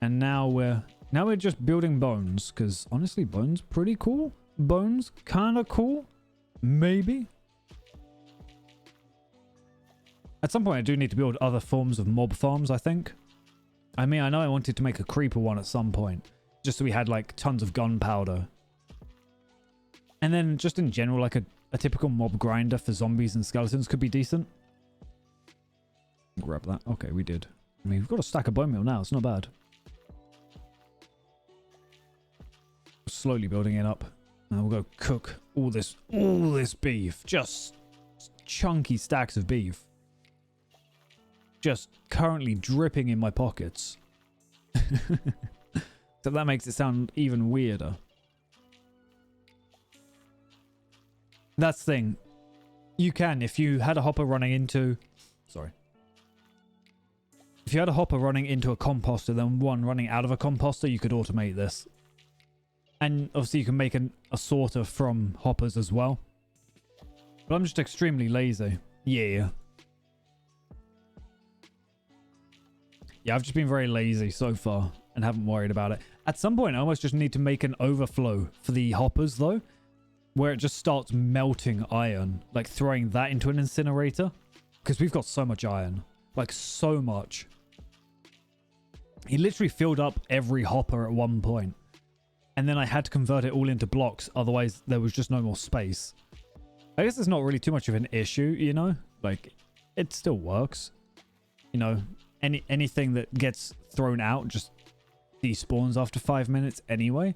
And now we're just building bones. Because honestly, bones pretty cool. Bones kind of cool. Maybe. At some point, I do need to build other forms of mob farms, I think. I mean, I know I wanted to make a creeper one at some point. Just so we had, like, tons of gunpowder. And then, just in general, like, a typical mob grinder for zombies and skeletons could be decent. Grab that. Okay, we did. I mean, we've got a stack of bone meal now. It's not bad. Slowly building it up. Now we'll go cook all this beef. Just chunky stacks of beef. Just currently dripping in my pockets. So that makes it sound even weirder. That's the thing. You can, if you had a hopper running into... Sorry. If you had a hopper running into a composter, then one running out of a composter, you could automate this. And obviously you can make a sorter from hoppers as well. But I'm just extremely lazy. Yeah. Yeah, I've just been very lazy so far and haven't worried about it. At some point, I almost just need to make an overflow for the hoppers, though, where it just starts melting iron, like throwing that into an incinerator. Because we've got so much iron. Like, so much. He literally filled up every hopper at one point. And then I had to convert it all into blocks, otherwise there was just no more space. I guess it's not really too much of an issue, you know? Like, it still works. You know, anything that gets thrown out just despawns after 5 minutes anyway.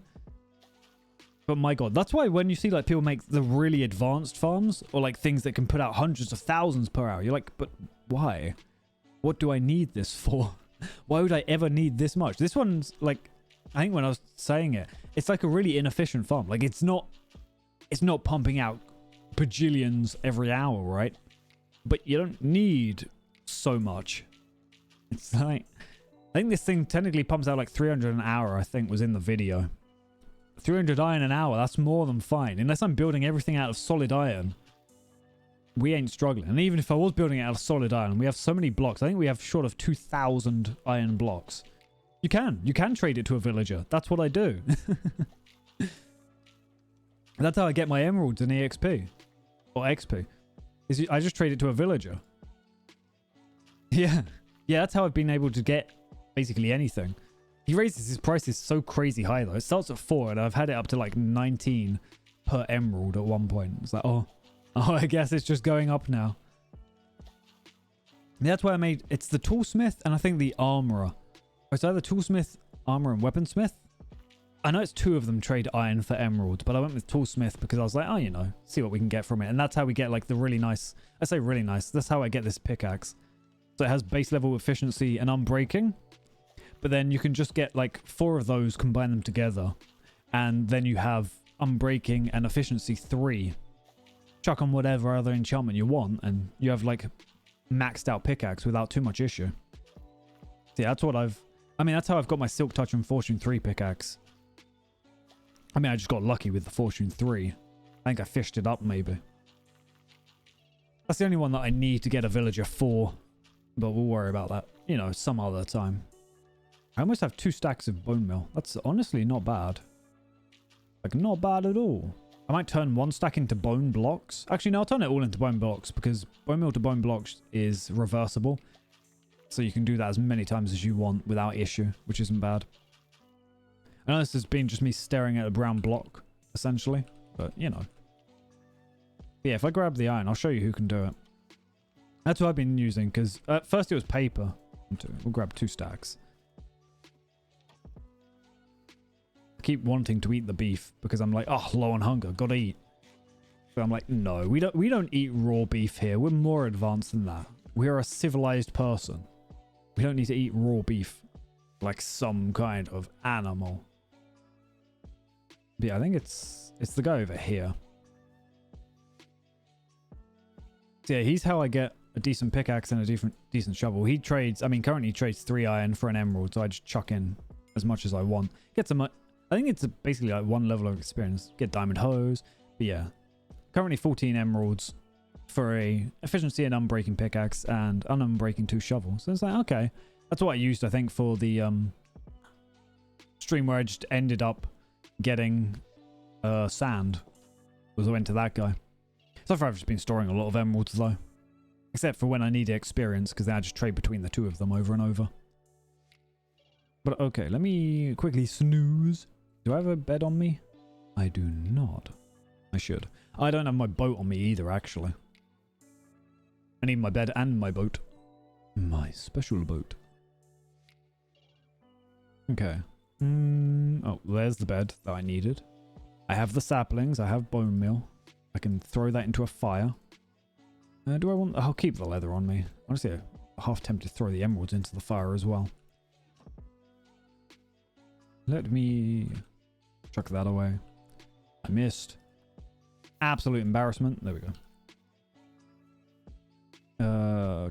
But my god, that's why when you see like people make the really advanced farms, or like things that can put out hundreds of thousands per hour, you're like, but why? What do I need this for? Why would I ever need this much? This one's like, I think when I was saying it, it's like a really inefficient farm. Like it's not pumping out bajillions every hour, right? But you don't need so much. It's like, I think this thing technically pumps out like 300 an hour, I think was in the video. 300 iron an hour, that's more than fine. Unless I'm building everything out of solid iron, we ain't struggling. And even if I was building it out of solid iron, we have so many blocks. I think we have short of 2,000 iron blocks. You can trade it to a villager. That's what I do. That's how I get my emeralds in EXP. Or XP. I just trade it to a villager. Yeah. Yeah, that's how I've been able to get basically anything. He raises his prices so crazy high though. It starts at 4 and I've had it up to like 19 per emerald at one point. It's like, oh, I guess it's just going up now. And that's why I made, it's the toolsmith and I think the armorer. It's either toolsmith, armor, and weaponsmith. I know it's 2 of them trade iron for emerald, but I went with toolsmith because I was like, oh, you know, see what we can get from it. And that's how we get like the really nice, I say really nice, that's how I get this pickaxe. So it has base level efficiency and unbreaking. But then you can just get like 4 of those, combine them together. And then you have unbreaking and efficiency 3. Chuck on whatever other enchantment you want. And you have like maxed out pickaxe without too much issue. So yeah, I mean, that's how I've got my Silk Touch and Fortune 3 pickaxe. I mean, I just got lucky with the Fortune 3. I think I fished it up, maybe. That's the only one that I need to get a villager for. But we'll worry about that, you know, some other time. I almost have 2 stacks of bone meal. That's honestly not bad. Like, not bad at all. I might turn 1 stack into bone blocks. Actually, no, I'll turn it all into bone blocks because bone meal to bone blocks is reversible. So you can do that as many times as you want without issue, which isn't bad. I know this has been just me staring at a brown block, essentially. But, you know. Yeah, if I grab the iron, I'll show you who can do it. That's what I've been using, because at first it was paper. We'll grab 2 stacks. I keep wanting to eat the beef because I'm like, oh, low on hunger, gotta eat. But I'm like, no, we don't eat raw beef here. We're more advanced than that. We're a civilized person. We don't need to eat raw beef like some kind of animal. But yeah, I think it's the guy over here. So yeah, he's how I get a decent pickaxe and a decent shovel. He trades, I mean, currently he trades 3 iron for an emerald, so I just chuck in as much as I want. Get some, I think it's basically like 1 level of experience. Get diamond hose. But yeah, currently 14 emeralds for a efficiency and unbreaking pickaxe and an unbreaking 2 shovels. So it's like, okay, that's what I used, I think, for the stream where I just ended up getting sand. Was I went to that guy. So far I've just been storing a lot of emeralds though. Except for when I need experience, because then I just trade between the 2 of them over and over. But okay, let me quickly snooze. Do I have a bed on me? I do not. I should. I don't have my boat on me either, actually. I need my bed and my boat. My special boat. Okay. Oh, there's the bed that I needed. I have the saplings. I have bone meal. I can throw that into a fire. Do I want... I'll keep the leather on me. Honestly, I'm half tempted to throw the emeralds into the fire as well. Let me chuck that away. I missed. Absolute embarrassment. There we go.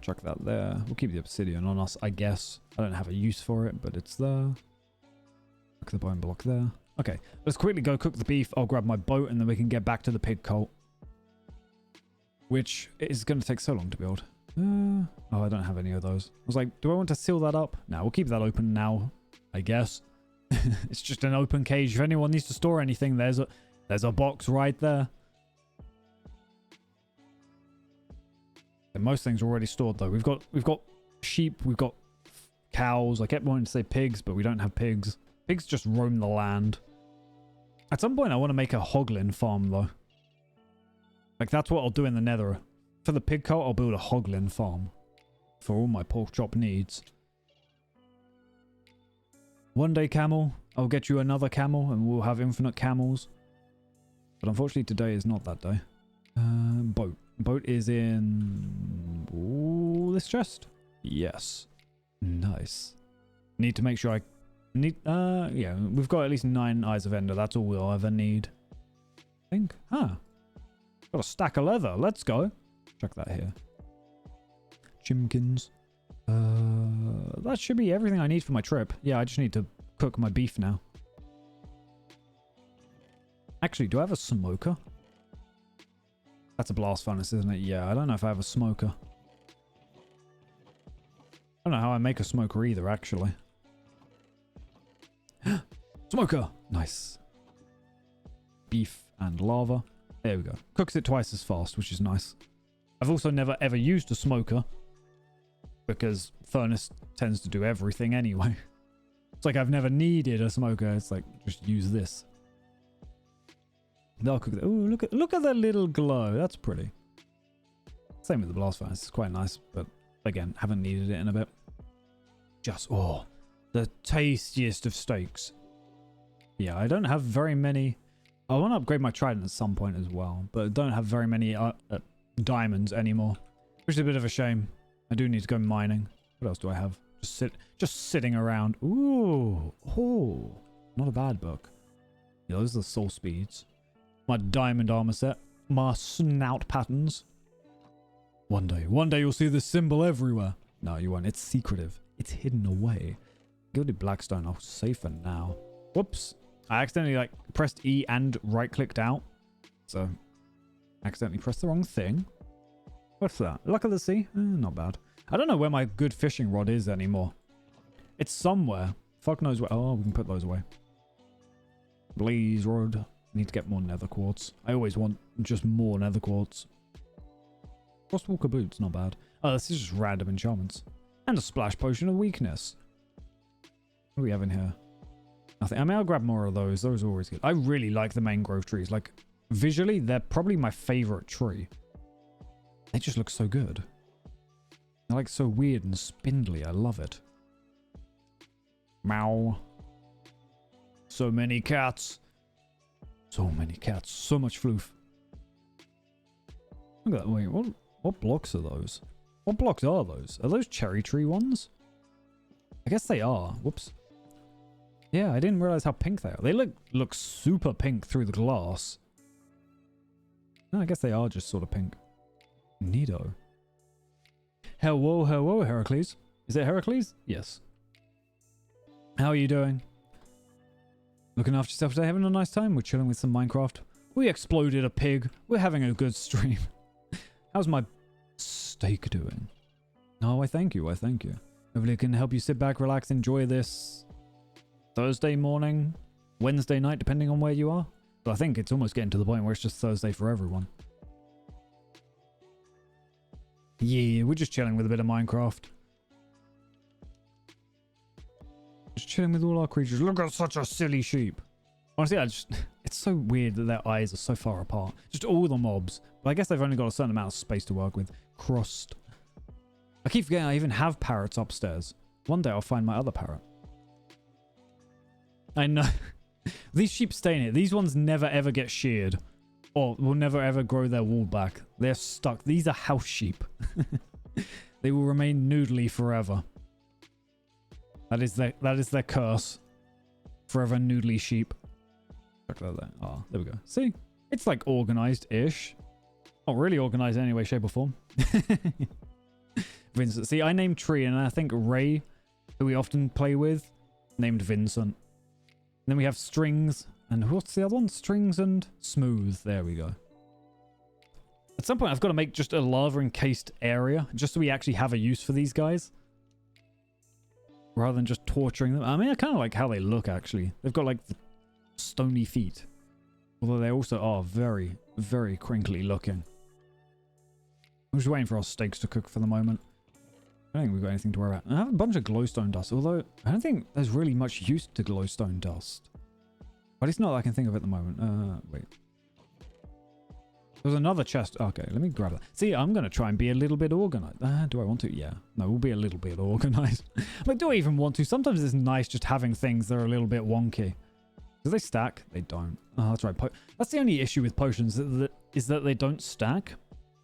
Chuck that there. We'll keep the obsidian on us, I guess. I don't have a use for it, but it's there. Chuck the bone block there. Okay, let's quickly go cook the beef. I'll grab my boat and then we can get back to the pig cult. Which is going to take so long to build. Oh, I don't have any of those. I was like, do I want to seal that up? No, we'll keep that open now, I guess. It's just an open cage. If anyone needs to store anything, there's a box right there. And most things are already stored though. We've got sheep, we've got cows. I kept wanting to say pigs, but we don't have pigs. Pigs just roam the land. At some point I want to make a hoglin farm though. Like that's what I'll do in the nether. For the pig cult, I'll build a hoglin farm. For all my pork chop needs. One day camel, I'll get you another camel and we'll have infinite camels. But unfortunately today is not that day. Boat. Boat is in... Ooh, this chest? Yes. Nice. Need to make sure I... yeah, we've got at least 9 eyes of ender. That's all we'll ever need. I think. Huh. Got a stack of leather. Let's go. Chuck that here. Chimkins. That should be everything I need for my trip. Yeah, I just need to cook my beef now. Actually, do I have a smoker? That's a blast furnace, isn't it? Yeah, I don't know if I have a smoker. I don't know how I make a smoker either, actually. Smoker! Nice. Beef and lava. There we go. Cooks it twice as fast, which is nice. I've also never ever used a smoker. Because furnace tends to do everything anyway. It's like I've never needed a smoker. It's like, just use this. They'll cook it. Ooh, look at that little glow. That's pretty. Same with the blast furnace. It's quite nice. But again, haven't needed it in a bit. Just, oh, the tastiest of steaks. Yeah, I don't have very many. I want to upgrade my trident at some point as well. But I don't have very many diamonds anymore. Which is a bit of a shame. I do need to go mining. What else do I have? Just sitting around. Ooh. Oh. Not a bad book. Yeah, those are the soul speeds. My diamond armor set. My snout patterns. One day you'll see this symbol everywhere. No, you won't. It's secretive. It's hidden away. Gilded Blackstone. I'll save for now. Whoops. I accidentally like pressed E and right clicked out. So accidentally pressed the wrong thing. What's that? Luck of the Sea? Not bad. I don't know where my good fishing rod is anymore. It's somewhere. Fuck knows where. Oh, we can put those away. Blaze rod. Need to get more nether quartz. I always want just more nether quartz. Frostwalker boots, not bad. Oh, this is just random enchantments. And a splash potion of weakness. What do we have in here? Nothing. I mean, I'll grab more of those. Those are always good. I really like the mangrove trees. Like, visually, they're probably my favorite tree. They just look so good. They're like so weird and spindly. I love it. Meow. So many cats. So many cats. So much floof. Look at that. Wait, what blocks are those? What blocks are those? Are those cherry tree ones? I guess they are. Whoops. Yeah, I didn't realize how pink they are. They look super pink through the glass. No, I guess they are just sort of pink. Neato. Hello, hello, Heracles. Is it Heracles? Yes. How are you doing? Looking after yourself today? Having a nice time? We're chilling with some Minecraft. We exploded a pig. We're having a good stream. How's my steak doing? No, I thank you. I thank you. Hopefully it can help you sit back, relax, enjoy this Thursday morning, Wednesday night, depending on where you are. But I think it's almost getting to the point where it's just Thursday for everyone. Yeah, we're just chilling with a bit of Minecraft. Just chilling with all our creatures. Look at such a silly sheep. Honestly, it's so weird that their eyes are so far apart. Just all the mobs. But I guess they've only got a certain amount of space to work with. Crossed. I keep forgetting I even have parrots upstairs. One day I'll find my other parrot. I know. These sheep stay in it. These ones never ever get sheared. Or will never ever grow their wool back. They're stuck. These are house sheep. They will remain noodly forever. That is their curse. Forever noodly sheep. Oh, there we go. See? It's like organized-ish. Not really organized in any way, shape, or form. Vincent. See, I named Tree, and I think Ray, who we often play with, named Vincent. And then we have Strings, and what's the other one? Strings and Smooth. There we go. At some point, I've got to make just a lava-encased area, just so we actually have a use for these guys. Rather than just torturing them. I mean, I kind of like how they look, actually. They've got, like, the stony feet. Although they also are very, very crinkly looking. I'm just waiting for our steaks to cook for the moment. I don't think we've got anything to worry about. I have a bunch of glowstone dust, although I don't think there's really much use to glowstone dust. But it's not that I can think of at the moment. Wait. There's another chest. Okay, let me grab that. See, I'm going to try and be a little bit organized. Do I want to? Yeah. No, we'll be a little bit organized. Like, do I even want to? Sometimes it's nice just having things that are a little bit wonky. Do they stack? They don't. Oh, that's right. That's the only issue with potions, is that they don't stack.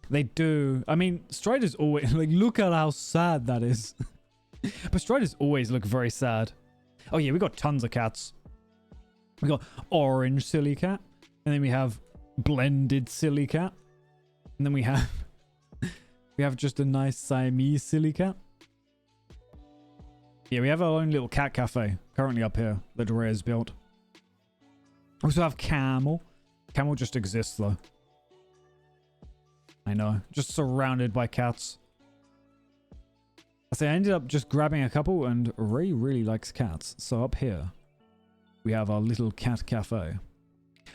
They do. I mean, Striders always... Like, look at how sad that is. But Striders always look very sad. Oh, yeah, we got tons of cats. We got orange silly cat. And then we have blended silly cat. And then we have... we have just a nice Siamese silly cat. Yeah, we have our own little cat cafe currently up here that Ray's built. We also have Camel. Camel just exists, though. I know. Just surrounded by cats. I ended up just grabbing a couple, and Ray really likes cats. So up here, we have our little cat cafe.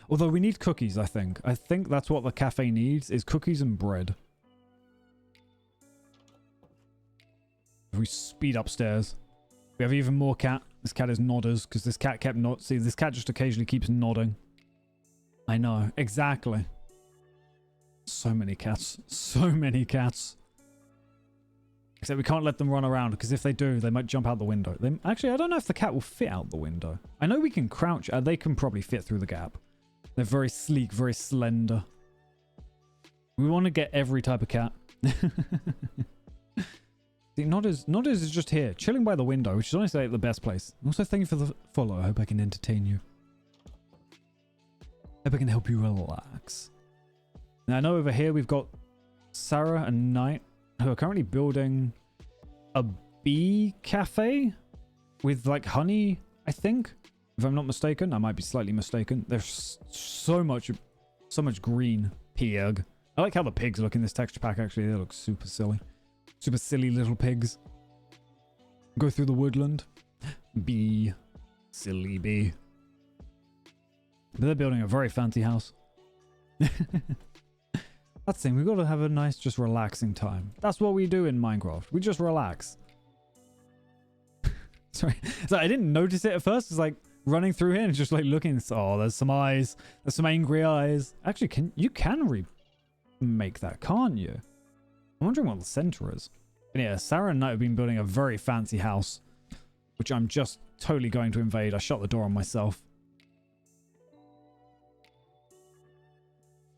Although we need cookies, I think. I think that's what the cafe needs, is cookies and bread. If we speed upstairs, we have even more cat. This cat is nodders, because this cat kept See, this cat just occasionally keeps nodding. I know. Exactly. So many cats. So many cats. Except we can't let them run around, because if they do, they might jump out the window. Actually, I don't know if the cat will fit out the window. I know we can crouch. They can probably fit through the gap. They're very sleek, very slender. We want to get every type of cat. See, Nodders is just here, chilling by the window, which is honestly like the best place. Also, thank you for the follow. I hope I can entertain you. Hope I can help you relax. Now, I know over here we've got Sarah and Knight, who are currently building a bee cafe. with like honey, I think. If I'm not mistaken, I might be slightly mistaken. There's so much green pig. I like how the pigs look in this texture pack, actually. They look super silly. Super silly little pigs. Go through the woodland. Bee. Silly bee. But they're building a very fancy house. That's the thing. We've got to have a nice, just relaxing time. That's what we do in Minecraft. We just relax. Sorry. So I didn't notice it at first. It's like running through here and just like looking. Oh, there's some eyes. There's some angry eyes. Actually, you can remake that, can't you? I'm wondering what the center is. But yeah, Sarah and Knight have been building a very fancy house, which I'm just totally going to invade. I shut the door on myself.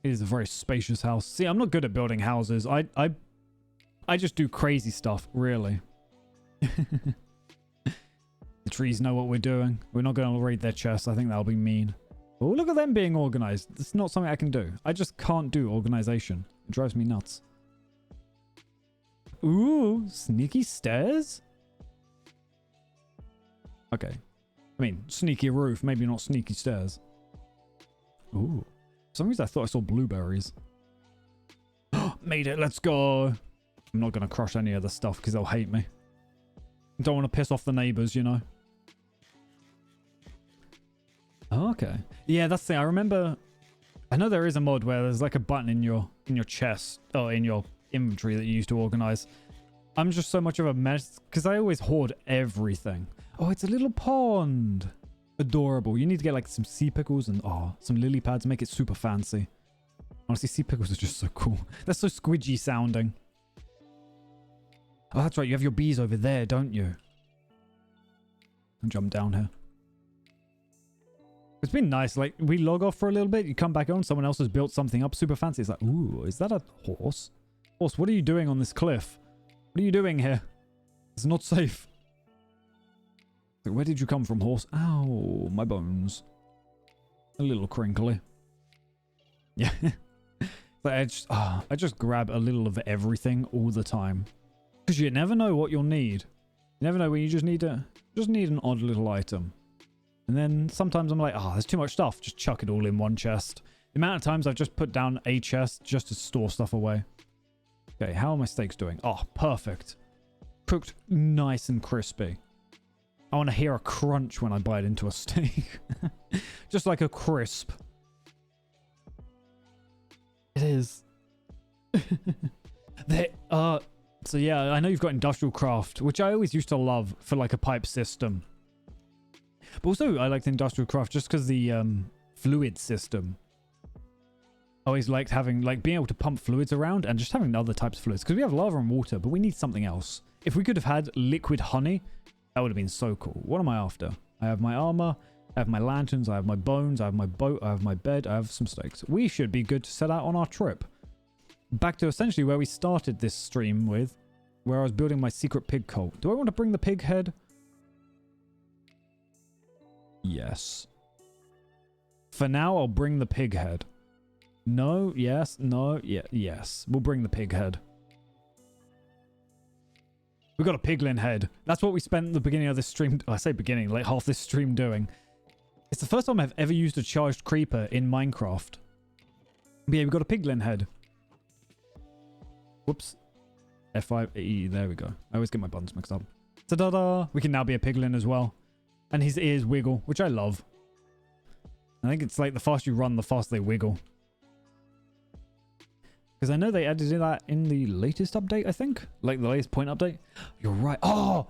It is a very spacious house. See, I'm not good at building houses. I just do crazy stuff, really. The trees know what we're doing. We're not going to raid their chests. I think that'll be mean. Oh, look at them being organized. It's not something I can do. I just can't do organization. It drives me nuts. Ooh, sneaky stairs? Okay. I mean, sneaky roof. Maybe not sneaky stairs. Ooh. For some reason I thought I saw blueberries. Made it. Let's go. I'm not going to crush any of the stuff because they'll hate me. Don't want to piss off the neighbors, you know. Okay. Yeah, that's the thing. I remember. I know there is a mod where there's like a button in your chest or in your inventory that you use to organize. I'm just so much of a mess because I always hoard everything. Oh, it's a little pond. Adorable. You need to get like some sea pickles and some lily pads. Make it super fancy. Honestly, sea pickles are just so cool. They're so squidgy sounding. Oh, that's right. You have your bees over there, don't you? And jump down here. It's been nice. Like, we log off for a little bit. You come back on. Someone else has built something up super fancy. It's like, ooh, is that a horse? Horse, what are you doing on this cliff? What are you doing here? It's not safe. Where did you come from, horse? Ow, my bones. A little crinkly. Yeah. But I just grab a little of everything all the time. Because you never know what you'll need. You never know when you just need an odd little item. And then sometimes I'm like, there's too much stuff. Just chuck it all in one chest. The amount of times I've just put down a chest just to store stuff away. Okay, how are my steaks doing? Oh, perfect. Cooked nice and crispy. I want to hear a crunch when I bite into a steak. Just like a crisp. It is. So yeah, I know you've got industrial craft, which I always used to love for like a pipe system. But also I liked industrial craft just because the fluid system. I always liked having being able to pump fluids around and just having other types of fluids. Because we have lava and water, but we need something else. If we could have had liquid honey, that would have been so cool. What am I after? I have my armor, I have my lanterns, I have my bones, I have my boat, I have my bed, I have some steaks. We should be good to set out on our trip. Back to essentially where we started this stream with, where I was building my secret pig cult. Do I want to bring the pig head? Yes. For now, I'll bring the pig head. No, yes, no, yeah, yes. We'll bring the pig head. We got a piglin head. That's what we spent the beginning of this stream. I say beginning, like half this stream doing. It's the first time I've ever used a charged creeper in Minecraft. But yeah, we got a piglin head. Whoops. F5E, there we go. I always get my buttons mixed up. Ta-da-da! We can now be a piglin as well. And his ears wiggle, which I love. I think it's like the faster you run, the faster they wiggle. Because I know they added that in the latest update, I think. Like the latest point update. You're right. Oh!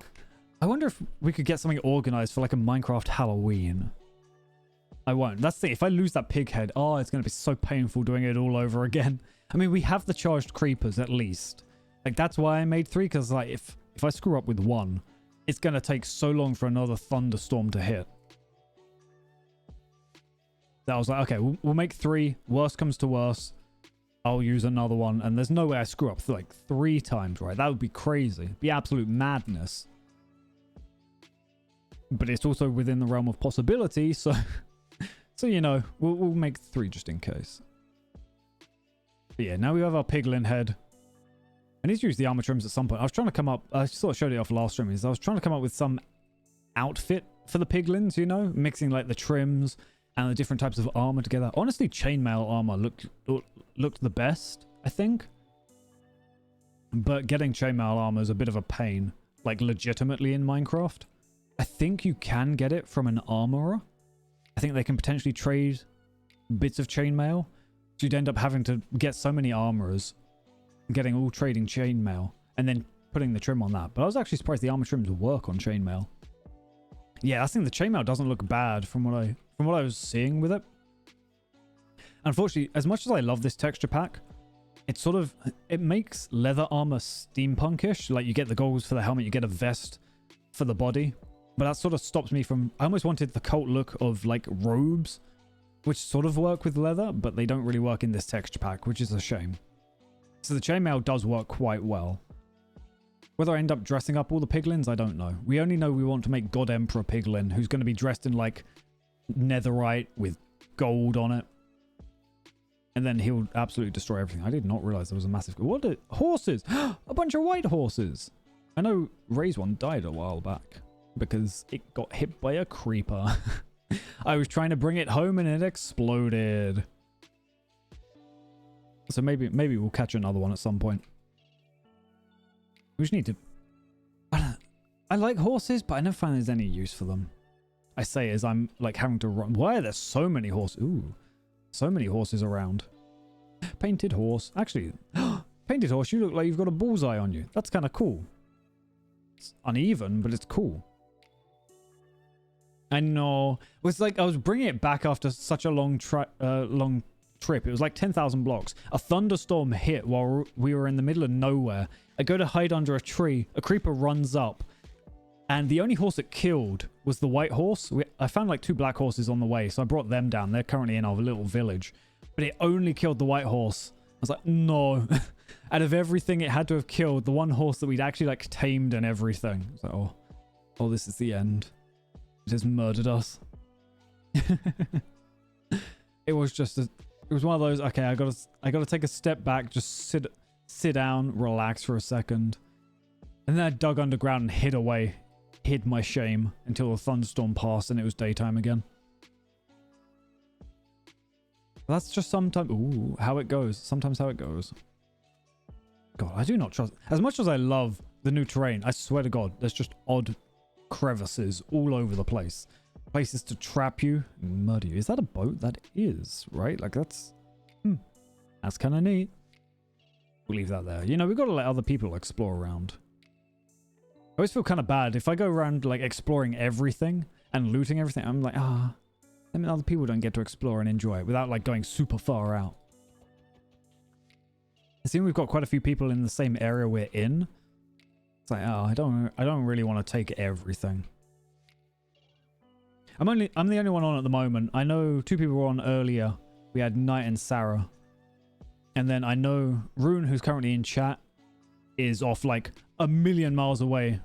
I wonder if we could get something organized for like a Minecraft Halloween. I won't. That's the thing. If I lose that pig head, it's going to be so painful doing it all over again. I mean, we have the charged creepers at least. Like, that's why I made 3, because like if I screw up with 1, it's going to take so long for another thunderstorm to hit. That was like, okay, we'll make 3. Worst comes to worst. I'll use another one. And there's no way I screw up like 3 times, right? That would be crazy. It'd be absolute madness. But it's also within the realm of possibility, so... So, you know, we'll make 3 just in case. But yeah, now we have our piglin head. I need to use the armor trims at some point. I was trying to come up... I sort of showed it off last stream. I was trying to come up with some outfit for the piglins, you know, mixing like the trims and the different types of armor together. Honestly, chainmail armor looked the best, I think. But getting chainmail armor is a bit of a pain, like legitimately in Minecraft. I think you can get it from an armorer. I think they can potentially trade bits of chainmail. So you'd end up having to get so many armorers, getting all trading chainmail, and then putting the trim on that. But I was actually surprised the armor trims work on chainmail. Yeah, I think the chainmail doesn't look bad from what I was seeing with it. Unfortunately, as much as I love this texture pack, it makes leather armor steampunkish. Like you get the goggles for the helmet, you get a vest for the body. But that sort of stops me from... I almost wanted the cult look of like robes, which sort of work with leather, but they don't really work in this texture pack, which is a shame. So the chainmail does work quite well. Whether I end up dressing up all the piglins, I don't know. We only know we want to make God Emperor piglin, who's going to be dressed in like netherite with gold on it. And then he'll absolutely destroy everything. I did not realize there was a massive... What are horses? A bunch of white horses. I know Ray's one died a while back because it got hit by a creeper. I was trying to bring it home and it exploded. So maybe we'll catch another one at some point. We just need to... I like horses, but I never find there's any use for them. I say as I'm like having to run. Why are there so many horses? Ooh. So many horses around. Painted horse. Actually, painted horse, you look like you've got a bullseye on you. That's kind of cool. It's uneven, but it's cool. I know. It was like I was bringing it back after such a long trip. It was like 10,000 blocks. A thunderstorm hit while we were in the middle of nowhere. I go to hide under a tree. A creeper runs up. And the only horse it killed was the white horse. I found like 2 black horses on the way, so I brought them down. They're currently in our little village. But it only killed the white horse. I was like, no. Out of everything it had to have killed, the one horse that we'd actually like tamed and everything. I was like, oh, this is the end. It has murdered us. It was just it was one of those, okay, I gotta take a step back, just sit down, relax for a second. And then I dug underground and hid my shame until the thunderstorm passed and it was daytime again. That's just sometimes... Ooh, how it goes. Sometimes how it goes. God, I do not trust... As much as I love the new terrain, I swear to God, there's just odd crevices all over the place. Places to trap you and murder you. Is that a boat? That is, right? Like, that's... That's kind of neat. We'll leave that there. You know, we've got to let other people explore around. I always feel kind of bad. If I go around, like, exploring everything and looting everything, I'm like, I mean, other people don't get to explore and enjoy it without, like, going super far out. I see we've got quite a few people in the same area we're in. It's like, I don't really want to take everything. I'm the only one on at the moment. I know 2 people were on earlier. We had Knight and Sarah. And then I know Rune, who's currently in chat, is off like a million miles away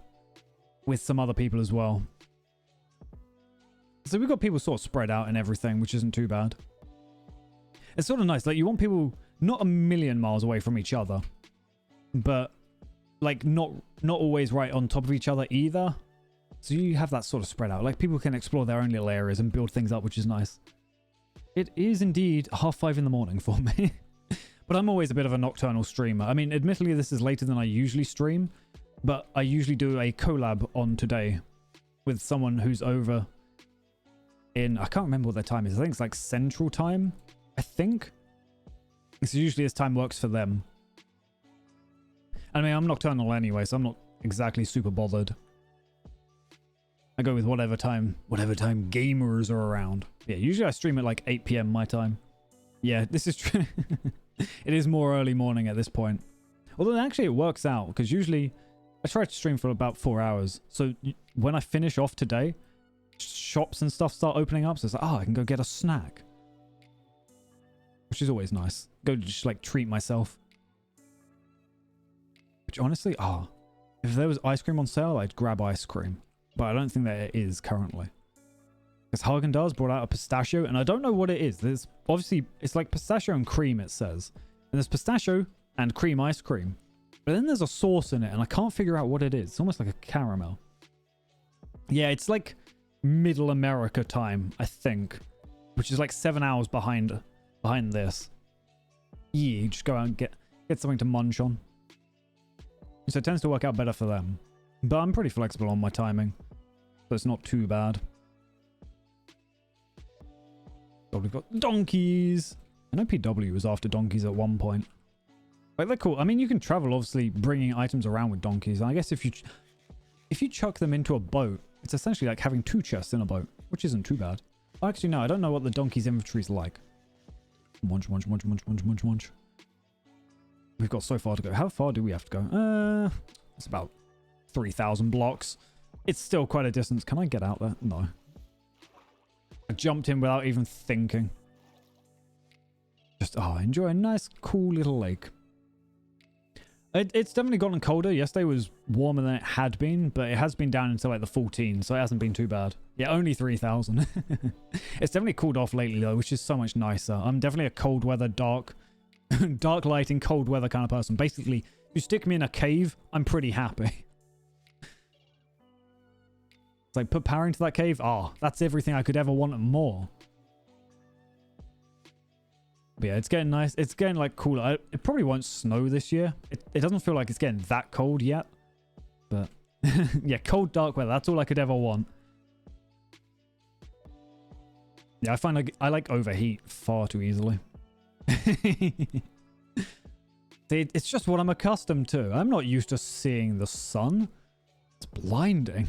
with some other people as well. So we've got people sort of spread out and everything, which isn't too bad. It's sort of nice. Like, you want people not a million miles away from each other, but like not always right on top of each other either. So you have that sort of spread out. Like, people can explore their own little areas and build things up, which is nice. It is indeed 5:30 in the morning for me. But I'm always a bit of a nocturnal streamer. I mean, admittedly, this is later than I usually stream, but I usually do a collab on today with someone who's over in... I can't remember what their time is. I think it's like Central Time, I think. So usually this time works for them. I mean, I'm nocturnal anyway, so I'm not exactly super bothered. I go with whatever time gamers are around. Yeah, usually I stream at like 8 PM my time. Yeah, this is true. It is more early morning at this point. Although actually it works out, because usually I try to stream for about 4 hours. So when I finish off today, shops and stuff start opening up. So it's like, I can go get a snack. Which is always nice. Go just like treat myself. Which honestly, if there was ice cream on sale, I'd grab ice cream. But I don't think that it is currently. Because Haagen-Dazs brought out a pistachio, and I don't know what it is. There's obviously, it's like pistachio and cream, it says. And there's pistachio and cream ice cream. But then there's a sauce in it, and I can't figure out what it is. It's almost like a caramel. Yeah, it's like middle America time, I think, which is like 7 hours behind this. Yeah, just go out and get something to munch on. So it tends to work out better for them. But I'm pretty flexible on my timing, so it's not too bad. Oh, we've got donkeys. I know PW was after donkeys at one point. Like, they're cool. I mean, you can travel, obviously, bringing items around with donkeys. And I guess if you chuck them into a boat, it's essentially like having 2 chests in a boat, which isn't too bad. Actually, no, I don't know what the donkey's inventory is like. Munch, munch, munch, munch, munch, munch, munch. We've got so far to go. How far do we have to go? It's about 3,000 blocks. It's still quite a distance. Can I get out there? No. I jumped in without even thinking. Just, enjoy a nice, cool little lake. It's definitely gotten colder. Yesterday was warmer than it had been, but it has been down into like the 14, so it hasn't been too bad. Yeah, only 3,000. It's definitely cooled off lately though, which is so much nicer. I'm definitely a cold weather, dark lighting, cold weather kind of person. Basically, if you stick me in a cave, I'm pretty happy. It's like, put power into that cave. That's everything I could ever want and more. But yeah, it's getting nice. It's getting like cooler. It probably won't snow this year. It doesn't feel like it's getting that cold yet. But yeah, cold, dark weather. That's all I could ever want. Yeah, I find like I like overheat far too easily. See, it's just what I'm accustomed to. I'm not used to seeing the sun. It's blinding.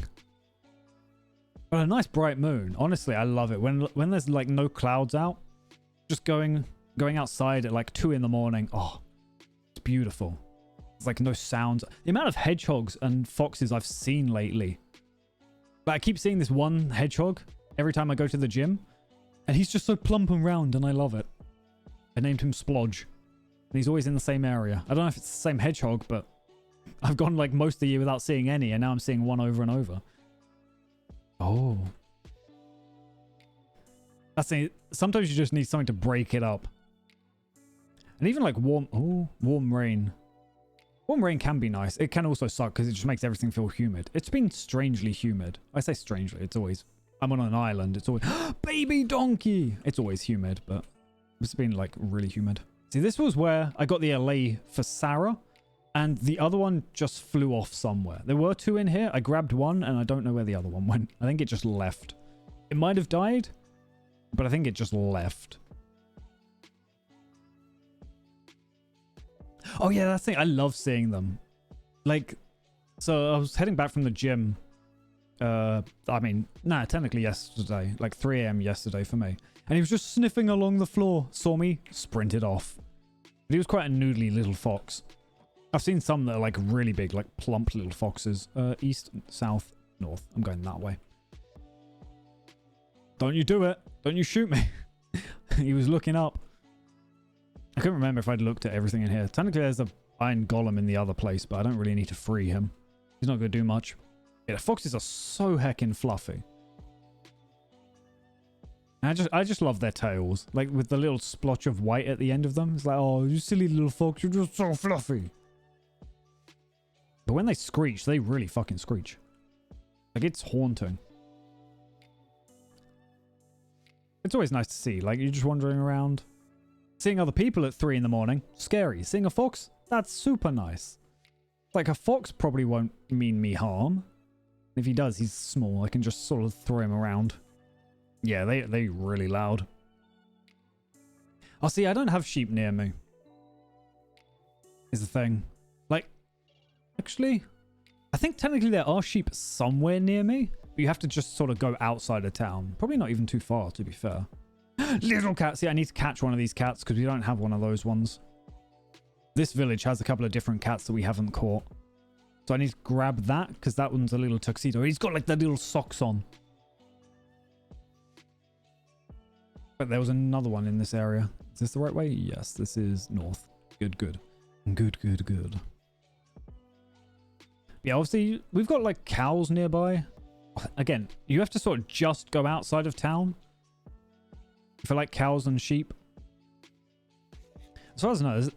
But a nice bright moon. Honestly, I love it. When there's like no clouds out, just going outside at like 2 in the morning. Oh, it's beautiful. It's like no sounds. The amount of hedgehogs and foxes I've seen lately. But I keep seeing this one hedgehog every time I go to the gym. And he's just so plump and round and I love it. I named him Splodge. And he's always in the same area. I don't know if it's the same hedgehog, but I've gone like most of the year without seeing any. And now I'm seeing one over and over. Oh. That's it. Sometimes you just need something to break it up. And even like warm rain. Warm rain can be nice. It can also suck because it just makes everything feel humid. It's been strangely humid. I say strangely. It's always... I'm on an island. It's always... Baby donkey! It's always humid, but it's been like really humid. See, this was where I got the LA for Sarah. And the other one just flew off somewhere. There were 2 in here. I grabbed one and I don't know where the other one went. I think it just left. It might have died, but I think it just left. Oh yeah, that's the thing. I love seeing them. Like, so I was heading back from the gym. Technically yesterday. Like 3 a.m. yesterday for me. And he was just sniffing along the floor. Saw me, sprinted off. But he was quite a noodly little fox. I've seen some that are like really big, like plump little foxes. East, south, north. I'm going that way. Don't you do it. Don't you shoot me. He was looking up. I couldn't remember if I'd looked at everything in here. Technically, there's an iron golem in the other place, but I don't really need to free him. He's not going to do much. Yeah, the foxes are so heckin' fluffy. I just love their tails. Like, with the little splotch of white at the end of them. It's like, oh, you silly little fox, you're just so fluffy. But when they screech, they really fucking screech. Like, it's haunting. It's always nice to see. Like, you're just wandering around. Seeing other people at 3 in the morning, scary. Seeing a fox, that's super nice. Like, a fox probably won't mean me harm. If he does, he's small. I can just sort of throw him around. Yeah, they really loud. Oh, see, I don't have sheep near me. Is the thing. Like, actually, I think technically there are sheep somewhere near me. But you have to just sort of go outside of town. Probably not even too far, to be fair. Little cats. Yeah, I need to catch one of these cats because we don't have one of those ones. This village has a couple of different cats that we haven't caught. So I need to grab that because that one's a little tuxedo. He's got like the little socks on. But there was another one in this area. Is this the right way? Yes, this is north. Good, good. Good, good, good. Yeah, obviously, we've got like cows nearby. Again, you have to sort of just go outside of town for like cows and sheep. As far as I know, the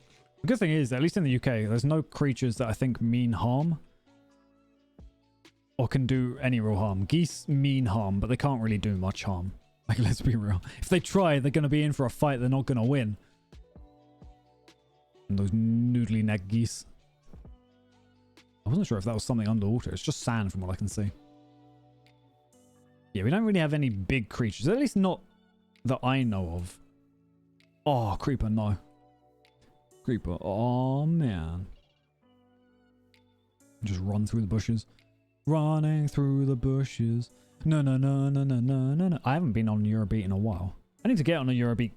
good thing is, at least in the UK, there's no creatures that I think mean harm. or can do any real harm. Geese mean harm, but they can't really do much harm. Like, let's be real. If they try, they're going to be in for a fight they're not going to win. And those noodly neck geese. I wasn't sure if that was something underwater. It's just sand from what I can see. Yeah, we don't really have any big creatures. At least not that I know of. Oh, creeper, no. Creeper. Oh, man. Just run through the bushes. Running through the bushes. No, no, no, no, no, no, no, no. I haven't been on Eurobeat in a while. I need to get on a Eurobeat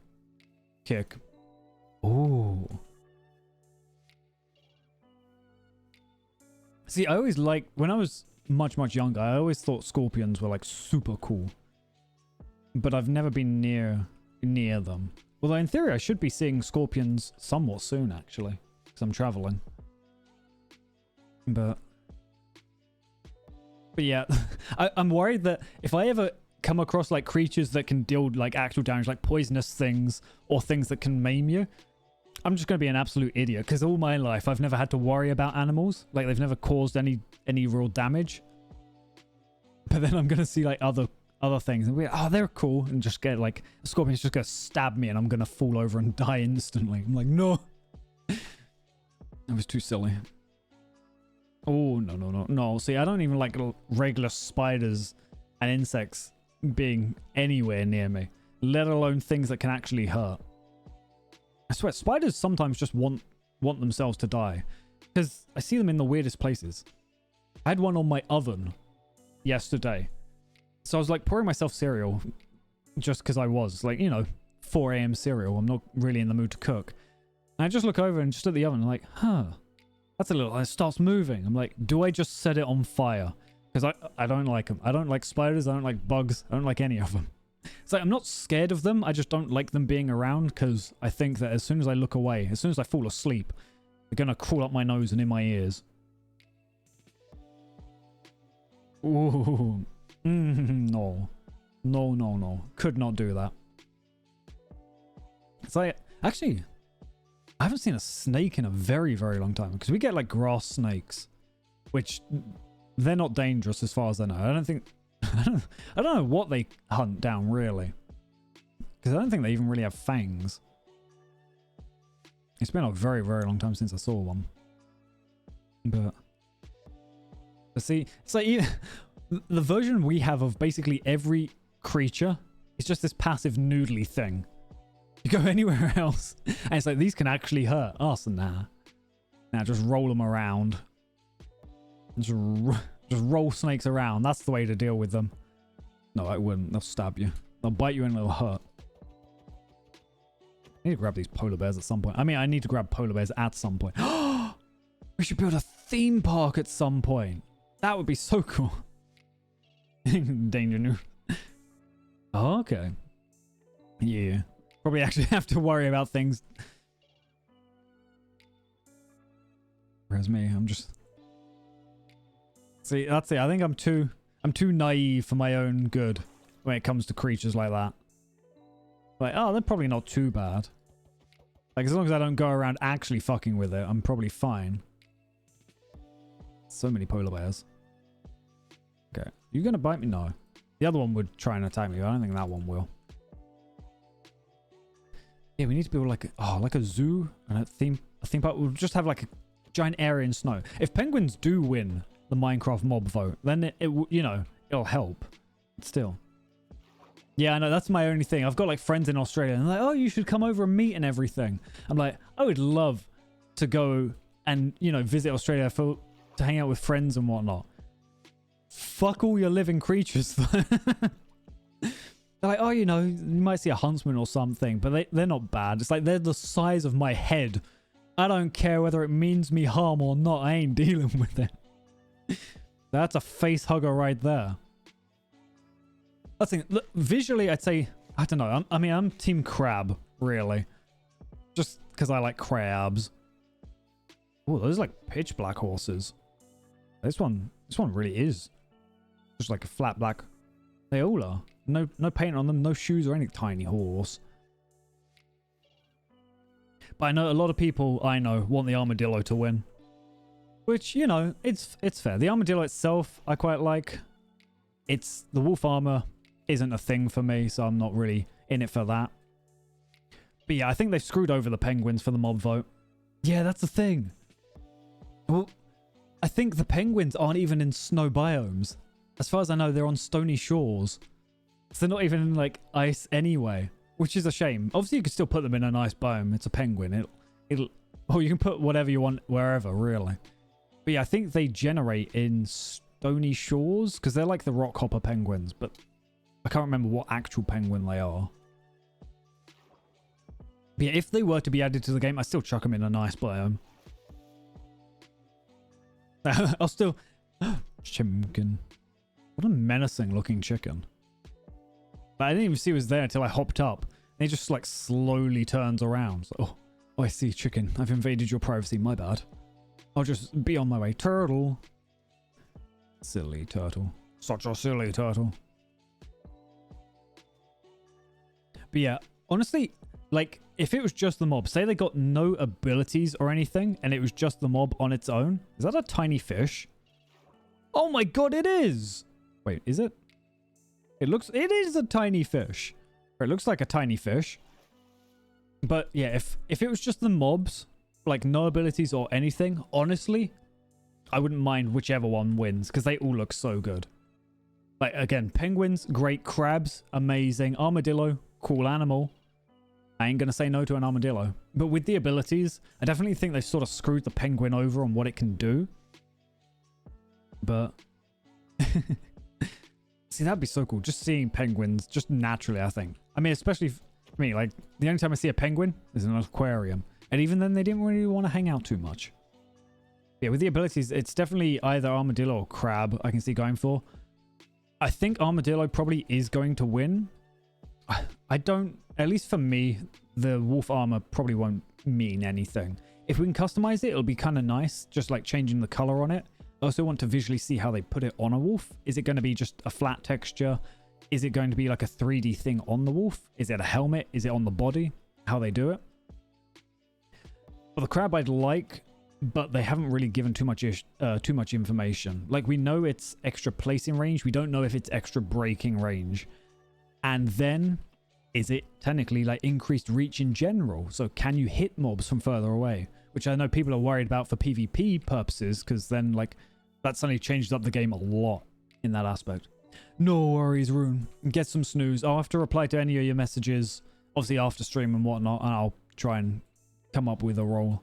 kick. Ooh. See, I always liked, when I was much, much younger, I always thought scorpions were like super cool. But I've never been near them. Although in theory, I should be seeing scorpions somewhat soon, actually. Because I'm traveling. But yeah, I'm worried that if I ever come across like creatures that can deal like actual damage, like poisonous things or things that can maim you, I'm just going to be an absolute idiot. Because all my life, I've never had to worry about animals. Like, they've never caused any real damage. But then I'm going to see like other things and be like, oh, they're cool, and just get like a scorpion's just going to stab me and I'm going to fall over and die instantly. I'm like, no. That was too silly. Oh, no, no, no. No, see, I don't even like regular spiders and insects being anywhere near me, let alone things that can actually hurt. I swear, spiders sometimes just want themselves to die, because I see them in the weirdest places. I had one on my oven yesterday. So I was like pouring myself cereal just because I was like, 4 a.m. cereal. I'm not really in the mood to cook. And I just look over and just at the oven, I'm like, huh. That's a little, it starts moving. I'm like, do I just set it on fire? Because I don't like them. I don't like spiders. I don't like bugs. I don't like any of them. It's like, I'm not scared of them. I just don't like them being around, because I think that as soon as I look away, as soon as I fall asleep, they're going to crawl up my nose and in my ears. Ooh. No. No, no, no. Could not do that. It's like, actually, I haven't seen a snake in a very, very long time, because we get like grass snakes, which they're not dangerous as far as I know. I don't think, I don't know what they hunt down really, because I don't think they even really have fangs. It's been a very, very long time since I saw one. But see, it's like the version we have of basically every creature is just this passive noodly thing. You go anywhere else, and it's like, these can actually hurt us. Nah. Now just roll them around. Just roll snakes around. That's the way to deal with them. No, I wouldn't. They'll stab you. They'll bite you and they'll hurt. I need to grab these polar bears at some point. I mean, I need to grab polar bears at some point. We should build a theme park at some point. That would be so cool. Danger new. Oh, okay. Yeah. Probably actually have to worry about things. Whereas me, I'm just... See, that's it. I think I'm too naive for my own good when it comes to creatures like that. Like, oh, they're probably not too bad. Like, as long as I don't go around actually fucking with it, I'm probably fine. So many polar bears. Okay. You gonna bite me? No. The other one would try and attack me, but I don't think that one will. Yeah, we need to build like a zoo and a theme park. We'll just have like a giant area in snow. If penguins do win the Minecraft mob vote, then it'll help. But still. Yeah, I know, that's my only thing. I've got like friends in Australia and they're like, oh, you should come over and meet and everything. I'm like, I would love to go and, visit Australia to hang out with friends and whatnot. Fuck all your living creatures. They're like, oh, you might see a huntsman or something, but they're not bad. It's like, they're the size of my head. I don't care whether it means me harm or not. I ain't dealing with it. That's a face hugger right there. I think, look, visually, I'd say, I don't know. I'm team crab, really. Just because I like crabs. Oh, those are like pitch black horses. This one really is just like a flat black. They all are. No paint on them, no shoes or any tiny horse. But I know a lot of people I know want the armadillo to win. Which, you know, it's fair. The armadillo itself, I quite like. The wolf armor isn't a thing for me, so I'm not really in it for that. But yeah, I think they've screwed over the penguins for the mob vote. Yeah, that's the thing. Well, I think the penguins aren't even in snow biomes. As far as I know, they're on stony shores. So they're not even in, like, ice anyway, which is a shame. Obviously, you could still put them in a nice biome. It's a penguin. You can put whatever you want wherever, really. But yeah, I think they generate in stony shores because they're like the rockhopper penguins, but I can't remember what actual penguin they are. But yeah, if they were to be added to the game, I'd still chuck them in a nice biome. I'll still... Chimkin. What a menacing looking chicken. But I didn't even see it was there until I hopped up. And it just like slowly turns around. So, oh, I see, chicken. I've invaded your privacy. My bad. I'll just be on my way. Turtle. Silly turtle. Such a silly turtle. But yeah, honestly, like, if it was just the mob, say they got no abilities or anything, and it was just the mob on its own. Is that a tiny fish? Oh my god, it is! Wait, is it? It is a tiny fish. Or it looks like a tiny fish. But yeah, if it was just the mobs, like no abilities or anything, honestly, I wouldn't mind whichever one wins, because they all look so good. Like, again, penguins, great. Crabs, amazing. Armadillo, cool animal. I ain't gonna say no to an armadillo. But with the abilities, I definitely think they sort of screwed the penguin over on what it can do. But... See, that'd be so cool. Just seeing penguins, just naturally, I think. I mean, especially for me, like, the only time I see a penguin is in an aquarium. And even then, they didn't really want to hang out too much. Yeah, with the abilities, it's definitely either armadillo or crab I can see going for. I think armadillo probably is going to win. I don't... At least for me, the wolf armor probably won't mean anything. If we can customize it, it'll be kind of nice. Just like changing the color on it. I also want to visually see how they put it on a wolf. Is it going to be just a flat texture? Is it going to be like a 3D thing on the wolf? Is it a helmet? Is it on the body? How they do it? Well, the crab I'd like, but they haven't really given too much information. Like, we know it's extra placing range. We don't know if it's extra breaking range. And then, is it technically like increased reach in general? So can you hit mobs from further away? Which I know people are worried about for PvP purposes, because then like that suddenly changes up the game a lot in that aspect. No worries, Rune. Get some snooze. I'll have to reply to any of your messages, obviously after stream and whatnot, and I'll try and come up with a role.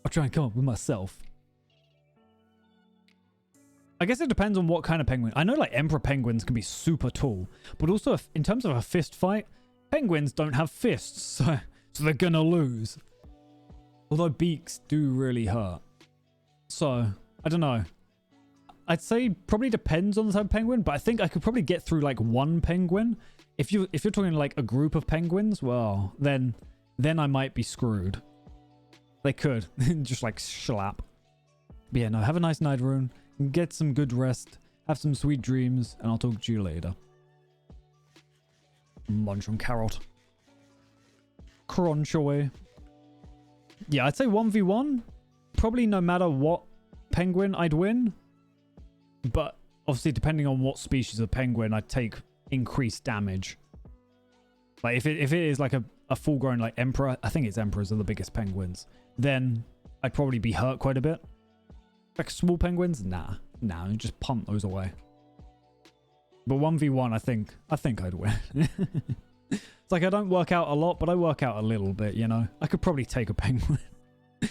I'll try and come up with myself. I guess it depends on what kind of penguin. I know like emperor penguins can be super tall, but also if, in terms of a fist fight, penguins don't have fists, so they're gonna lose. Although beaks do really hurt. So, I don't know. I'd say probably depends on the type of penguin, but I think I could probably get through like one penguin. If you're talking like a group of penguins, well, then I might be screwed. They could. Just like slap. But yeah, no, have a nice night, Rune. Get some good rest. Have some sweet dreams, and I'll talk to you later. Munch on carrot. Crunch away. Yeah, I'd say 1v1. Probably no matter what penguin I'd win. But obviously, depending on what species of penguin, I'd take increased damage. Like, if it is like a full-grown like emperor, I think it's emperors are the biggest penguins, then I'd probably be hurt quite a bit. Like small penguins? Nah, just punt those away. But 1v1, I think I'd win. It's like I don't work out a lot, but I work out a little bit, you know? I could probably take a penguin.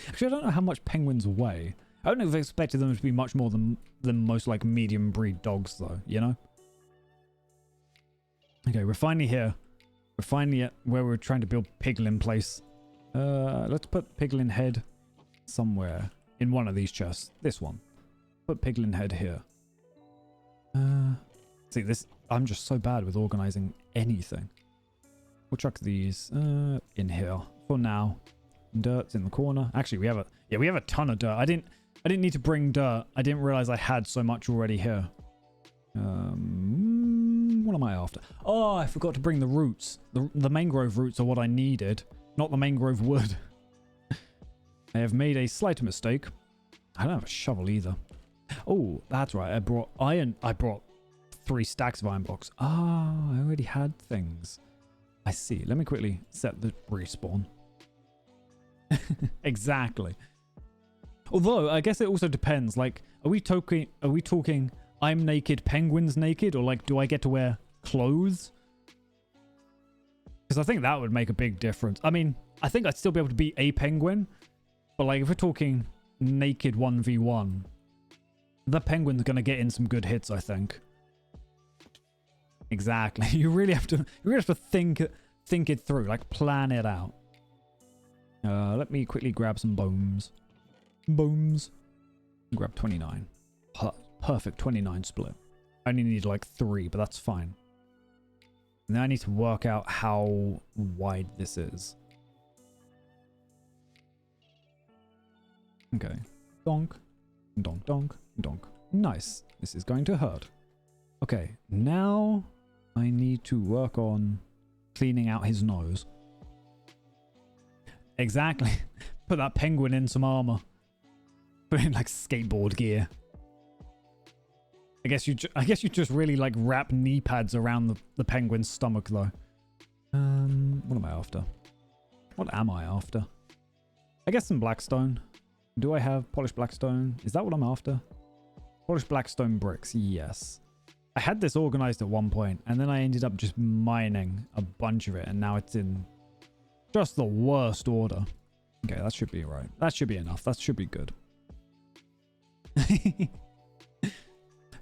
Actually, I don't know how much penguins weigh. I don't know if I expected them to be much more than most like medium breed dogs though, you know? Okay, we're finally here. We're finally at where we're trying to build Piglin Place. Let's put Piglin Head somewhere in one of these chests. This one. Put Piglin Head here. See, this... I'm just so bad with organizing anything. We'll chuck these in here for now. Dirt's in the corner. Actually, we have a ton of dirt. I didn't need to bring dirt. I didn't realize I had so much already here. What am I after? Oh, I forgot to bring the roots. The mangrove roots are what I needed, not the mangrove wood. I have made a slight mistake. I don't have a shovel either. Oh, that's right. I brought iron. I brought 3 stacks of iron blocks. Ah, I already had things. I see. Let me quickly set the respawn. Exactly. Although, I guess it also depends. Like, are we talking I'm naked, penguin's naked? Or like, do I get to wear clothes? Because I think that would make a big difference. I mean, I think I'd still be able to be a penguin. But like, if we're talking naked 1v1, the penguin's going to get in some good hits, I think. Exactly. You really have to think it through, like plan it out. Let me quickly grab some bones. Grab 29. Perfect 29 split. I only need like 3, but that's fine. And then I need to work out how wide this is. Okay. Donk. Donk, donk, donk. Nice. This is going to hurt. Okay. Now I need to work on cleaning out his nose. Exactly. Put that penguin in some armor. Put in like skateboard gear. I guess you just really like wrap knee pads around the penguin's stomach though. What am I after? What am I after? I guess some blackstone. Do I have polished blackstone? Is that what I'm after? Polished blackstone bricks, yes. I had this organized at one point, and then I ended up just mining a bunch of it, and now it's in just the worst order. Okay, that should be right. That should be enough. That should be good.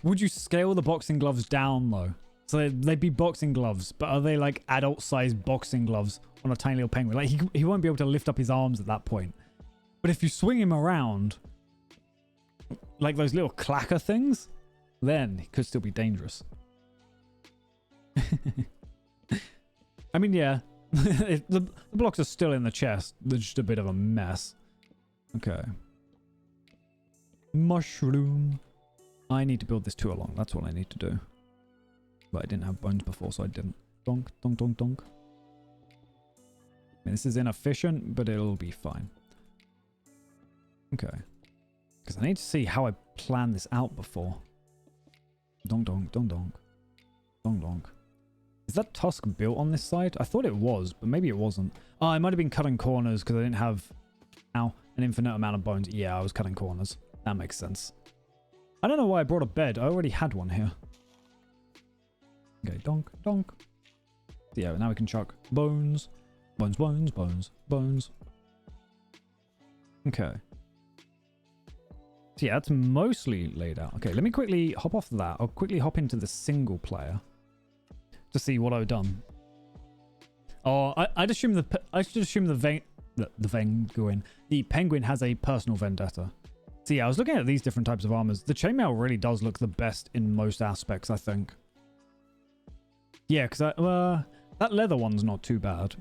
Would you scale the boxing gloves down, though? So they'd be boxing gloves, but are they like adult-sized boxing gloves on a tiny little penguin? Like, he won't be able to lift up his arms at that point. But if you swing him around, like those little clacker things, then he could still be dangerous. I mean, yeah. The blocks are still in the chest. They're just a bit of a mess. Okay. Mushroom. I need to build this 2 along. That's what I need to do. But I didn't have bones before, so I didn't. Donk, donk, donk, donk. I mean, this is inefficient, but it'll be fine. Okay. Because I need to see how I planned this out before. Donk, donk, donk, donk. Donk, donk. Is that tusk built on this side? I thought it was, but maybe it wasn't. Oh, I might have been cutting corners because I didn't have an infinite amount of bones. Yeah, I was cutting corners. That makes sense. I don't know why I brought a bed. I already had one here. Okay, donk, donk. Yeah, now we can chuck bones. Bones, bones, bones, bones. Okay. So yeah, that's mostly laid out. Okay, let me quickly hop off that. I'll quickly hop into the single player to see what I've done. Oh, I should assume the penguin has a personal vendetta. So yeah, I was looking at these different types of armors. The chainmail really does look the best in most aspects, I think. Yeah, because that leather one's not too bad.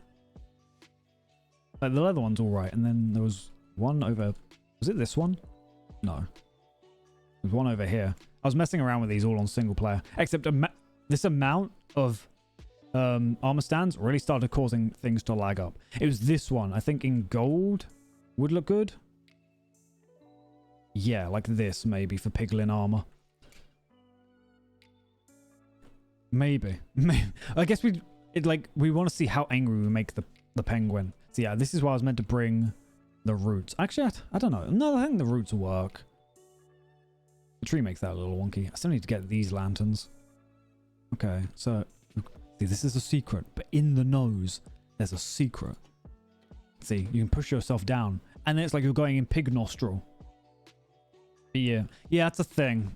Like, the leather one's all right, and then there was one over. Was it this one? No. There's one over here. I was messing around with these all on single player, except this amount of armor stands really started causing things to lag up. It was this one. I think in gold would look good. Yeah, like this maybe for piglin armor. Maybe. I guess we want to see how angry we make the penguin. So yeah, this is why I was meant to bring the roots. Actually, I don't know. No, I think the roots will work. The tree makes that a little wonky. I still need to get these lanterns. Okay, so see, this is a secret, but in the nose, there's a secret. See, you can push yourself down, and then it's like you're going in pig nostril. Yeah, that's a thing.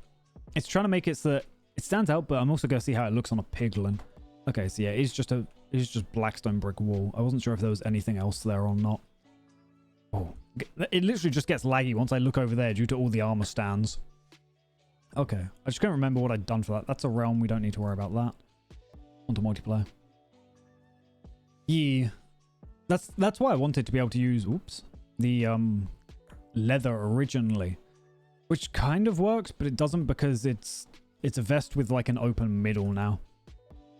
It's trying to make it so that it stands out, but I'm also going to see how it looks on a piglin. Okay, so yeah, it's just blackstone brick wall. I wasn't sure if there was anything else there or not. Oh, it literally just gets laggy once I look over there due to all the armor stands. Okay, I just can't remember what I'd done for that. That's a realm. We don't need to worry about that. On to multiplayer. Yeah, that's why I wanted to be able to use the leather originally, which kind of works, but it doesn't because it's a vest with like an open middle now,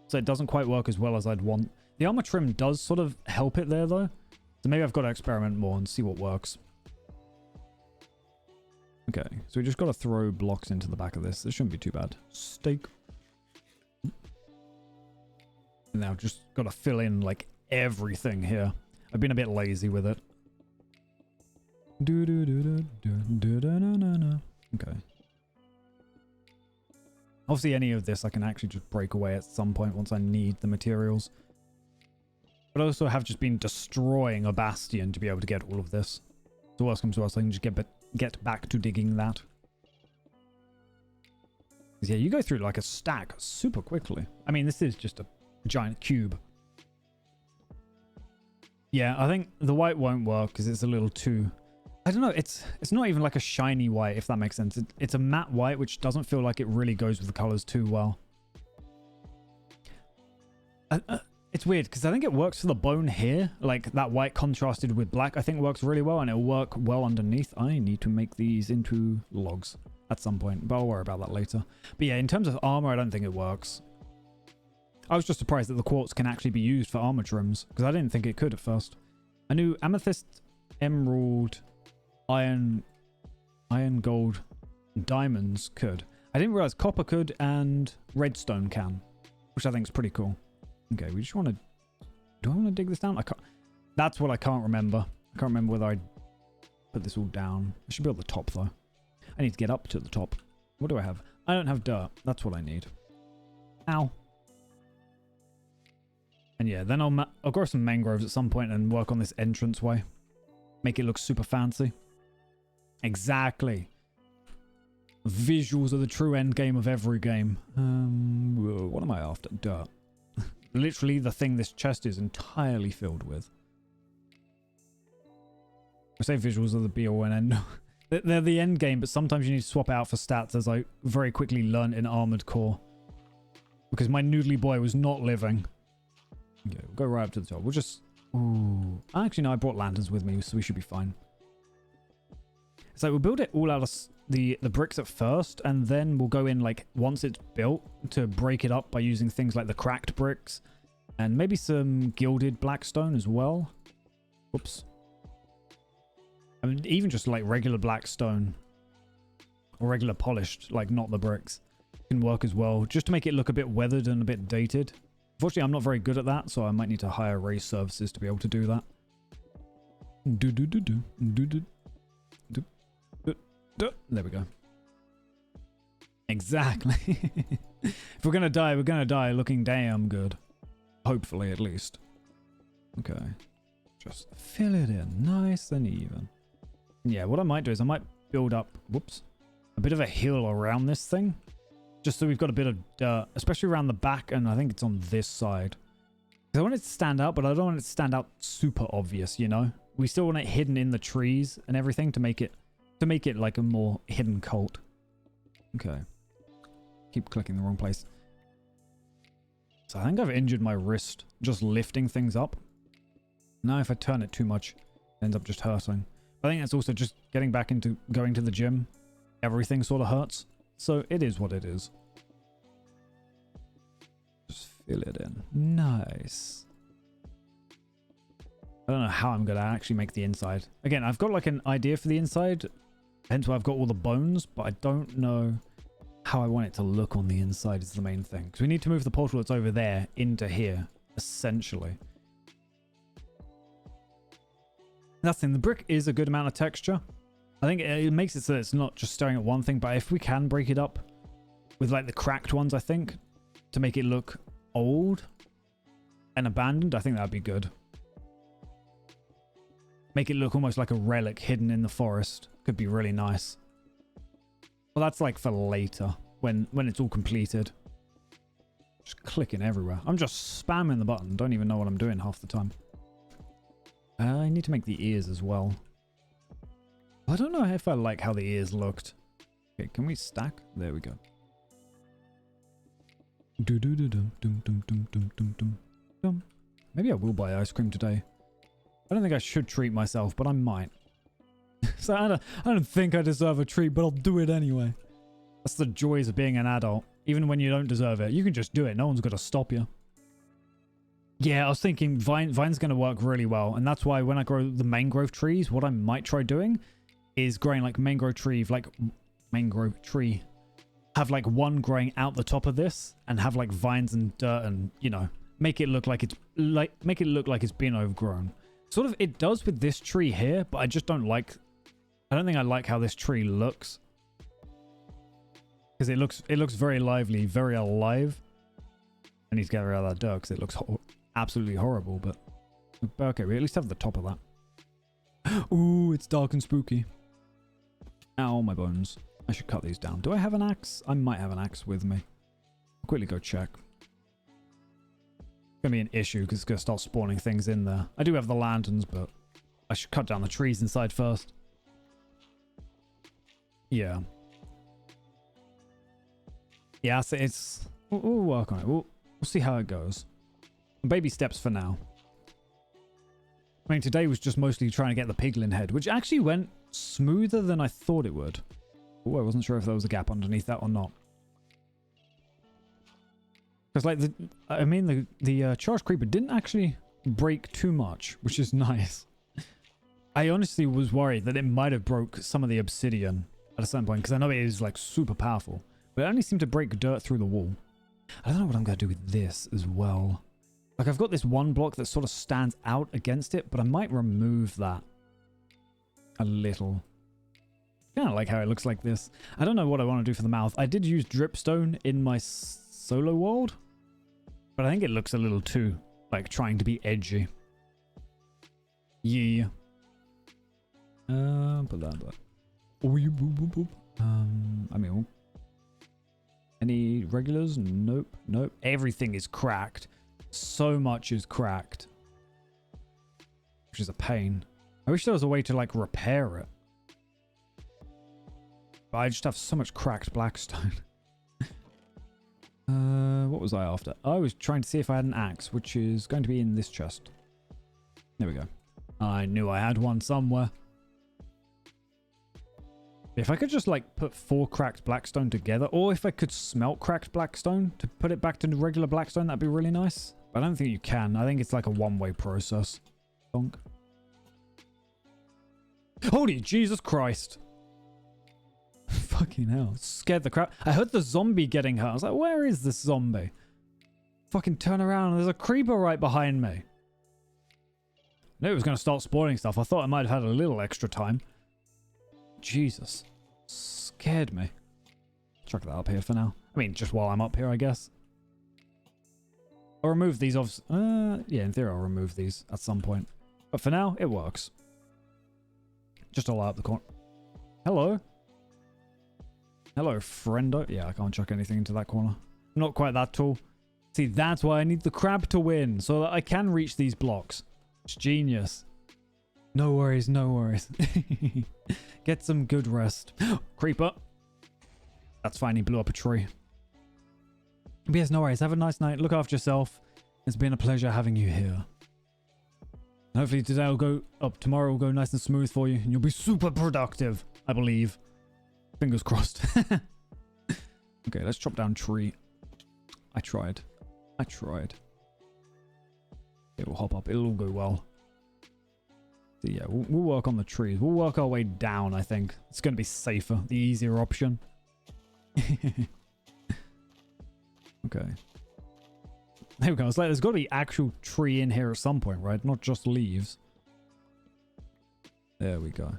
so it doesn't quite work as well as I'd want. The armor trim does sort of help it there though, so maybe I've got to experiment more and see what works. Okay, so we just got to throw blocks into the back of this. This shouldn't be too bad. Steak. Now just got to fill in like everything here. I've been a bit lazy with it. Okay. Obviously any of this I can actually just break away at some point once I need the materials. But I also have just been destroying a bastion to be able to get all of this. So worst comes to worst, I can just get back to digging that. Yeah, you go through like a stack super quickly. I mean, this is just a giant cube. Yeah, I think the white won't work because it's a little too... I don't know, it's not even like a shiny white, if that makes sense. It's a matte white, which doesn't feel like it really goes with the colors too well. It's weird, because I think it works for the bone here. Like, that white contrasted with black, I think works really well, and it'll work well underneath. I need to make these into logs at some point, but I'll worry about that later. But yeah, in terms of armor, I don't think it works. I was just surprised that the quartz can actually be used for armor trims, because I didn't think it could at first. I knew amethyst, emerald, iron, gold, diamonds could. I didn't realize copper could and redstone can, which I think is pretty cool. Okay, we just want to... Do I want to dig this down? I can't... That's what I can't remember. I can't remember whether I put this all down. I should be at the top, though. I need to get up to the top. What do I have? I don't have dirt. That's what I need. Ow. And yeah, then I'll grow some mangroves at some point and work on this entranceway. Make it look super fancy. Exactly. Visuals are the true end game of every game. What am I after? Dirt. Literally the thing this chest is entirely filled with. I say visuals are the be all and end all. They're the end game, but sometimes you need to swap out for stats, as I very quickly learned in Armored Core. Because my noodly boy was not living. Okay, we'll go right up to the top. We'll just... Ooh. Actually, no, I brought lanterns with me, so we should be fine. So we'll build it all out of the bricks at first, and then we'll go in, like, once it's built, to break it up by using things like the cracked bricks, and maybe some gilded blackstone as well. Whoops. I mean, even just, like, regular blackstone, or regular polished, like, not the bricks, can work as well, just to make it look a bit weathered and a bit dated. Unfortunately, I'm not very good at that, so I might need to hire raise services to be able to do that. There we go. Exactly. If we're gonna die looking damn good. Hopefully, at least. Okay. Just fill it in nice and even. Yeah, what I might do is I might build up, whoops, a bit of a hill around this thing. Just so we've got a bit of dirt, especially around the back, and I think it's on this side. I want it to stand out, but I don't want it to stand out super obvious, you know? We still want it hidden in the trees and everything to make it like a more hidden cult. Okay. Keep clicking the wrong place. So I think I've injured my wrist just lifting things up. Now if I turn it too much, it ends up just hurting. I think it's also just getting back into going to the gym. Everything sort of hurts. So it is what it is. Just fill it in. Nice. I don't know how I'm going to actually make the inside. Again, I've got like an idea for the inside. Hence why I've got all the bones. But I don't know how I want it to look on the inside is the main thing. Because we need to move the portal that's over there into here. Essentially. That's the thing. The brick is a good amount of texture. I think it makes it so that it's not just staring at one thing, but if we can break it up with like the cracked ones, I think, to make it look old and abandoned, I think that'd be good. Make it look almost like a relic hidden in the forest. Could be really nice. Well, that's like for later, when it's all completed. Just clicking everywhere. I'm just spamming the button. Don't even know what I'm doing half the time. I need to make the ears as well. I don't know if I like how the ears looked. Okay, can we stack? There we go. Maybe I will buy ice cream today. I don't think I should treat myself, but I might. So I don't think I deserve a treat, but I'll do it anyway. That's the joys of being an adult. Even when you don't deserve it, you can just do it. No one's going to stop you. Yeah, I was thinking Vine's going to work really well. And that's why when I grow the mangrove trees, what I might try doing is growing like mangrove tree, have like one growing out the top of this and have like vines and dirt and, you know, make it look like it's been overgrown. Sort of it does with this tree here, but I just don't think I like how this tree looks. Because it looks very lively, very alive. I need to get rid of that dirt because it looks absolutely horrible, but okay, we at least have the top of that. Ooh, it's dark and spooky. Ow, my bones. I should cut these down. Do I have an axe? I might have an axe with me. I'll quickly go check. It's going to be an issue because it's going to start spawning things in there. I do have the lanterns, but I should cut down the trees inside first. Yeah. Yeah, so it's... We'll work on it. We'll see how it goes. Baby steps for now. I mean, today was just mostly trying to get the piglin head, which actually went smoother than I thought it would. Oh, I wasn't sure if there was a gap underneath that or not. Because, like, the charged creeper didn't actually break too much, which is nice. I honestly was worried that it might have broke some of the obsidian at a certain point, because I know it is, like, super powerful. But it only seemed to break dirt through the wall. I don't know what I'm going to do with this as well. Like, I've got this one block that sort of stands out against it, but I might remove that a little. Kind of like how it looks like this. I don't know what I want to do for the mouth. I did use dripstone in my solo world, but I think it looks a little too, like, trying to be edgy. Yeah. Put that back. I mean, any regulars? Nope. Nope. Everything is cracked. So much is cracked. Which is a pain. I wish there was a way to, like, repair it. But I just have so much cracked blackstone. What was I after? I was trying to see if I had an axe, which is going to be in this chest. There we go. I knew I had one somewhere. If I could just, like, put 4 cracked blackstone together, or if I could smelt cracked blackstone to put it back to regular blackstone, that'd be really nice. But I don't think you can. I think it's like a one-way process. Donk. Holy Jesus Christ. Fucking hell. Scared the crap. I heard the zombie getting hurt. I was like, where is this zombie? Fucking turn around. There's a creeper right behind me. I knew it was going to start spawning stuff. I thought I might have had a little extra time. Jesus. Scared me. Chuck that up here for now. I mean, just while I'm up here, I guess. I'll remove these off. Yeah, in theory, I'll remove these at some point. But for now, it works. Just all out the corner. Hello. Hello, friendo. Yeah, I can't chuck anything into that corner. I'm not quite that tall. See, that's why I need the crab to win, so that I can reach these blocks. It's genius. No worries, no worries. Get some good rest. Creeper. That's fine, he blew up a tree. But yes, no worries. Have a nice night. Look after yourself. It's been a pleasure having you here. And hopefully today will go up. Tomorrow will go nice and smooth for you. And you'll be super productive, I believe. Fingers crossed. Okay, let's chop down tree. I tried. It will hop up. It'll all go well. So yeah, we'll work on the trees. We'll work our way down, I think. It's going to be safer. The easier option. Okay. There we go. It's like there's got to be actual tree in here at some point, right? Not just leaves. There we go.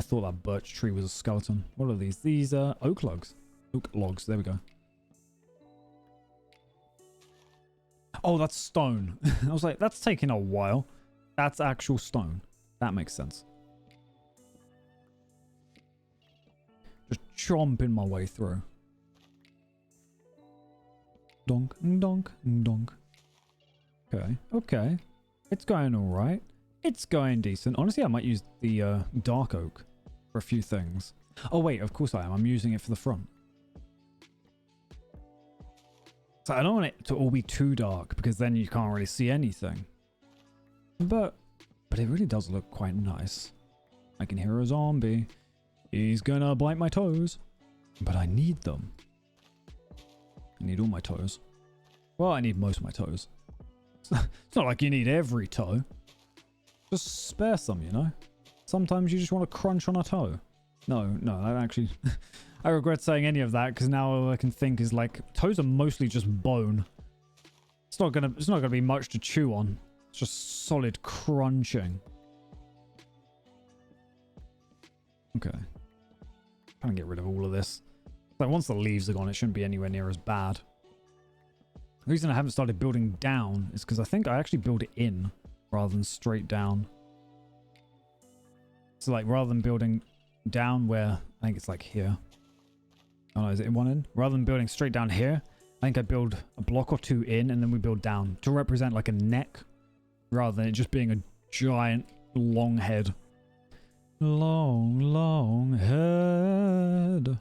I thought that birch tree was a skeleton. What are these? These are oak logs. Oak logs. There we go. Oh, that's stone. I was like, that's taking a while. That's actual stone. That makes sense. Just chomping my way through. Donk, donk, donk. Okay, okay. It's going alright. It's going decent. Honestly, I might use the dark oak for a few things. Oh wait, of course I am. I'm using it for the front. So I don't want it to all be too dark because then you can't really see anything. But it really does look quite nice. I can hear a zombie. He's gonna bite my toes. But I need them. I need all my toes. Well, I need most of my toes. It's not like you need every toe. Just spare some, you know? Sometimes you just want to crunch on a toe. No, I actually... I regret saying any of that because now all I can think is like toes are mostly just bone. It's not gonna be much to chew on. It's just solid crunching. Okay. Trying to get rid of all of this. Like once the leaves are gone, it shouldn't be anywhere near as bad. The reason I haven't started building down is because I think I actually build it in rather than straight down. So like rather than building down where I think it's like here. Oh no, is it in one end? Rather than building straight down here, I think I build a block or two in and then we build down to represent like a neck rather than it just being a giant long head. Long head.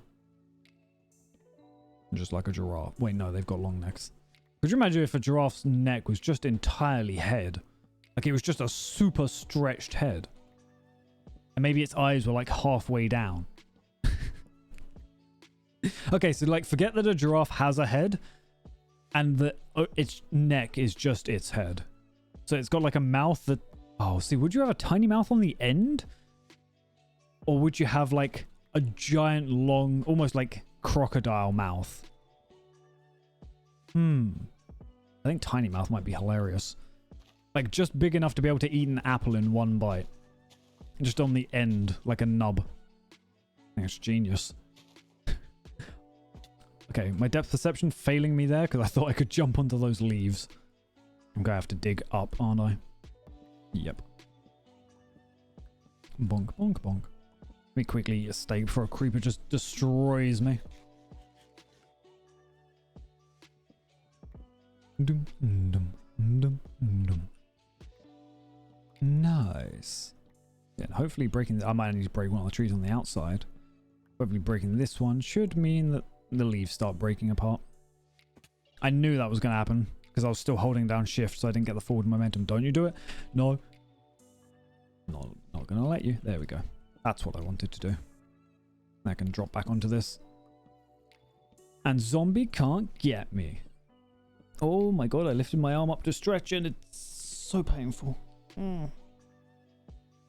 Just like a giraffe. Wait, no, they've got long necks. Could you imagine if a giraffe's neck was just entirely head? Like it was just a super stretched head. And maybe its eyes were like halfway down. Okay, so like forget that a giraffe has a head and that its neck is just its head. So it's got like a mouth that... Oh, see, would you have a tiny mouth on the end? Or would you have like a giant long, almost like crocodile mouth? I think tiny mouth might be hilarious. Like just big enough to be able to eat an apple in one bite. Just on the end, like a nub. I think it's genius. Okay, my depth perception failing me there because I thought I could jump onto those leaves. I'm going to have to dig up, aren't I? Yep. Bonk, bonk, bonk. Let me quickly escape before a creeper just destroys me. Dum, dum, dum, dum. Nice. Yeah, and hopefully breaking... I might need to break one of the trees on the outside. Hopefully breaking this one should mean that the leaves start breaking apart. I knew that was going to happen because I was still holding down shift so I didn't get the forward momentum. Don't you do it? No. Not going to let you. There we go. That's what I wanted to do. I can drop back onto this. And zombie can't get me. Oh my god, I lifted my arm up to stretch and it's so painful.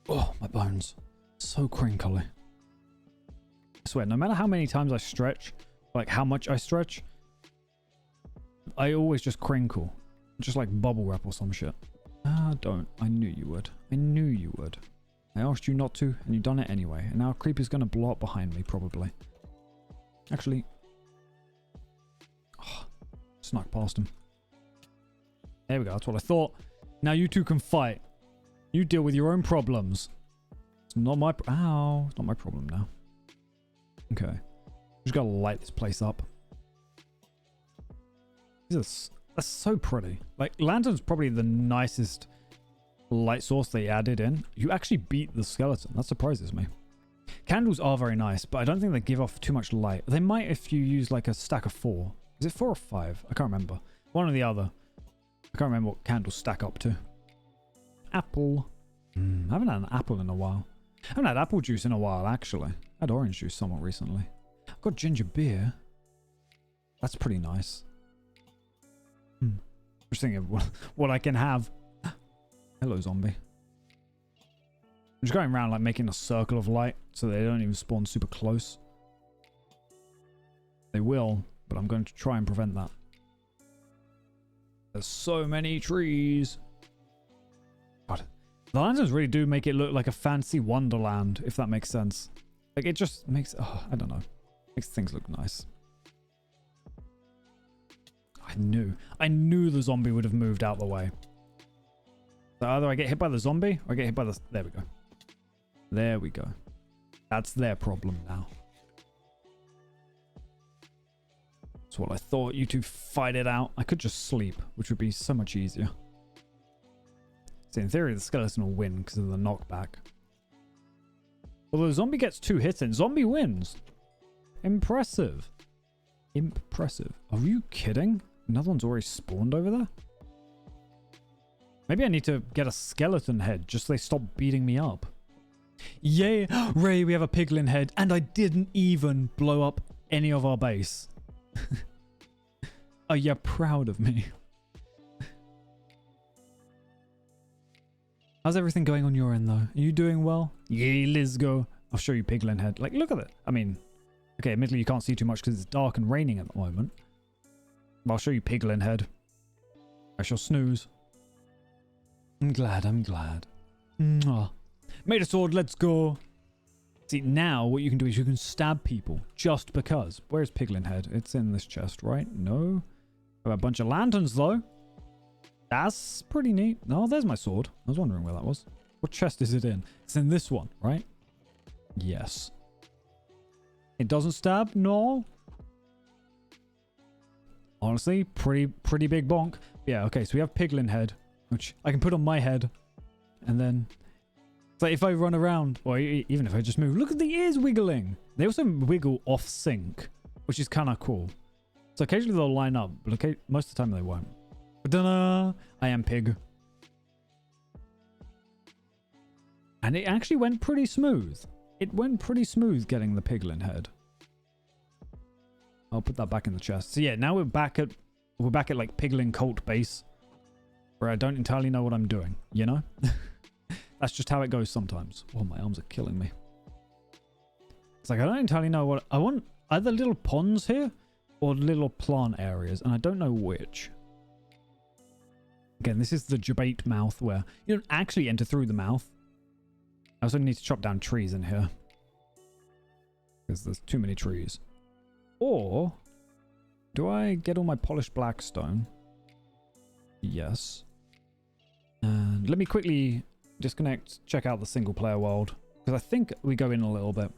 Oh, my bones. So crinkly. I swear, no matter how many times I stretch, like how much I stretch, I always just crinkle. Just like bubble wrap or some shit. Ah, don't. I knew you would. I knew you would. I asked you not to, and you've done it anyway. And now a creeper's going to blow up behind me, probably. Actually. Oh, snuck past him. There we go. That's what I thought. Now you two can fight. You deal with your own problems. It's not my... Ow. It's not my problem now. Okay. Just gotta light this place up. Jesus. That's so pretty. Like, lantern's probably the nicest light source they added in. You actually beat the skeleton. That surprises me. Candles are very nice, but I don't think they give off too much light. They might if you use like a stack of 4. Is it 4 or 5? I can't remember. One or the other. I can't remember what candles stack up to. Apple. I haven't had an apple in a while. I haven't had apple juice in a while, actually. I had orange juice somewhat recently. I've got ginger beer. That's pretty nice. Just thinking of what I can have. Hello, zombie. I'm just going around like making a circle of light so they don't even spawn super close. They will, but I'm going to try and prevent that. There's so many trees. God. The lanterns really do make it look like a fancy wonderland, if that makes sense. Like, it just makes... Oh, I don't know. Makes things look nice. I knew the zombie would have moved out the way. So either I get hit by the zombie, or I get hit by the... There we go. There we go. That's their problem now. That's what I thought. You two fight it out. I could just sleep, which would be so much easier. So in theory, the skeleton will win because of the knockback. Although the zombie gets 2 hits in, zombie wins. Impressive. Impressive. Are you kidding? Another one's already spawned over there? Maybe I need to get a skeleton head just so they stop beating me up. Yay! Ray, we have a piglin head, and I didn't even blow up any of our base. Are you proud of me? How's everything going on your end, though? Are you doing well? Yay, let's go. I'll show you Piglin Head. Like, look at it. I mean, okay, admittedly, you can't see too much because it's dark and raining at the moment. But I'll show you Piglin Head. I shall snooze. I'm glad, I'm glad. Mwah. Made a sword, let's go. See, now what you can do is you can stab people just because. Where's Piglin Head? It's in this chest, right? No. Got a bunch of lanterns, though. That's pretty neat. Oh, there's my sword. I was wondering where that was. What chest is it in? It's in this one, right? Yes. It doesn't stab? No. Honestly, pretty big bonk. Yeah, okay, so we have Piglin Head, which I can put on my head. And then, it's like if I run around, or even if I just move, look at the ears wiggling. They also wiggle off sync, which is kind of cool. So occasionally they'll line up, but okay, most of the time they won't. Ta-da! I am Pig. And it actually went pretty smooth. It went pretty smooth getting the Piglin Head. I'll put that back in the chest. So yeah, now we're back at like Piglin Cult base, where I don't entirely know what I'm doing, you know? That's just how it goes sometimes. Oh, my arms are killing me. It's like I don't entirely know what I want. Either little ponds here or little plant areas, and I don't know which. Again, this is the debate mouth where you don't actually enter through the mouth. I also need to chop down trees in here because there's too many trees. Or do I get all my polished black stone? Yes. And let me quickly disconnect, check out the single player world, because I think we go in a little bit.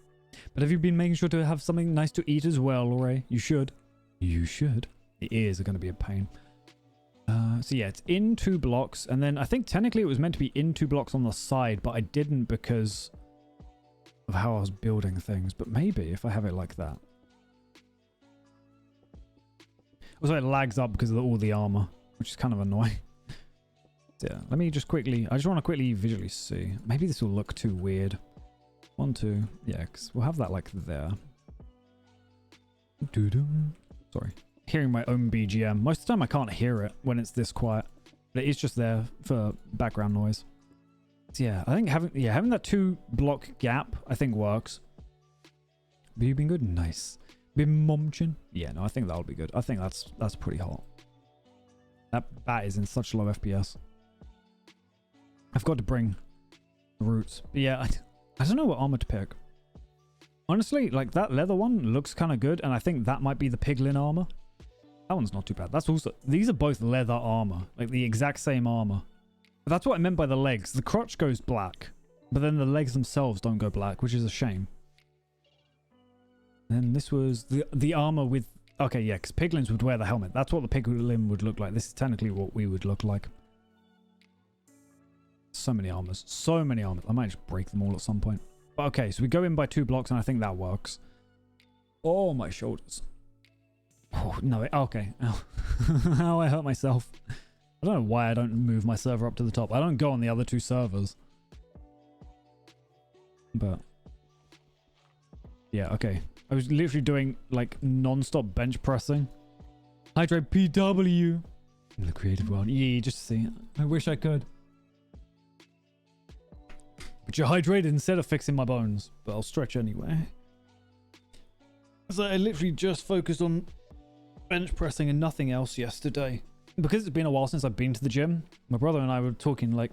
But have you been making sure to have something nice to eat as well, Lore? You should. You should. The ears are going to be a pain. So yeah, it's in 2 blocks, and then I think technically it was meant to be in 2 blocks on the side, but I didn't because of how I was building things. But maybe if I have it like that. Also, it lags up because of all the armor, which is kind of annoying. So yeah, let me just quickly, I just want to quickly visually see. Maybe this will look too weird. 1, 2, yeah, because we'll have that like there. Sorry. Hearing my own BGM. Most of the time I can't hear it when it's this quiet, but it is just there for background noise. So yeah, I think having that 2 block gap I think works. Have you been good? Nice. Been munching? Yeah, no, I think that'll be good. I think that's pretty hot. That bat is in such low FPS. I've got to bring the roots. But yeah, I don't know what armor to pick. Honestly, like that leather one looks kind of good, and I think that might be the Piglin armor. That one's not too bad. That's also, these are both leather armor, like the exact same armor. But that's what I meant by the legs. The crotch goes black, but then the legs themselves don't go black, which is a shame. And this was the armor with, okay, yeah, because Piglins would wear the helmet. That's what the Piglin would look like. This is technically what we would look like. So many armors. So many armors. I might just break them all at some point. But okay, so we go in by 2 blocks, and I think that works. Oh, my shoulders. Oh, no, okay. Ow. Ow, I hurt myself. I don't know why I don't move my server up to the top. I don't go on the other 2 servers. But yeah, okay. I was literally doing like non-stop bench pressing. Hydrate PW in the creative world. Yeah, just to see. I wish I could. But you're hydrated instead of fixing my bones. But I'll stretch anyway. So I literally just focused on bench pressing and nothing else yesterday. Because it's been a while since I've been to the gym, my brother and I were talking like,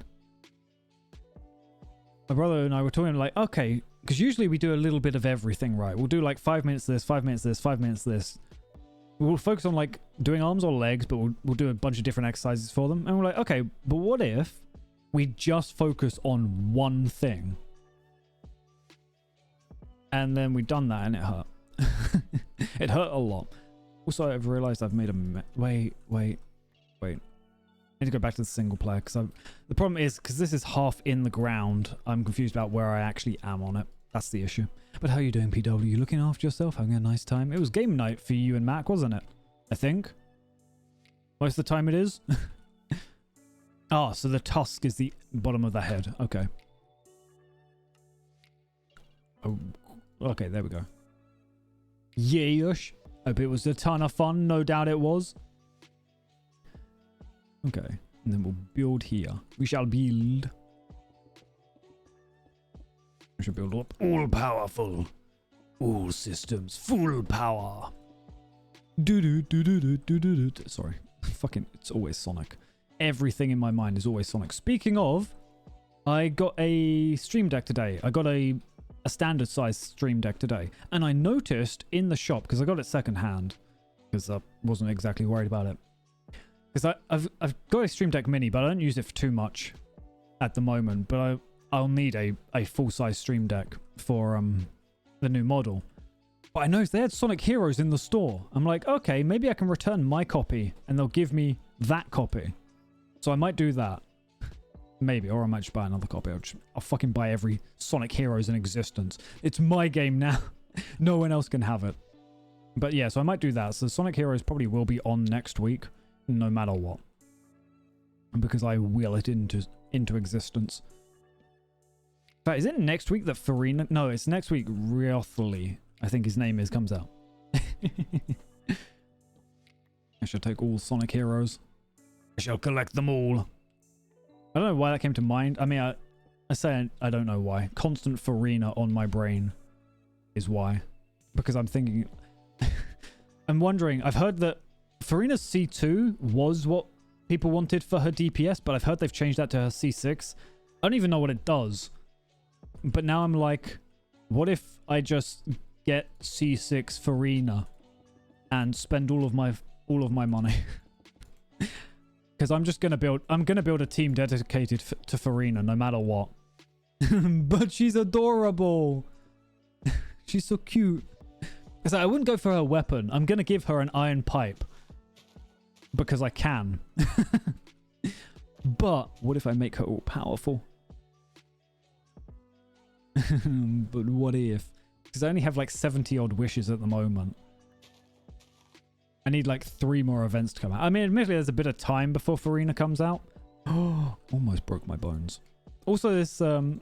okay, because usually we do a little bit of everything, right? We'll do like 5 minutes this, 5 minutes this, 5 minutes this. We'll focus on like doing arms or legs, but we'll do a bunch of different exercises for them. And we're like, okay, but what if we just focus on one thing? And then we've done that and it hurt. It hurt a lot. Also, I've realized I've made a... Wait. I need to go back to the single player because the problem is because this is half in the ground. I'm confused about where I actually am on it. That's the issue. But how are you doing, PW? You looking after yourself? Having a nice time? It was game night for you and Mac, wasn't it? I think. Most of the time it is. Ah, so the tusk is the bottom of the head. Okay. Oh, okay, there we go. Yeesh. Hope it was a ton of fun. No doubt it was. Okay. And then we'll build here. We shall build. I should build up all powerful. All systems full power. Sorry. Fucking, it's always Sonic. Everything in my mind is always Sonic. Speaking of, I got a Stream Deck today. I got a standard size Stream Deck today. And I noticed in the shop, because I got it secondhand, because I wasn't exactly worried about it. Because I've got a Stream Deck Mini, but I don't use it for too much at the moment. But I'll need a full-size Stream Deck for the new model. But I noticed they had Sonic Heroes in the store. I'm like, okay, maybe I can return my copy and they'll give me that copy. So I might do that. Maybe, or I might just buy another copy. I'll fucking buy every Sonic Heroes in existence. It's my game now. No one else can have it. But yeah, so I might do that. So Sonic Heroes probably will be on next week, no matter what. Because I will it into existence. But is it next week that Farina... No, it's next week Ryothly, I think his name is, comes out. I shall take all Sonic Heroes. I shall collect them all. I don't know why that came to mind. I mean, I say I don't know why. Constant Farina on my brain is why. Because I'm thinking... I'm wondering, I've heard that Farina's C2 was what people wanted for her DPS, but I've heard they've changed that to her C6. I don't even know what it does. But now I'm like, what if I just get C6 Farina and spend all of my money? Because I'm gonna build a team dedicated to Farina no matter what. But she's adorable. She's so cute. Because I wouldn't go for her weapon. I'm gonna give her an iron pipe because I can. But what if I make her all powerful? But what if? Because I only have like 70 odd wishes at the moment. I need like 3 more events to come out. I mean, admittedly, there's a bit of time before Farina comes out. Oh, almost broke my bones. Also, this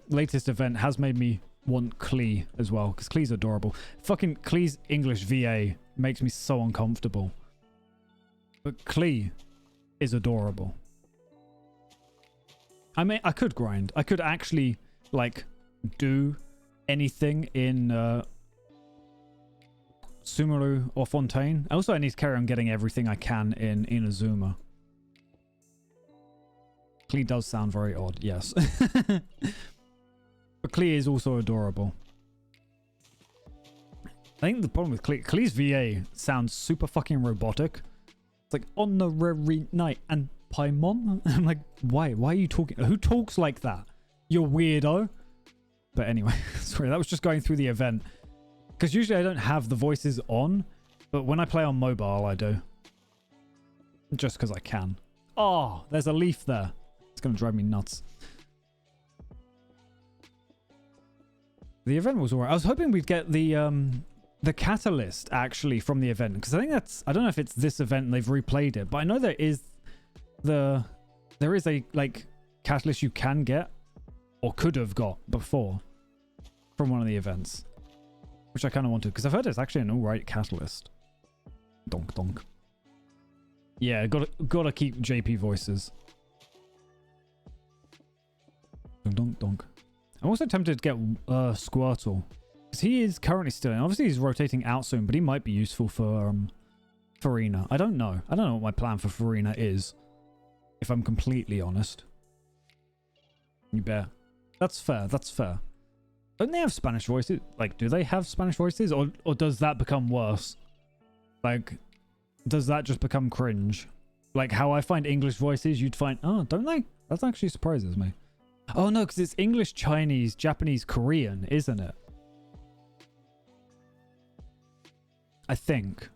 latest event has made me want Klee as well, because Klee's adorable. Fucking Klee's English VA makes me so uncomfortable. But Klee is adorable. I mean, I could grind. I could actually, like, do anything in Sumeru or Fontaine. Also, I need to carry on getting everything I can in Inazuma. Klee does sound very odd, yes. But Klee is also adorable. I think the problem with Klee's VA sounds super fucking robotic. It's like, honorary knight and Paimon? I'm like, why? Why are you talking? Who talks like that? You weirdo. But anyway, sorry, that was just going through the event. Because usually I don't have the voices on, but when I play on mobile, I do. Just because I can. Oh, there's a leaf there. It's going to drive me nuts. The event was alright. I was hoping we'd get the catalyst actually from the event, because I think that's, I don't know if it's this event and they've replayed it, but I know there is a like catalyst you can get or could have got before from one of the events, which I kind of wanted, because I've heard it's actually an alright catalyst. Donk donk. Yeah, gotta keep JP voices. Donk donk donk. I'm also tempted to get Squirtle, because he is currently still in. Obviously he's rotating out soon, but he might be useful for Farina. I don't know what my plan for Farina is, if I'm completely honest. You bet. That's fair, that's fair. Don't they have Spanish voices? Like, do they have Spanish voices, or does that become worse? Like, does that just become cringe? Like how I find English voices, you'd find... Oh, don't they? That actually surprises me. Oh no, because it's English, Chinese, Japanese, Korean, isn't it? I think.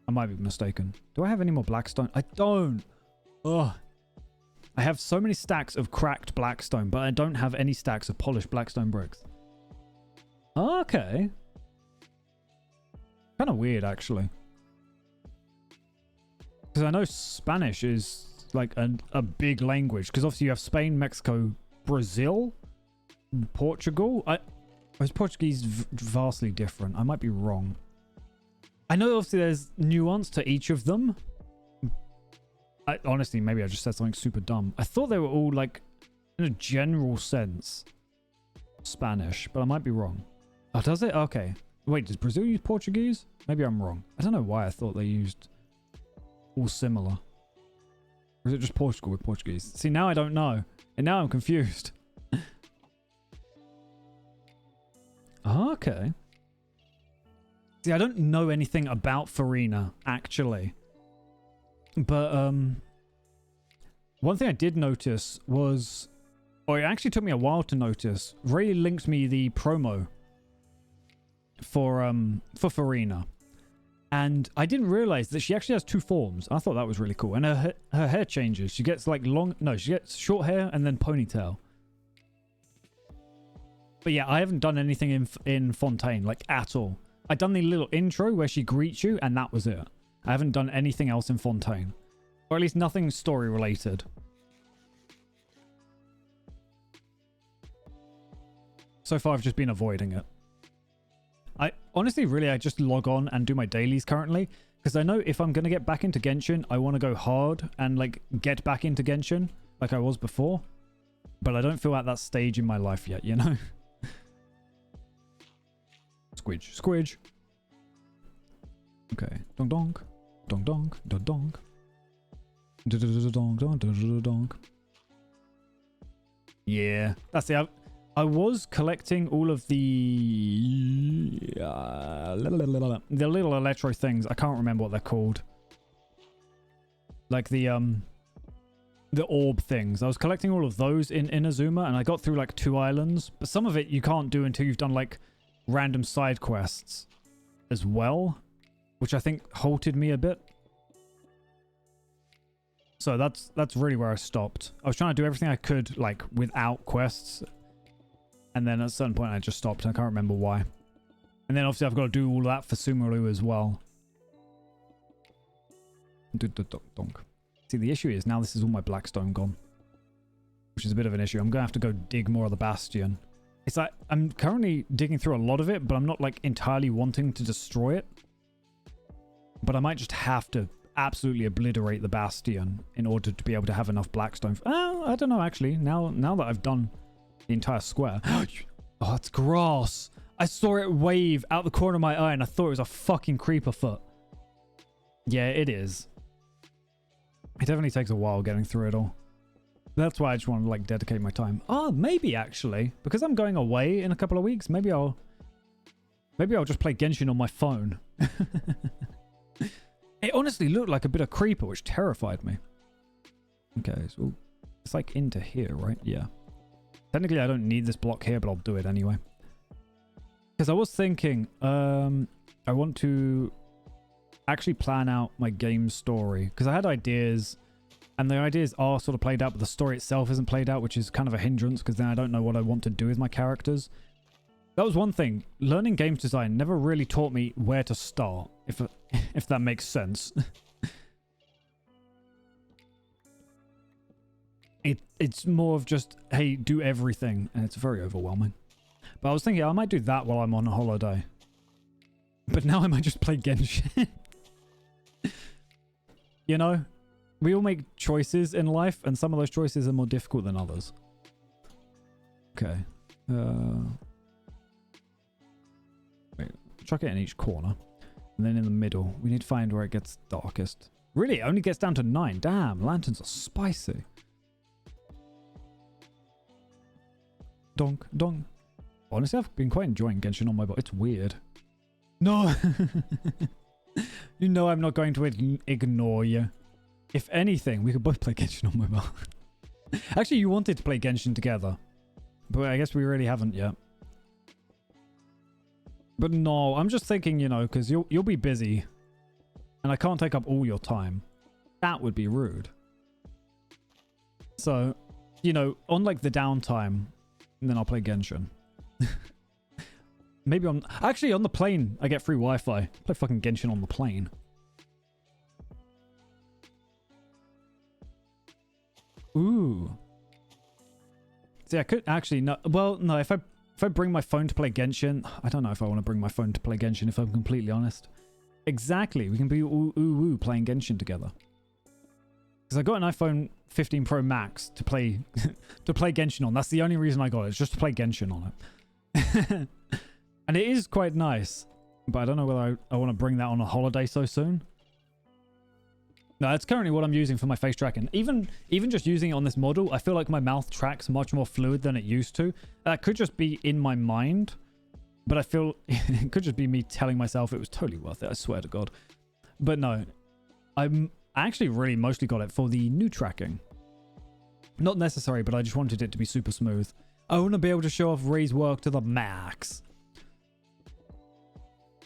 I might be mistaken. Do I have any more Blackstone? I don't. Ugh. I have so many stacks of cracked Blackstone, but I don't have any stacks of polished Blackstone bricks. Okay. Kind of weird, actually. Because I know Spanish is like a big language, because obviously you have Spain, Mexico, Brazil, Portugal. Is Portuguese vastly different? I might be wrong. I know obviously there's nuance to each of them. Honestly, maybe I just said something super dumb. I thought they were all like, in a general sense, Spanish, but I might be wrong. Oh, does it? Okay. Wait, does Brazil use Portuguese? Maybe I'm wrong. I don't know why I thought they used all similar. Or is it just Portugal with Portuguese? See, now I don't know. And now I'm confused. Okay. See, I don't know anything about Farina, actually. But, one thing I did notice was... Or it actually took me a while to notice. Ray linked me the promo for Farina. And I didn't realize that she actually has 2 forms. I thought that was really cool. And her hair changes. She gets like she gets short hair and then ponytail. But yeah, I haven't done anything in Fontaine, like at all. I've done the little intro where she greets you and that was it. I haven't done anything else in Fontaine. Or at least nothing story related. So far I've just been avoiding it. I just log on and do my dailies currently, because I know if I'm going to get back into Genshin, I want to go hard and like get back into Genshin like I was before. But I don't feel at that stage in my life yet, you know? Squidge. Squidge. Okay. Donk donk. Donk donk. Donk donk. Donk donk. Donk. Yeah. That's it. I was collecting all of the little electro things. I can't remember what they're called. Like the orb things. I was collecting all of those in Inazuma, and I got through like 2 islands. But some of it you can't do until you've done like random side quests as well, which I think halted me a bit. So that's really where I stopped. I was trying to do everything I could like without quests. And then at a certain point, I just stopped. I can't remember why. And then obviously I've got to do all that for Sumeru as well. See, the issue is now this is all my Blackstone gone. Which is a bit of an issue. I'm going to have to go dig more of the Bastion. It's like, I'm currently digging through a lot of it, but I'm not like entirely wanting to destroy it. But I might just have to absolutely obliterate the Bastion in order to be able to have enough Blackstone. I don't know, actually. Now that I've done the entire square. Oh, it's grass. I saw it wave out the corner of my eye and I thought it was a fucking creeper foot. Yeah, it is. It definitely takes a while getting through it all. That's why I just want to like dedicate my time. Oh, maybe actually, because I'm going away in a couple of weeks, maybe I'll just play Genshin on my phone. It honestly looked like a bit of creeper, which terrified me. Okay, so it's like into here, right? Yeah. Technically, I don't need this block here, but I'll do it anyway. Because I was thinking, I want to actually plan out my game story. Because I had ideas, and the ideas are sort of played out, but the story itself isn't played out, which is kind of a hindrance, because then I don't know what I want to do with my characters. That was one thing. Learning games design never really taught me where to start, if that makes sense. It's more of just, hey, do everything, and it's very overwhelming. But I was thinking I might do that while I'm on a holiday. But now I might just play Genshin. You know? We all make choices in life, and some of those choices are more difficult than others. Okay. Wait, chuck it in each corner. And then in the middle, we need to find where it gets darkest. Really? It only gets down to 9. Damn, lanterns are spicy. Donk, donk. Honestly, I've been quite enjoying Genshin on mobile. It's weird. No! You know I'm not going to ignore you. If anything, we could both play Genshin on mobile. Actually, you wanted to play Genshin together. But I guess we really haven't yet. But no, I'm just thinking, you know, because you'll be busy. And I can't take up all your time. That would be rude. So, you know, on like the downtime, and then I'll play Genshin. Maybe on... Actually, on the plane, I get free Wi-Fi. Play fucking Genshin on the plane. Ooh. See, I could actually... No, well, no, if I bring my phone to play Genshin... I don't know if I want to bring my phone to play Genshin, if I'm completely honest. Exactly. We can be ooh playing Genshin together. Because I got an iPhone 15 Pro Max to play to play Genshin on. That's the only reason I got it. It's just to play Genshin on it. And it is quite nice, but I don't know whether I want to bring that on a holiday so soon. No, that's currently what I'm using for my face tracking. Even just using it on this model, I feel like my mouth tracks much more fluid than it used to. That could just be in my mind, but I feel it could just be me telling myself it was totally worth it. I swear to God. But no, I actually really mostly got it for the new tracking. Not necessary, but I just wanted it to be super smooth. I want to be able to show off Ray's work to the max.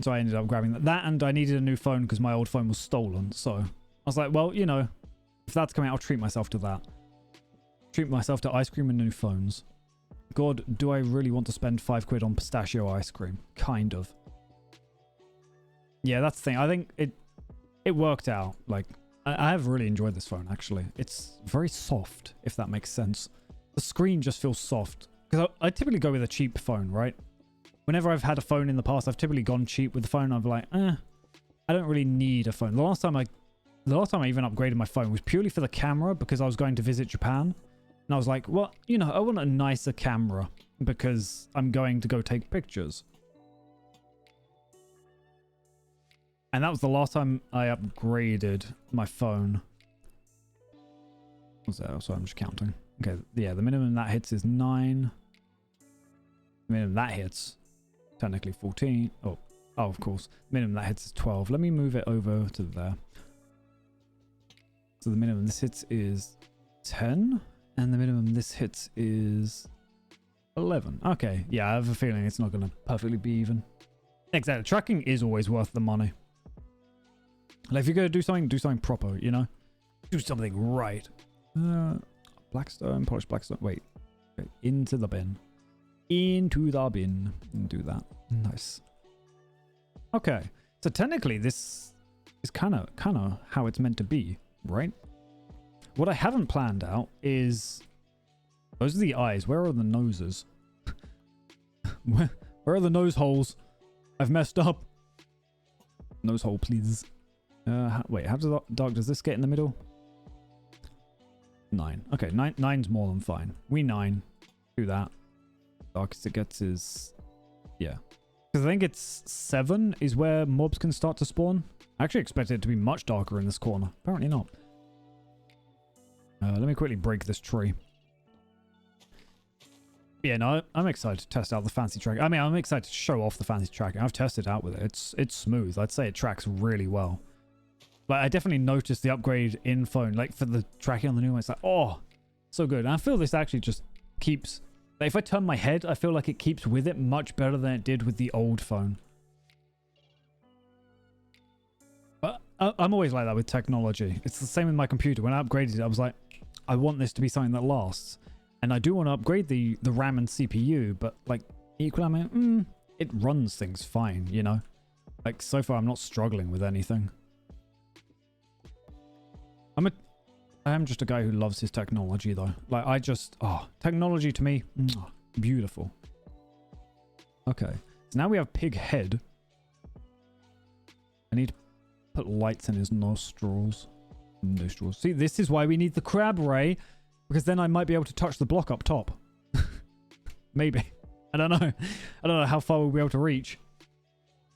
So I ended up grabbing that, and I needed a new phone because my old phone was stolen. So I was like, well, you know, if that's coming out, I'll treat myself to that. Treat myself to ice cream and new phones. God, do I really want to spend £5 on pistachio ice cream? Kind of. Yeah, that's the thing. I think it worked out. Like, I have really enjoyed this phone, actually. It's very soft, if that makes sense. The screen just feels soft. Because I typically go with a cheap phone, right? Whenever I've had a phone in the past, I've typically gone cheap with the phone. I'm like, I don't really need a phone. The last time I even upgraded my phone was purely for the camera because I was going to visit Japan. And I was like, well, you know, I want a nicer camera because I'm going to go take pictures. And that was the last time I upgraded my phone. What's that? So I'm just counting. Okay, yeah, the minimum that hits is 9. The minimum that hits, technically 14. Oh, of course. The minimum that hits is 12. Let me move it over to there. So the minimum this hits is 10. And the minimum this hits is 11. Okay, yeah, I have a feeling it's not going to perfectly be even. Exactly. Tracking is always worth the money. Like, if you're going to do something proper, you know? Do something right. Blackstone, polished blackstone. Wait. Okay, into the bin. Into the bin. And do that. Nice. Okay. So technically, this is kind of how it's meant to be, right? What I haven't planned out is... Those are the eyes. Where are the noses? Where are the nose holes? I've messed up. Nose hole, please. Wait, how dark does this get in the middle? 9. Okay, 9's more than fine. We 9. Do that. Darkest it gets is... Yeah. Because I think it's 7 is where mobs can start to spawn. I actually expected it to be much darker in this corner. Apparently not. Let me quickly break this tree. Yeah, no, I'm excited to test out the fancy tracking. I mean, I'm excited to show off the fancy tracking. I've tested out with it. It's smooth. I'd say it tracks really well. Like, I definitely noticed the upgrade in phone. Like, for the tracking on the new one, it's like, oh, so good. And I feel this actually just keeps... Like, if I turn my head, I feel like it keeps with it much better than it did with the old phone. But I'm always like that with technology. It's the same with my computer. When I upgraded it, I was like, I want this to be something that lasts. And I do want to upgrade the RAM and CPU, but, like, equally, I mean, it runs things fine, you know? Like, so far, I'm not struggling with anything. I am just a guy who loves his technology, though. Like, technology to me, beautiful. Okay, so now we have pig head. I need to put lights in his nostrils. See, this is why we need the crab ray, because then I might be able to touch the block up top. Maybe. I don't know. I don't know how far we'll be able to reach.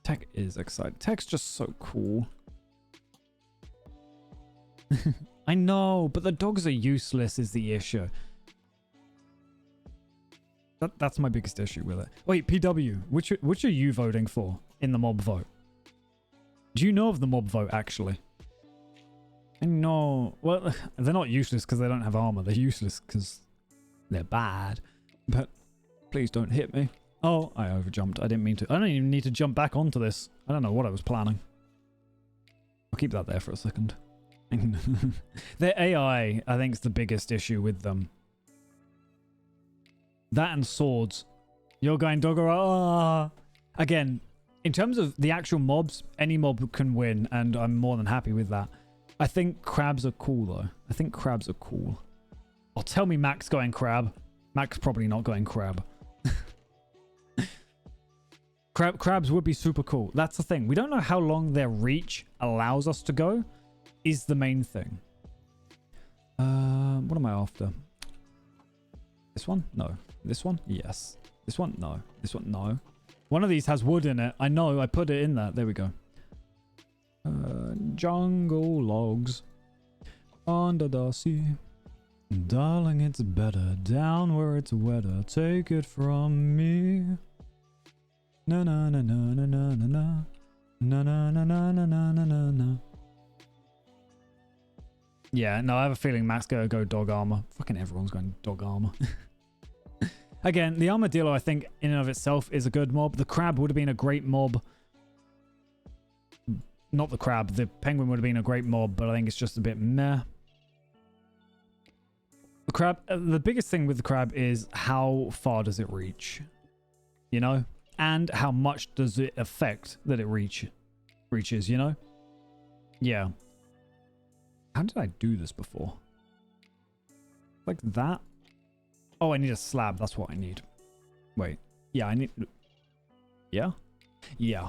Tech is exciting. Tech's just so cool. I know, but the dogs are useless is the issue. That's my biggest issue with it. Wait, PW, which are you voting for in the mob vote? Do you know of the mob vote, actually? I know. Well, they're not useless because they don't have armor. They're useless because they're bad. But please don't hit me. Oh, I overjumped. I didn't mean to. I don't even need to jump back onto this. I don't know what I was planning. I'll keep that there for a second. Their AI, I think, is the biggest issue with them. That and swords. You're going Dogora. Again, in terms of the actual mobs, any mob can win, and I'm more than happy with that. I think crabs are cool, though. I think crabs are cool. Oh, tell me Mac's going crab. Mac's probably not going crab. Crabs would be super cool. That's the thing. We don't know how long their reach allows us to go. Is the main thing. What am I after? This one? No. This one? Yes. This one? No. This one? No. One of these has wood in it. I know. I put it in there. There we go. Jungle logs under the sea. Darling, it's better down where it's wetter. Take it from me. Na na na na na na na na na na na na na na na na. Yeah, no, I have a feeling Matt's gonna go dog armor. Fucking everyone's going dog armor. Again, the armadillo, I think, in and of itself is a good mob. The crab would have been a great mob. Not the crab. The penguin would have been a great mob, but I think it's just a bit meh. The crab, the biggest thing with the crab is how far does it reach? You know? And how much does it affect that it reaches, you know? Yeah. How did I do this before? Like that? Oh, I need a slab. That's what I need. Wait. Yeah, I need... Yeah? Yeah.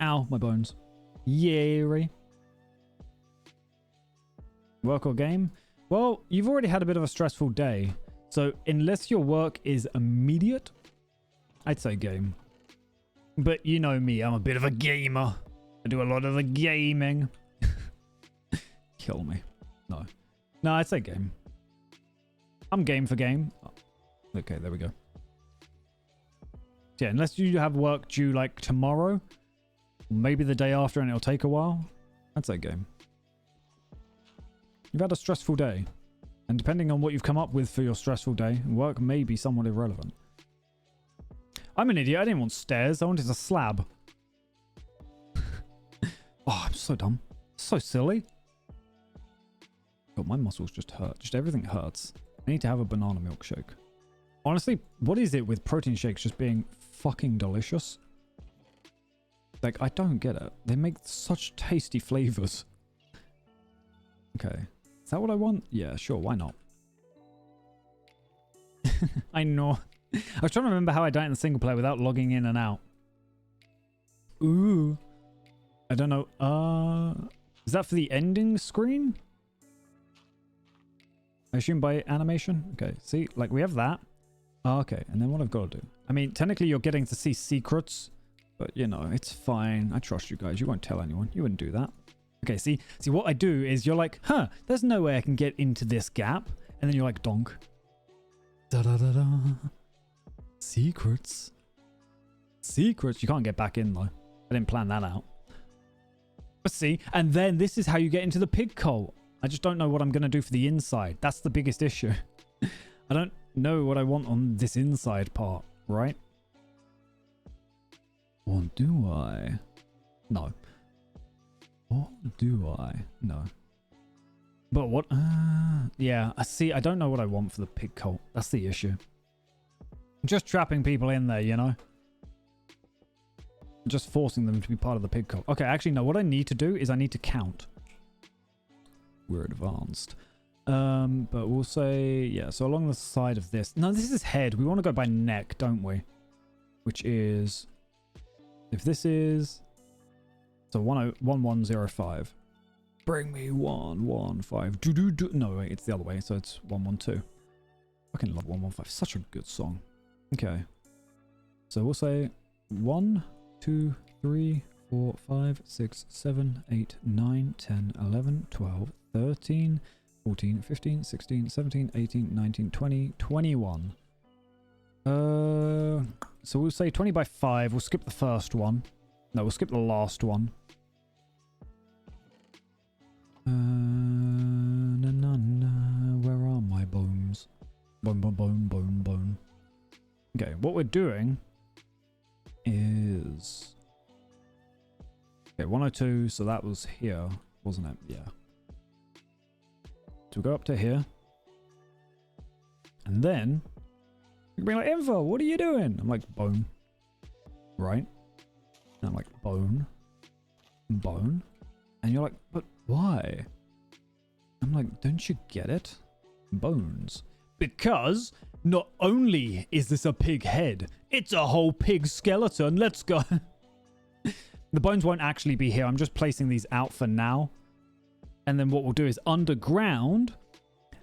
Ow, my bones. Yay. Work or game? Well, you've already had a bit of a stressful day. So, unless your work is immediate, I'd say game. But you know me, I'm a bit of a gamer. I do a lot of the gaming. Kill me. No. No, I'd say game. I'm game for game. Oh, okay, there we go. Yeah, unless you have work due like tomorrow, maybe the day after and it'll take a while, I'd say game. You've had a stressful day. And depending on what you've come up with for your stressful day, work may be somewhat irrelevant. I'm an idiot. I didn't want stairs. I wanted a slab. Oh, I'm so dumb. So silly. God, my muscles just hurt. Just everything hurts. I need to have a banana milkshake. Honestly, what is it with protein shakes just being fucking delicious? Like, I don't get it. They make such tasty flavors. Okay. Is that what I want? Yeah, sure. Why not? I know. I was trying to remember how I died in the single player without logging in and out. Ooh. I don't know. Is that for the ending screen? I assume by animation? Okay, see? Like, we have that. Oh, okay, and then what I've got to do. I mean, technically you're getting to see secrets, but, you know, it's fine. I trust you guys. You won't tell anyone. You wouldn't do that. Okay, see, what I do is you're like, huh, there's no way I can get into this gap. And then you're like, donk. Da-da-da-da. Secrets. Secrets. You can't get back in, though. I didn't plan that out. But see, and then this is how you get into the pig coal. I just don't know what I'm going to do for the inside. That's the biggest issue. I don't know what I want on this inside part, right? Or do I? No. Or do I? No. But what? Yeah, I see. I don't know what I want for the pig cult. That's the issue. Just trapping people in there, you know? Just forcing them to be part of the pig cult. Okay, actually, no. What I need to do is I need to count. We're advanced. But we'll say, yeah, so along the side of this. No, this is head. We want to go by neck, don't we? Which is, if this is, so 1105. Bring me 115. No, wait, it's the other way. So it's 112. Fucking love 115. Such a good song. Okay. So we'll say 1, 2, 3, 4, 5, 6, 7, 8, 9, 10, 11, 12, 13, 14, 15, 16, 17, 18, 19, 20, 21. So we'll say 20 by 5. We'll skip the first one. No, we'll skip the last one. Where are my bones? Bone. Okay, what we're doing is... Okay, 102, so that was here, wasn't it? Yeah. So we'll go up to here. And then... You can be like, Info, what are you doing? I'm like, bone. Right? And I'm like, bone. Bone. And you're like, but why? I'm like, don't you get it? Bones. Because not only is this a pig head, it's a whole pig skeleton. Let's go. The bones won't actually be here. I'm just placing these out for now. And then what we'll do is underground,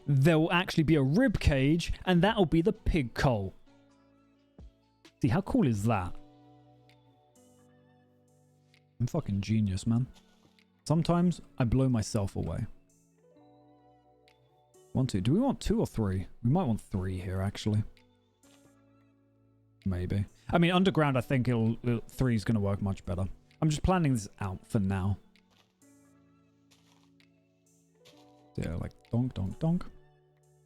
there will actually be a rib cage, and that'll be the pig coal. See, how cool is that? I'm fucking genius, man. Sometimes I blow myself away. 1, 2. Do we want 2 or 3? We might want 3 here, actually. Maybe. I mean, underground, I think 3 is going to work much better. I'm just planning this out for now. Yeah, like donk, donk, donk.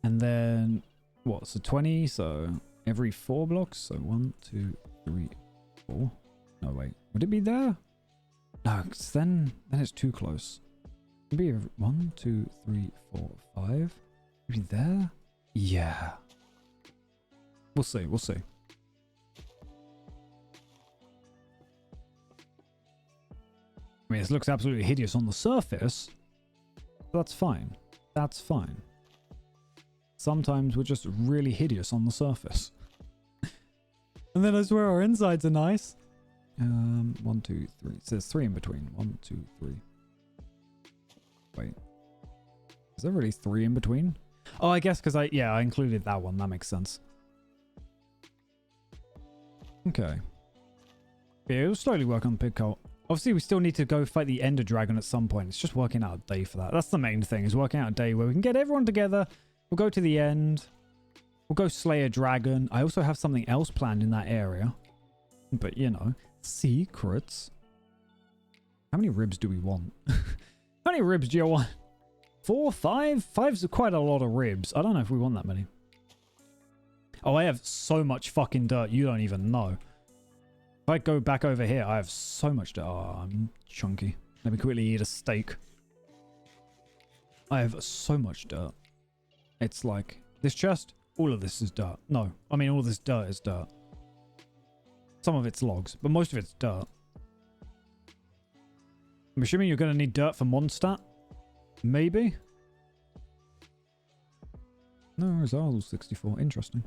And then, what? So 20, so every 4 blocks. So 1, 2, 3, 4. No, wait. Would it be there? No, because then it's too close. Maybe 1, 2, 3, 4, 5. Maybe there? Yeah. We'll see. We'll see. I mean, this looks absolutely hideous on the surface. But that's fine. That's fine. Sometimes we're just really hideous on the surface. And then I swear our insides are nice. 1, 2, 3. So there's 3 in between. 1, 2, 3. Wait. Is there really 3 in between? Oh, I guess because I included that one. That makes sense. Okay. Yeah, we'll slowly work on the pig cult. Obviously, we still need to go fight the Ender Dragon at some point. It's just working out a day for that. That's the main thing, is working out a day where we can get everyone together. We'll go to the end. We'll go slay a dragon. I also have something else planned in that area. But, you know, secrets. How many ribs do we want? How many ribs do you want? 4, 5? 5's quite a lot of ribs. I don't know if we want that many. Oh, I have so much fucking dirt. You don't even know. If I go back over here, I have so much dirt. Oh, I'm chunky. Let me quickly eat a steak. I have so much dirt. It's like, this chest, all of this is dirt. No, I mean, all this dirt is dirt. Some of it's logs, but most of it's dirt. I'm assuming you're going to need dirt for Mondstadt? Maybe? No, Rizal 64. Interesting.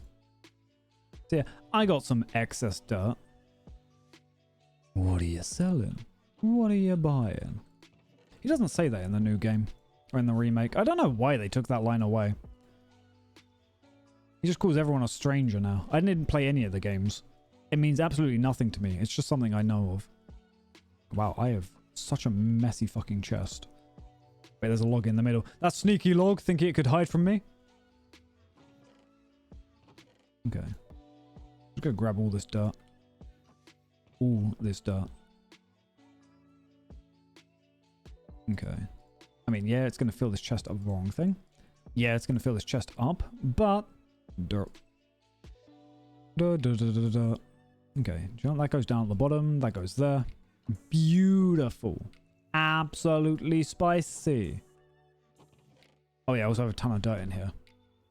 So yeah, I got some excess dirt. What are you selling? What are you buying? He doesn't say that in the new game. Or in the remake. I don't know why they took that line away. He just calls everyone a stranger now. I didn't play any of the games. It means absolutely nothing to me. It's just something I know of. Wow, I have such a messy fucking chest. Wait, there's a log in the middle. That sneaky log, thinking it could hide from me? Okay. Just go grab all this dirt. All this dirt. Okay. I mean, yeah, it's going to fill this chest up. Wrong thing. Yeah, it's going to fill this chest up, but... dirt. Dirt, dirt, dirt, dirt, dirt. Okay, that goes down at the bottom. That goes there. Beautiful. Absolutely spicy. Oh yeah, I also have a ton of dirt in here,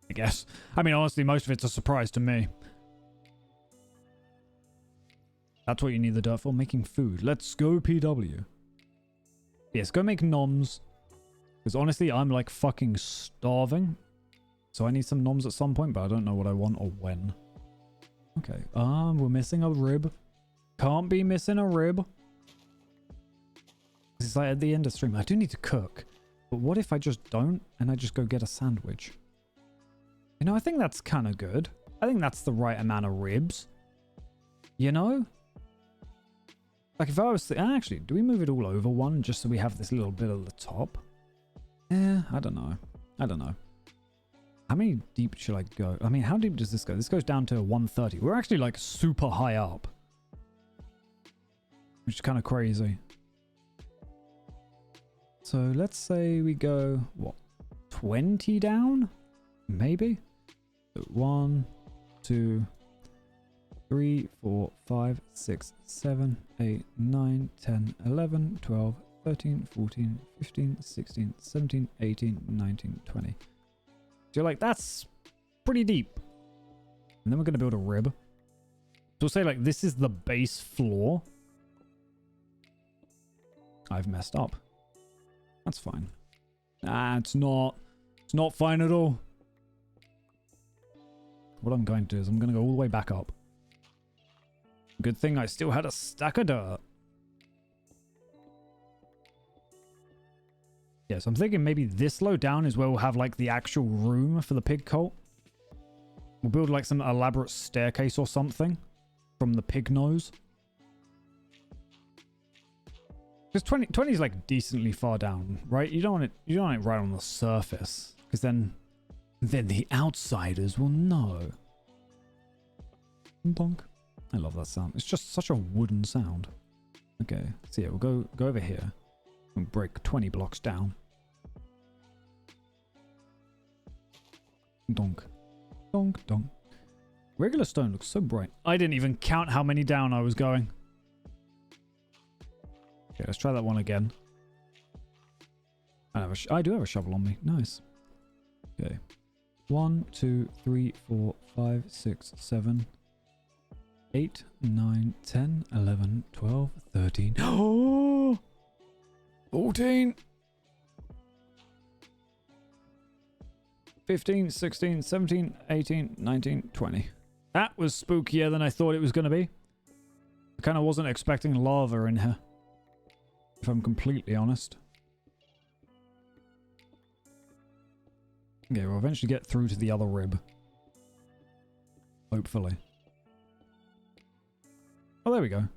I guess. I mean, honestly, most of it's a surprise to me. That's what you need the dirt for, making food. Let's go, PW. Yes, go make noms. Because honestly, I'm like fucking starving. So I need some noms at some point, but I don't know what I want or when. Okay, we're missing a rib. Can't be missing a rib. It's like at the end of stream, I do need to cook. But what if I just don't and I just go get a sandwich? You know, I think that's kind of good. I think that's the right amount of ribs. You know? Like if I was... actually, do we move it all over one just so we have this little bit at the top? I don't know. I don't know. How many deep should I go? I mean, how deep does this go? This goes down to 130. We're actually like super high up. Which is kind of crazy. So let's say we go, what, 20 down? Maybe? So 1, 2, 3, 4, 5, 6, 7, 8, 9, 10, 11, 12, 13, 14, 15, 16, 17, 18, 19, 20. So you're like, that's pretty deep. And then we're going to build a rib. So we'll say like, this is the base floor. I've messed up. That's fine. Nah, it's not. It's not fine at all. What I'm going to do is I'm going to go all the way back up. Good thing I still had a stack of dirt. Yeah, so I'm thinking maybe this low down is where we'll have like the actual room for the pig cult. We'll build like some elaborate staircase or something. from the pig nose. Because 20 is like decently far down, right? You don't want it right on the surface, because then the outsiders will know. Bonk. I love that sound. It's just such a wooden sound. Okay, so yeah, we'll go over here and break 20 blocks down. Donk. Donk, donk. Regular stone looks so bright. I didn't even count how many down I was going. Okay, let's try that one again. I do have a shovel on me. Nice. Okay. 1, 2, 3, 4, 5, 6, 7, 8, 9, 10, 11, 12, 13. Oh! 14! 15, 16, 17, 18, 19, 20. That was spookier than I thought it was going to be. I kind of wasn't expecting lava in here, if I'm completely honest. Okay, we'll eventually get through to the other rib. Hopefully. Oh, there we go.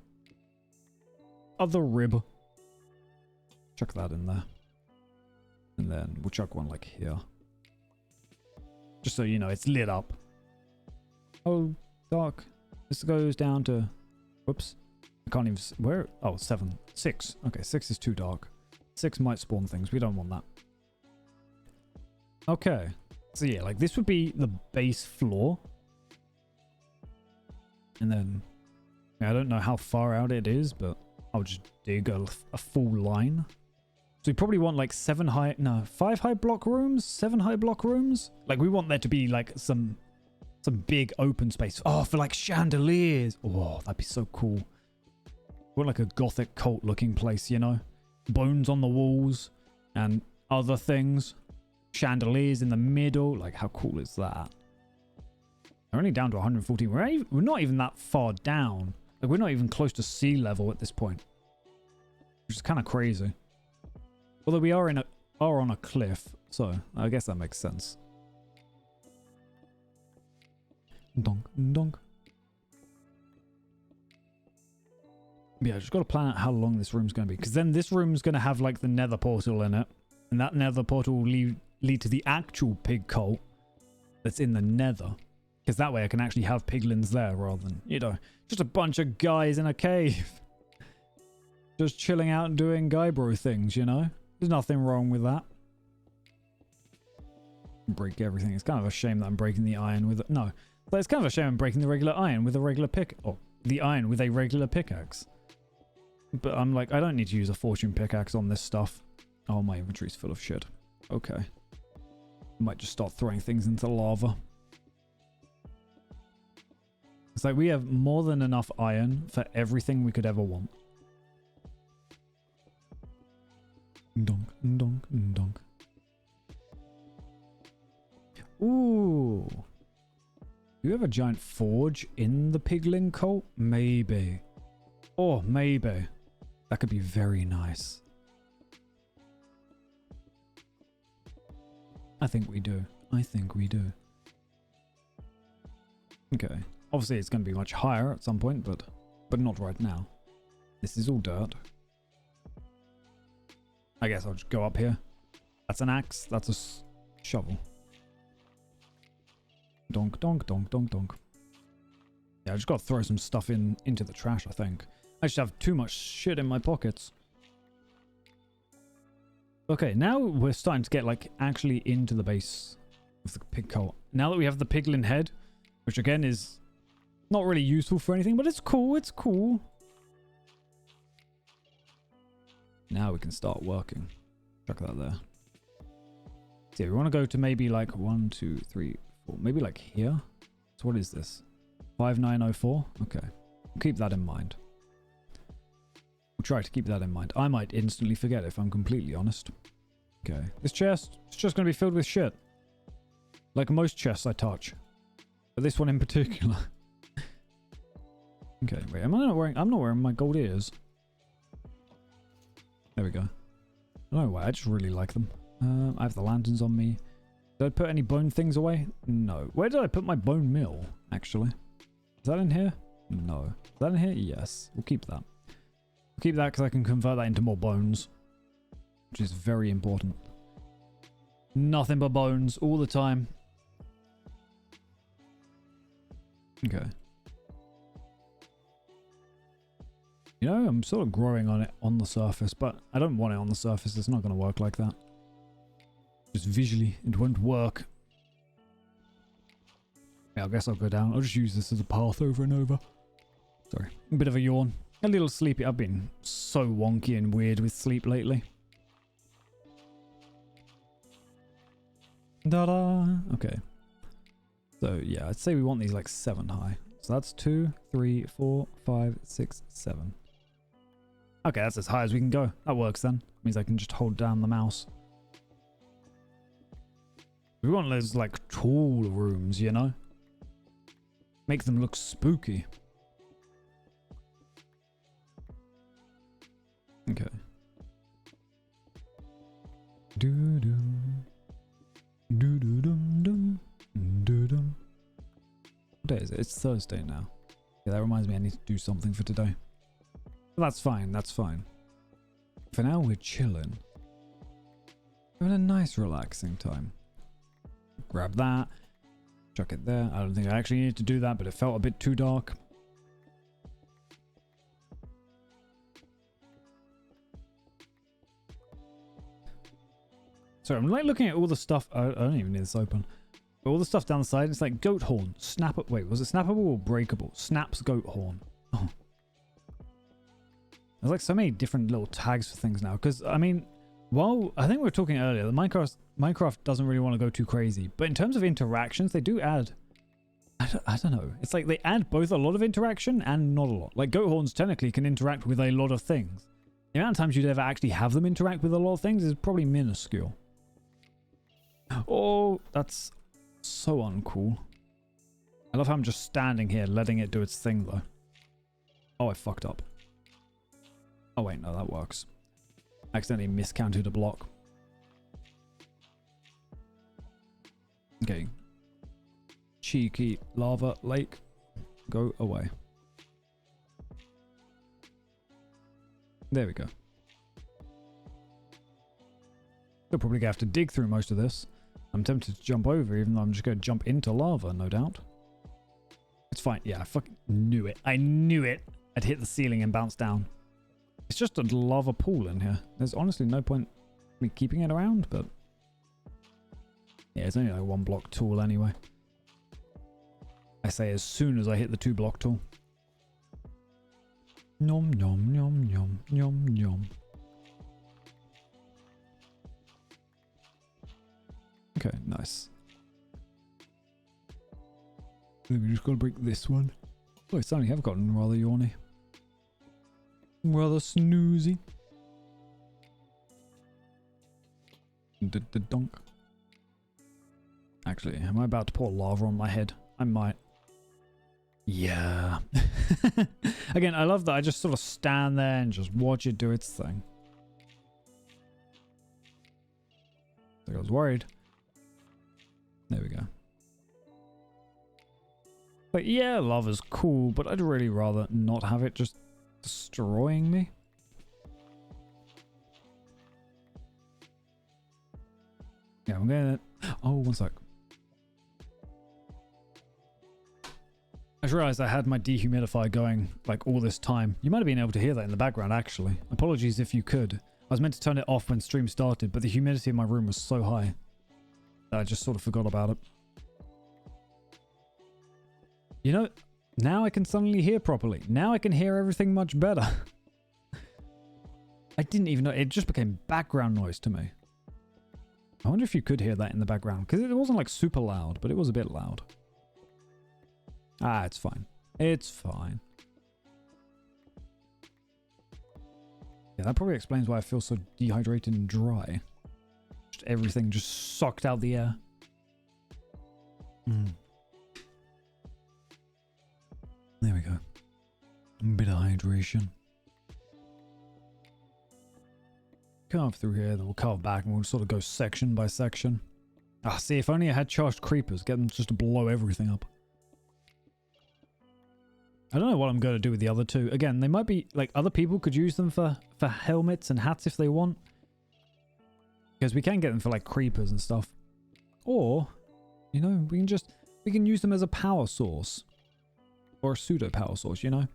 Other rib. Chuck that in there. And then we'll chuck one like here. Just so you know, it's lit up. Oh, dark. This goes down to... Whoops. I can't even... Where? Oh, 7. 6. Okay, 6 is too dark. 6 might spawn things. We don't want that. Okay. So yeah, like this would be the base floor. And then... I don't know how far out it is, but I'll just dig a full line. So we probably want like 5 high block rooms? 7 high block rooms? Like we want there to be like some big open space. Oh, for like chandeliers. Oh, that'd be so cool. We want like a gothic cult looking place, you know? Bones on the walls and other things. Chandeliers in the middle. Like how cool is that? We're only down to 114. We're not even that far down. Like we're not even close to sea level at this point. Which is kind of crazy. Although we are on a cliff, so I guess that makes sense. Donk, donk. Yeah, I just got to plan out how long this room's going to be, because then this room's going to have like the nether portal in it, and that nether portal will lead to the actual pig cult that's in the nether, because that way I can actually have piglins there rather than, you know, just a bunch of guys in a cave just chilling out and doing guy bro things, you know. There's nothing wrong with that. Break everything. It's kind of a shame that I'm breaking the iron with... No. But it's kind of a shame I'm breaking the regular iron with a regular pick... Oh, the iron with a regular pickaxe. But I'm like, I don't need to use a fortune pickaxe on this stuff. Oh, my inventory's full of shit. Okay. Might just start throwing things into lava. It's like we have more than enough iron for everything we could ever want. Donk, donk, donk. Ooh. Do you have a giant forge in the piglin cult? Maybe. Or maybe. That could be very nice. I think we do. I think we do. Okay. Obviously it's going to be much higher at some point, but not right now. This is all dirt. I guess I'll just go up here. That's an axe. That's a shovel. Donk, donk, donk, donk, donk. Yeah, I just got to throw some stuff into the trash, I think. I just have too much shit in my pockets. Okay, now we're starting to get, like, actually into the base of the pig cult. Now that we have the piglin head, which again is not really useful for anything, but it's cool, it's cool. Now we can start working. Chuck that there. So yeah, we want to go to maybe like 1, 2, 3, 4. Maybe like here. So what is this? 5904? Okay. We'll keep that in mind. We'll try to keep that in mind. I might instantly forget if I'm completely honest. Okay. This chest is just going to be filled with shit. Like most chests I touch. But this one in particular. Okay, wait. I'm not wearing my gold ears. There we go. I don't know why, I just really like them. I have the lanterns on me. Did I put any bone things away? No. Where did I put my bone mill, actually? Is that in here? No. Is that in here? Yes. We'll keep that. We'll keep that because I can convert that into more bones, which is very important. Nothing but bones all the time. Okay. You know, I'm sort of growing on it on the surface, but I don't want it on the surface. It's not going to work like that. Just visually, it won't work. Yeah, I guess I'll go down. I'll just use this as a path over and over. Sorry, a bit of a yawn. A little sleepy. I've been so wonky and weird with sleep lately. Da-da! Okay. So, yeah, I'd say we want these like 7 high. So that's 2, 3, 4, 5, 6, 7. Okay, that's as high as we can go. That works then. Means I can just hold down the mouse. We want those like tall rooms, you know? Make them look spooky. Okay. Doo-dum. Doo-doo-dum-dum. Doo-dum. What day is it? It's Thursday now. Yeah, that reminds me I need to do something for today. But that's fine, that's fine. For now, we're chilling. Having a nice relaxing time. Grab that. Chuck it there. I don't think I actually needed to do that, but it felt a bit too dark. Sorry, I'm like looking at all the stuff. I don't even need this open. But all the stuff down the side, it's like goat horn. Snap up. Wait, was it snappable or breakable? Snaps goat horn. Oh. There's like so many different little tags for things now. Because, I mean, well, I think we were talking earlier, the Minecraft doesn't really want to go too crazy. But in terms of interactions, they do add... I don't know. It's like they add both a lot of interaction and not a lot. Like goat horns technically can interact with a lot of things. The amount of times you'd ever actually have them interact with a lot of things is probably minuscule. Oh, that's so uncool. I love how I'm just standing here letting it do its thing though. Oh, I fucked up. Oh wait, no, that works. I accidentally miscounted a block. Okay. Cheeky lava lake. Go away. There we go. We'll probably have to dig through most of this. I'm tempted to jump over, even though I'm just going to jump into lava, no doubt. It's fine. Yeah, I fucking knew it. I knew it. I'd hit the ceiling and bounce down. It's just a lava pool in here. There's honestly no point me keeping it around, but... yeah, it's only like 1 block tall anyway. I say as soon as I hit the 2 block tool. Nom nom nom nom nom nom. Okay, nice. Then we just gotta break this one. Oh, it's only have gotten rather yawny. Rather snoozy. Donk. Actually, am I about to pour lava on my head? I might. Yeah. Again, I love that I just sort of stand there and just watch it do its thing. I was worried. There we go. But yeah, lava's cool, but I'd really rather not have it just destroying me. Yeah, I'm gonna... oh, one sec. I just realized I had my dehumidifier going like all this time. You might have been able to hear that in the background actually. Apologies if you could. I was meant to turn it off when stream started, but the humidity in my room was so high that I just sort of forgot about it. You know, now I can suddenly hear properly. Now I can hear everything much better. I didn't even know. It just became background noise to me. I wonder if you could hear that in the background, because it wasn't like super loud, but it was a bit loud. Ah, it's fine. It's fine. Yeah, that probably explains why I feel so dehydrated and dry. Just everything just sucked out the air. There we go. A bit of hydration. Carve through here, then we'll carve back and we'll sort of go section by section. Ah, see, if only I had charged creepers, get them just to blow everything up. I don't know what I'm going to do with the other two. Again, they might be like other people could use them for helmets and hats if they want. Because we can get them for like creepers and stuff. Or, you know, we can use them as a power source. Or a pseudo power source, you know?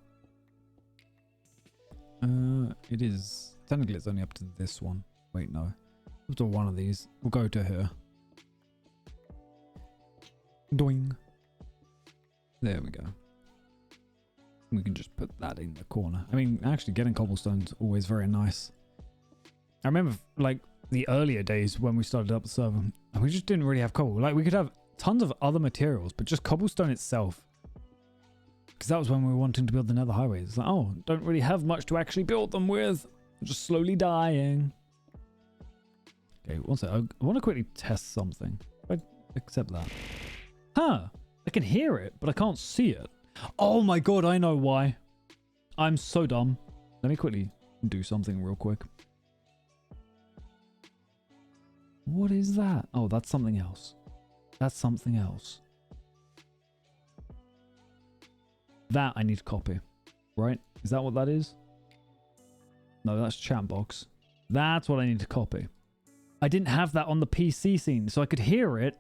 It is... Technically, it's only up to this one. Wait, no. Up to one of these. We'll go to her. Doing. There we go. We can just put that in the corner. I mean, actually, getting cobblestone's always very nice. I remember, like, the earlier days when we started up the server, and we just didn't really have cobble. Like, we could have tons of other materials, but just cobblestone itself. Because that was when we were wanting to build the nether highways. It's like, oh, don't really have much to actually build them with. I'm just slowly dying. Okay, one sec. I want to quickly test something. I accept that. Huh. I can hear it, but I can't see it. Oh my god, I know why. I'm so dumb. Let me quickly do something real quick. What is that? Oh, that's something else. That's something else. That I need to copy. Right? Is that what that is? No, that's chat box. That's what I need to copy. I didn't have that on the PC scene, so I could hear it,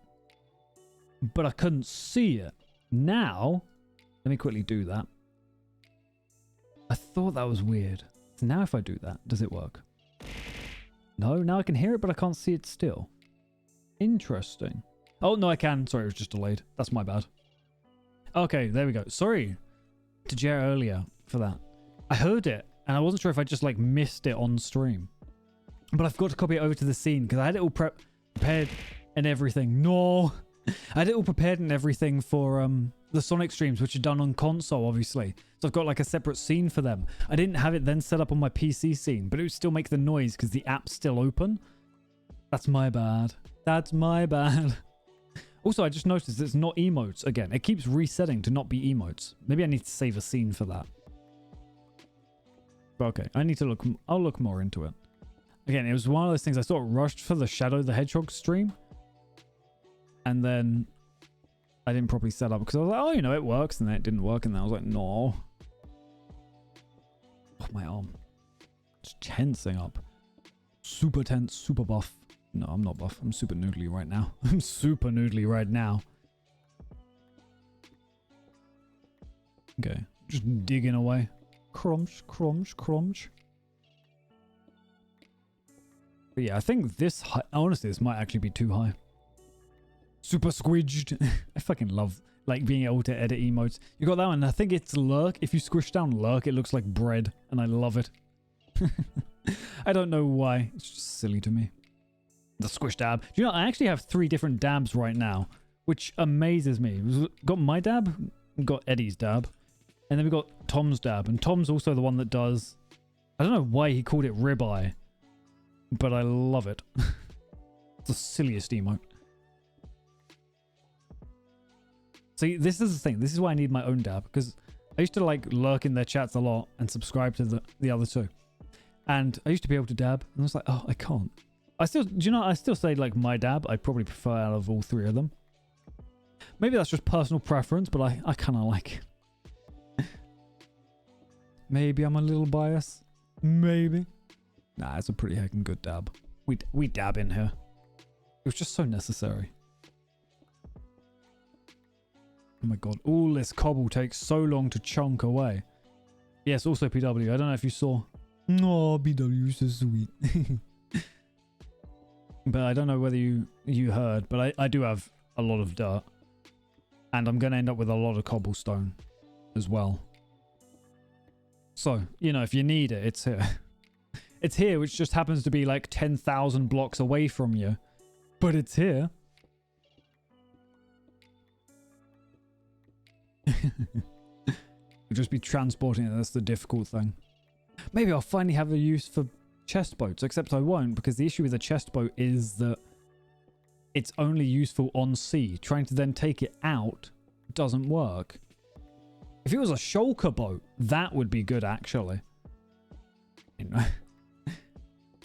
but I couldn't see it. Now, let me quickly do that. I thought that was weird. So now if I do that, does it work? No, now I can hear it, but I can't see it still. Interesting. Oh, no, I can. Sorry, it was just delayed. That's my bad. Okay, there we go. Sorry to Jer earlier for that. I heard it, and I wasn't sure if I just, like, missed it on stream. But I've got to copy it over to the scene, because I had it all prepared and everything. No! I had it all prepared and everything for the Sonic streams, which are done on console, obviously. So I've got like a separate scene for them. I didn't have it then set up on my PC scene, but it would still make the noise because the app's still open. That's my bad. That's my bad. Also, I just noticed it's not emotes again. It keeps resetting to not be emotes. Maybe I need to save a scene for that. But okay, I need to look. I'll look more into it. Again, it was one of those things I sort of rushed for the Shadow the Hedgehog stream. And then I didn't properly set up because I was like, oh, you know, it works. And then it didn't work. And then I was like, no. Oh, my arm. It's tensing up. Super tense, super buff. No, I'm not buff. I'm super noodly right now. I'm super noodly right now. Okay. Just digging away. Crunch, crunch, crunch. But yeah, I think this, honestly, this might actually be too high. Super squidged. I fucking love like being able to edit emotes. You got that one. I think it's lurk. If you squish down lurk, it looks like bread, and I love it. I don't know why. It's just silly to me. The squish dab. Do you know, I actually have 3 different dabs right now, which amazes me. We've got my dab, we've got Eddie's dab, and then we've got Tom's dab. And Tom's also the one that does... I don't know why he called it ribeye, but I love it. It's the silliest emote. See, this is the thing. This is why I need my own dab, because I used to like lurk in their chats a lot and subscribe to the other 2. And I used to be able to dab, and I was like, oh, I can't. I still, do you know, I still say like my dab, I probably prefer out of all 3 of them. Maybe that's just personal preference, but I kind of like it. Maybe I'm a little biased. Maybe. Nah, it's a pretty heckin' good dab. We dab in here. It was just so necessary. Oh my god, all this cobble takes so long to chunk away. Yes, also PW. I don't know if you saw. Oh, PW is so sweet. But I don't know whether you heard, but I do have a lot of dirt. And I'm going to end up with a lot of cobblestone as well. So, you know, if you need it, it's here. It's here, which just happens to be like 10,000 blocks away from you. But it's here. We'll just be transporting it. That's the difficult thing. Maybe I'll finally have a use for chest boats, except I won't, because the issue with a chest boat is that it's only useful on sea. Trying to then take it out doesn't work. If it was a shulker boat, that would be good, actually. You know?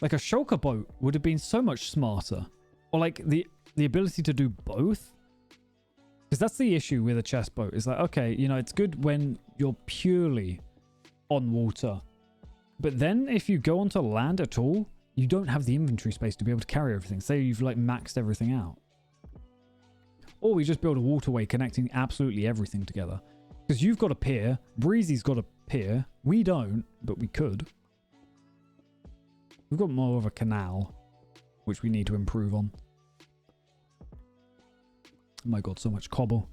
Like a shulker boat would have been so much smarter. Or like the ability to do both. Because that's the issue with a chest boat. It's like, okay, you know, it's good when you're purely on water. But then if you go onto land at all, you don't have the inventory space to be able to carry everything. Say you've like maxed everything out. Or we just build a waterway connecting absolutely everything together. Because you've got a pier, Breezy's got a pier. We don't, but we could. We've got more of a canal, which we need to improve on. Oh my god, so much cobble.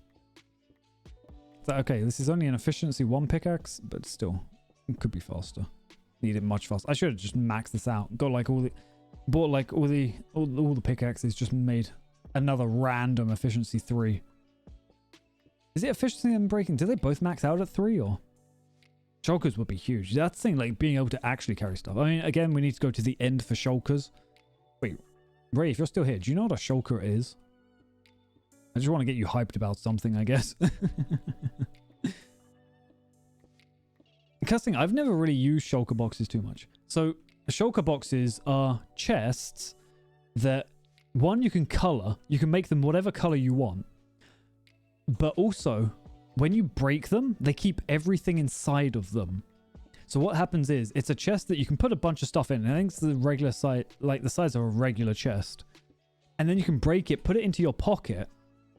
So, okay, this is only an efficiency 1 pickaxe, but still, it could be faster. Need it much faster. I should have just maxed this out. Got like all the, bought like all the pickaxes, just made another random efficiency 3. Is it efficiency and breaking? Do they both max out at 3 or? Shulkers would be huge. That's the thing, like being able to actually carry stuff. I mean, again, we need to go to the end for shulkers. Wait, Ray, if you're still here, do you know what a shulker is? I just want to get you hyped about something, I guess. Casting, I've never really used shulker boxes too much. So, shulker boxes are chests that, one, you can color. You can make them whatever color you want. But also, when you break them, they keep everything inside of them. So what happens is, it's a chest that you can put a bunch of stuff in. I think it's the regular size, like the size of a regular chest. And then you can break it, put it into your pocket,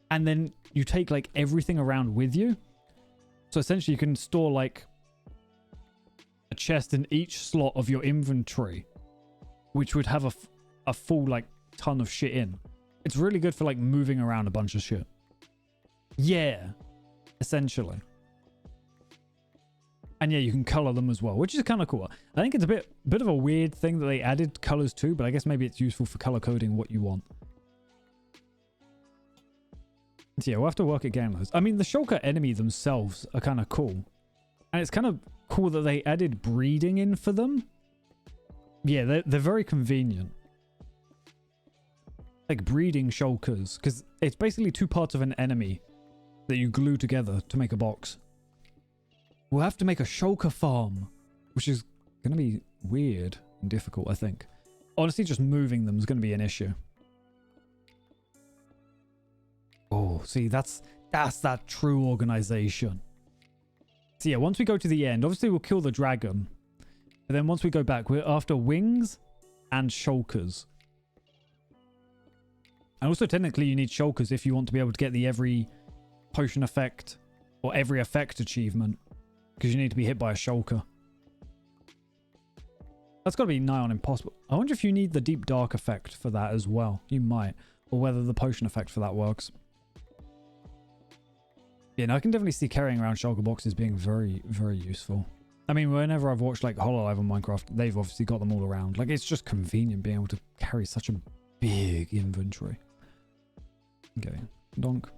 and then you take like everything around with you. So essentially you can store like a chest in each slot of your inventory, which would have a full like ton of shit in. It's really good for like moving around a bunch of shit. Yeah, essentially. And yeah, you can color them as well, which is kind of cool. I think it's a bit of a weird thing that they added colors to, but I guess maybe it's useful for color coding what you want. So yeah, we'll have to work at getting those. I mean, the shulker enemy themselves are kind of cool. And it's kind of cool that they added breeding in for them. Yeah, they're very convenient. Like breeding shulkers, because it's basically 2 parts of an enemy that you glue together to make a box. We'll have to make a shulker farm, which is going to be weird and difficult, I think. Honestly, just moving them is going to be an issue. Oh, see, that's that true organization. So yeah, once we go to the end, obviously we'll kill the dragon. But then once we go back, we're after wings and shulkers. And also technically you need shulkers if you want to be able to get the every potion effect or every effect achievement. Because you need to be hit by a shulker. That's got to be nigh on impossible. I wonder if you need the deep dark effect for that as well. You might. Or whether the potion effect for that works. Yeah, no, I can definitely see carrying around shulker boxes being very, very useful. I mean, whenever I've watched like Hololive on Minecraft, they've obviously got them all around. Like, it's just convenient being able to carry such a big inventory. Okay, donk.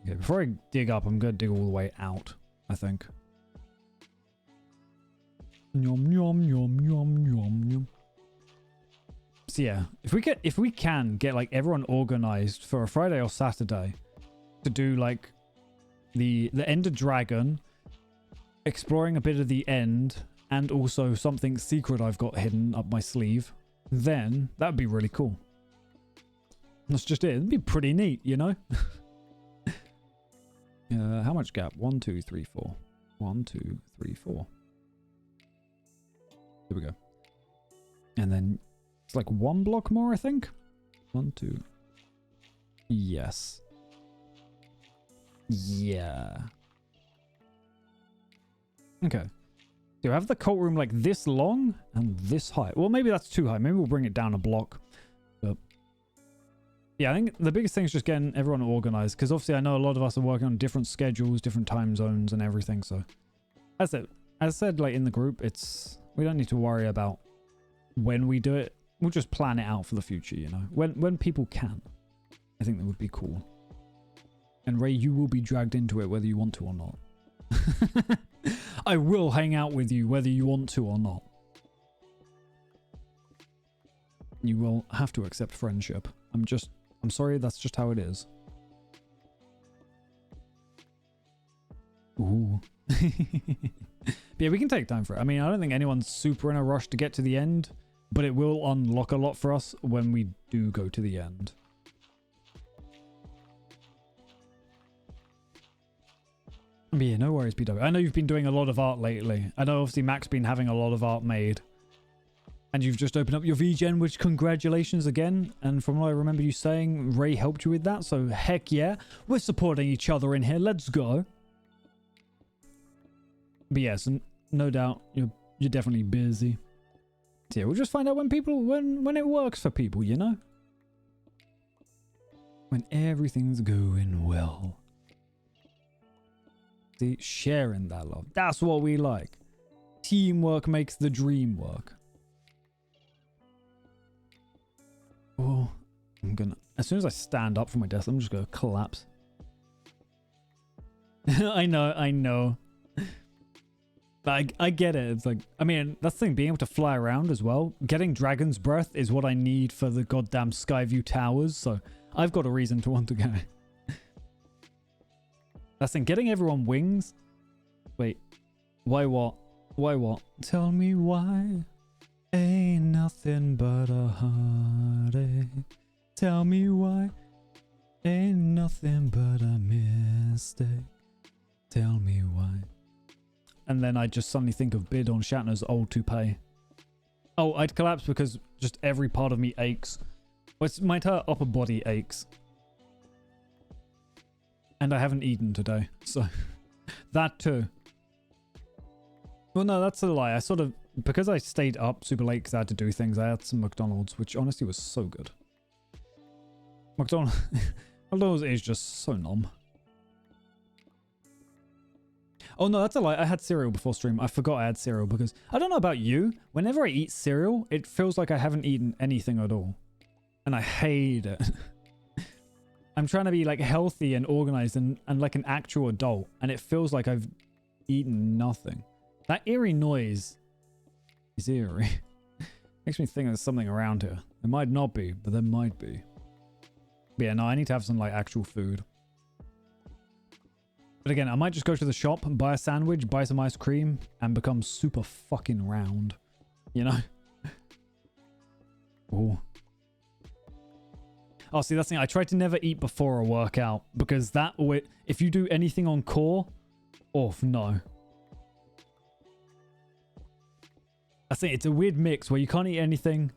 Okay, before I dig up, I'm going to dig all the way out, I think. Yum, yum, yum, yum, yum, yum. So yeah, if we can get like everyone organized for a Friday or Saturday to do like the Ender Dragon, exploring a bit of the end, and also something secret I've got hidden up my sleeve, then that would be really cool. That's just it. It'd be pretty neat, you know? How much gap? 1, 2, 3, 4. 1, 2, 3, 4. There we go. And then it's like 1 block more, I think. 1, 2. Yes. Yeah. Okay. So I have the cult room like this long and this high. Well, maybe that's too high. Maybe we'll bring it down a block. But yeah, I think the biggest thing is just getting everyone organized, because obviously I know a lot of us are working on different schedules, different time zones and everything. So as I said, like in the group, we don't need to worry about when we do it. We'll just plan it out for the future, you know, when people can. I think that would be cool. And Ray, you will be dragged into it whether you want to or not. I will hang out with you whether you want to or not. You will have to accept friendship. I'm sorry, that's just how it is. Ooh. But yeah, we can take time for it. I mean, I don't think anyone's super in a rush to get to the end, but it will unlock a lot for us when we do go to the end. But yeah, no worries, BW. I know you've been doing a lot of art lately. I know obviously Mac's been having a lot of art made. And you've just opened up your VGen, which congratulations again. And from what I remember you saying, Ray helped you with that. So heck yeah. We're supporting each other in here. Let's go. But yes, no doubt you're definitely busy. So yeah, we'll just find out when it works for people, you know? When everything's going well. See, sharing that love. That's what we like. Teamwork makes the dream work. Oh, as soon as I stand up from my desk, I'm just gonna collapse. I know. I get it. It's like, I mean, that's the thing, being able to fly around as well. Getting Dragon's Breath is what I need for the goddamn Skyview Towers, so I've got a reason to want to go. That's the thing, getting everyone wings. Wait, why what? Why what? Tell me why. Ain't nothing but a heartache. Tell me why. Ain't nothing but a mistake. Tell me why. And then I just suddenly think of Bid on Shatner's old toupee. Oh, I'd collapse because just every part of me aches. Well, my entire upper body aches. And I haven't eaten today, so that too. Well, no, that's a lie. I sort of, because I stayed up super late because I had to do things, I had some McDonald's, which honestly was so good. McDonald's is just so numb. Oh no, that's a lie. I had cereal before stream. I forgot I had cereal because, I don't know about you, whenever I eat cereal, it feels like I haven't eaten anything at all. And I hate it. I'm trying to be like healthy and organized and like an actual adult, and it feels like I've eaten nothing. That eerie noise is eerie. Makes me think there's something around here. There might not be, but there might be. But yeah, no, I need to have some like actual food. But again, I might just go to the shop, buy a sandwich, buy some ice cream, and become super fucking round. You know? Oh. Oh, see, that's the thing. I try to never eat before a workout because that, if you do anything on core, no. I think it's a weird mix where you can't eat anything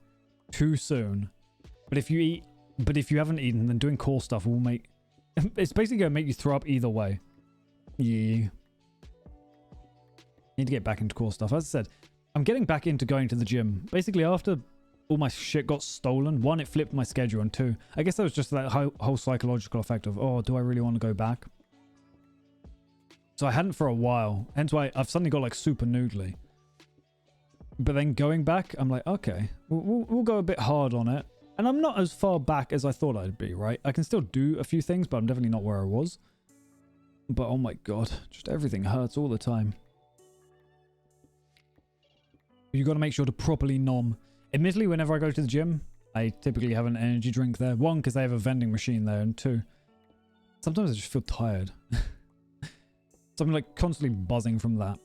too soon, but if you haven't eaten, then doing core stuff will make, it's basically gonna make you throw up either way. Yeah. Need to get back into core stuff. As I said, I'm getting back into going to the gym. Basically, after all my shit got stolen, one, it flipped my schedule, and two, I guess that was just that whole psychological effect of, oh, do I really want to go back? So I hadn't for a while, hence why I've suddenly got like super noodly. But then going back, I'm like, okay, we'll go a bit hard on it. And I'm not as far back as I thought I'd be, right? I can still do a few things, but I'm definitely not where I was. But oh my god, just everything hurts all the time. You got to make sure to properly nom. Admittedly, whenever I go to the gym, I typically have an energy drink there. One, because they have a vending machine there, and two, sometimes I just feel tired. So I'm like constantly buzzing from that.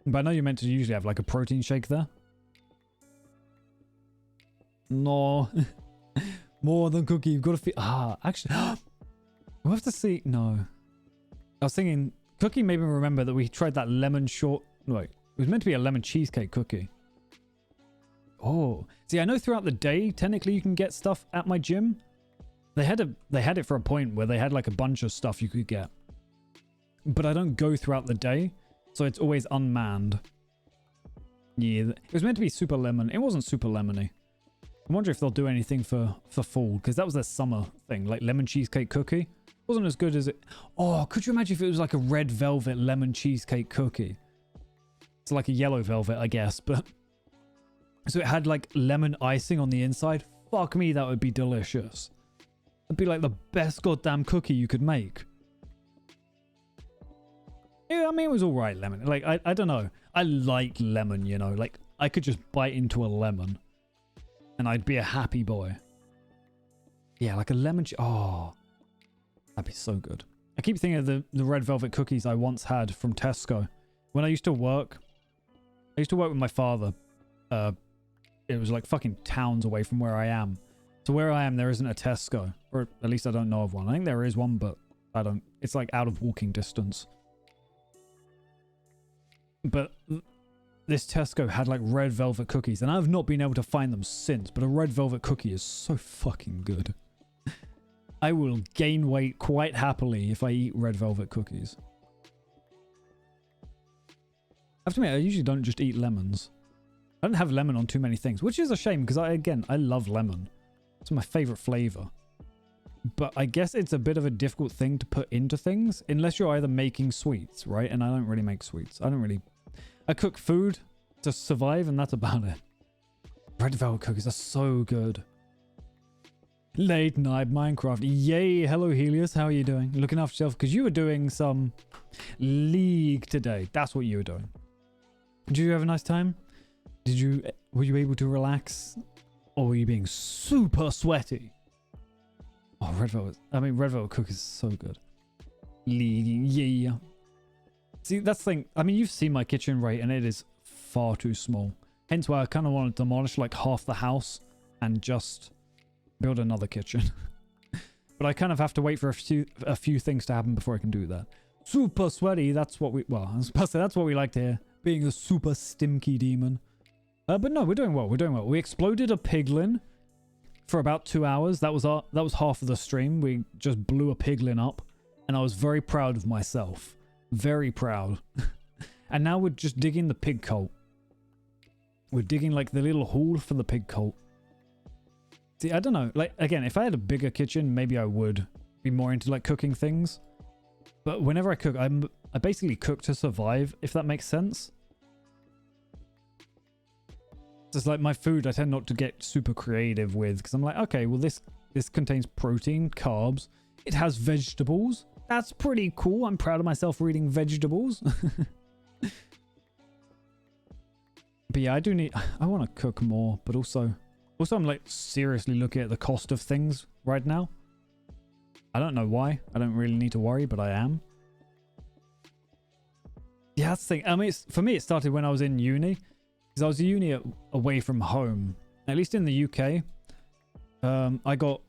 But I know you're meant to usually have like a protein shake there. No. More than cookie. You've got to feel... actually... we'll have to see... No. I was thinking... Cookie made me remember that we tried that lemon short... Wait. It was meant to be a lemon cheesecake cookie. Oh. See, I know throughout the day, technically you can get stuff at my gym. They had it for a point where they had like a bunch of stuff you could get. But I don't go throughout the day. So it's always unmanned. Yeah, it was meant to be super lemon. It wasn't super lemony. I wonder if they'll do anything for fall, because that was their summer thing, like lemon cheesecake cookie. Wasn't as good as it... Oh, could you imagine if it was like a red velvet lemon cheesecake cookie? It's like a yellow velvet, I guess, but... So it had like lemon icing on the inside. Fuck me, that would be delicious. It'd be like the best goddamn cookie you could make. Yeah, I mean, it was alright lemon. Like, I don't know. I like lemon, you know. Like, I could just bite into a lemon. And I'd be a happy boy. Yeah, like a lemon... Oh. That'd be so good. I keep thinking of the red velvet cookies I once had from Tesco. When I used to work... I used to work with my father. It was like fucking towns away from where I am. So where I am, there isn't a Tesco. Or at least I don't know of one. I think there is one, but I don't... It's like out of walking distance. But this Tesco had like red velvet cookies, and I've not been able to find them since, but a red velvet cookie is so fucking good. I will gain weight quite happily if I eat red velvet cookies. I have to admit, I usually don't just eat lemons. I don't have lemon on too many things, which is a shame because I love lemon. It's my favorite flavor. But I guess it's a bit of a difficult thing to put into things unless you're either making sweets, right? And I don't really make sweets. I cook food to survive and that's about it. Red velvet cookies are so good. Late night Minecraft. Yay. Hello, Helios. How are you doing? Looking after yourself because you were doing some League today. That's what you were doing. Did you have a nice time? Were you able to relax? Or were you being super sweaty? Oh, red velvet cookies is so good. League, yeah. See, that's the thing. I mean, you've seen my kitchen, right? And it is far too small. Hence why I kind of want to demolish like half the house and just build another kitchen. But I kind of have to wait for a few things to happen before I can do that. Super sweaty. That's what we that's what we like to hear. Being a super stinky demon. But no, we're doing well. We're doing well. We exploded a piglin for about 2 hours. That was half of the stream. We just blew a piglin up, and I was very proud of myself. Very proud. And now we're just digging the pig cult. We're digging like the little hole for the pig cult. See, I don't know. Like, again, if I had a bigger kitchen, maybe I would be more into like cooking things. But whenever I cook, I basically cook to survive, if that makes sense. Just like my food, I tend not to get super creative with, because I'm like, okay, well this contains protein, carbs. It has vegetables. That's pretty cool. I'm proud of myself for eating vegetables. But yeah, I want to cook more, but also I'm like seriously looking at the cost of things right now. I don't know why. I don't really need to worry, but I am. Yeah, that's the thing. I mean, for me, it started when I was in uni. Because I was in uni away from home. At least in the UK. I got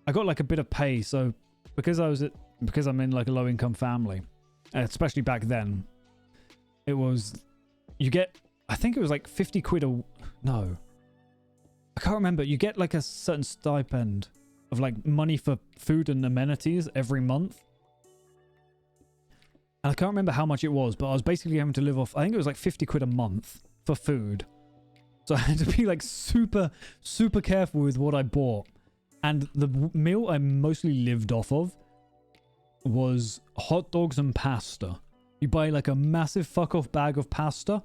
like a bit of pay. So because I'm in like a low income family, especially back then, it was, I think it was like 50 quid no. I can't remember. You get like a certain stipend of like money for food and amenities every month. And I can't remember how much it was, but I was basically having to live off, I think it was like 50 quid a month for food. So I had to be like super, super careful with what I bought. And the meal I mostly lived off of was hot dogs and pasta. You buy like a massive fuck off bag of pasta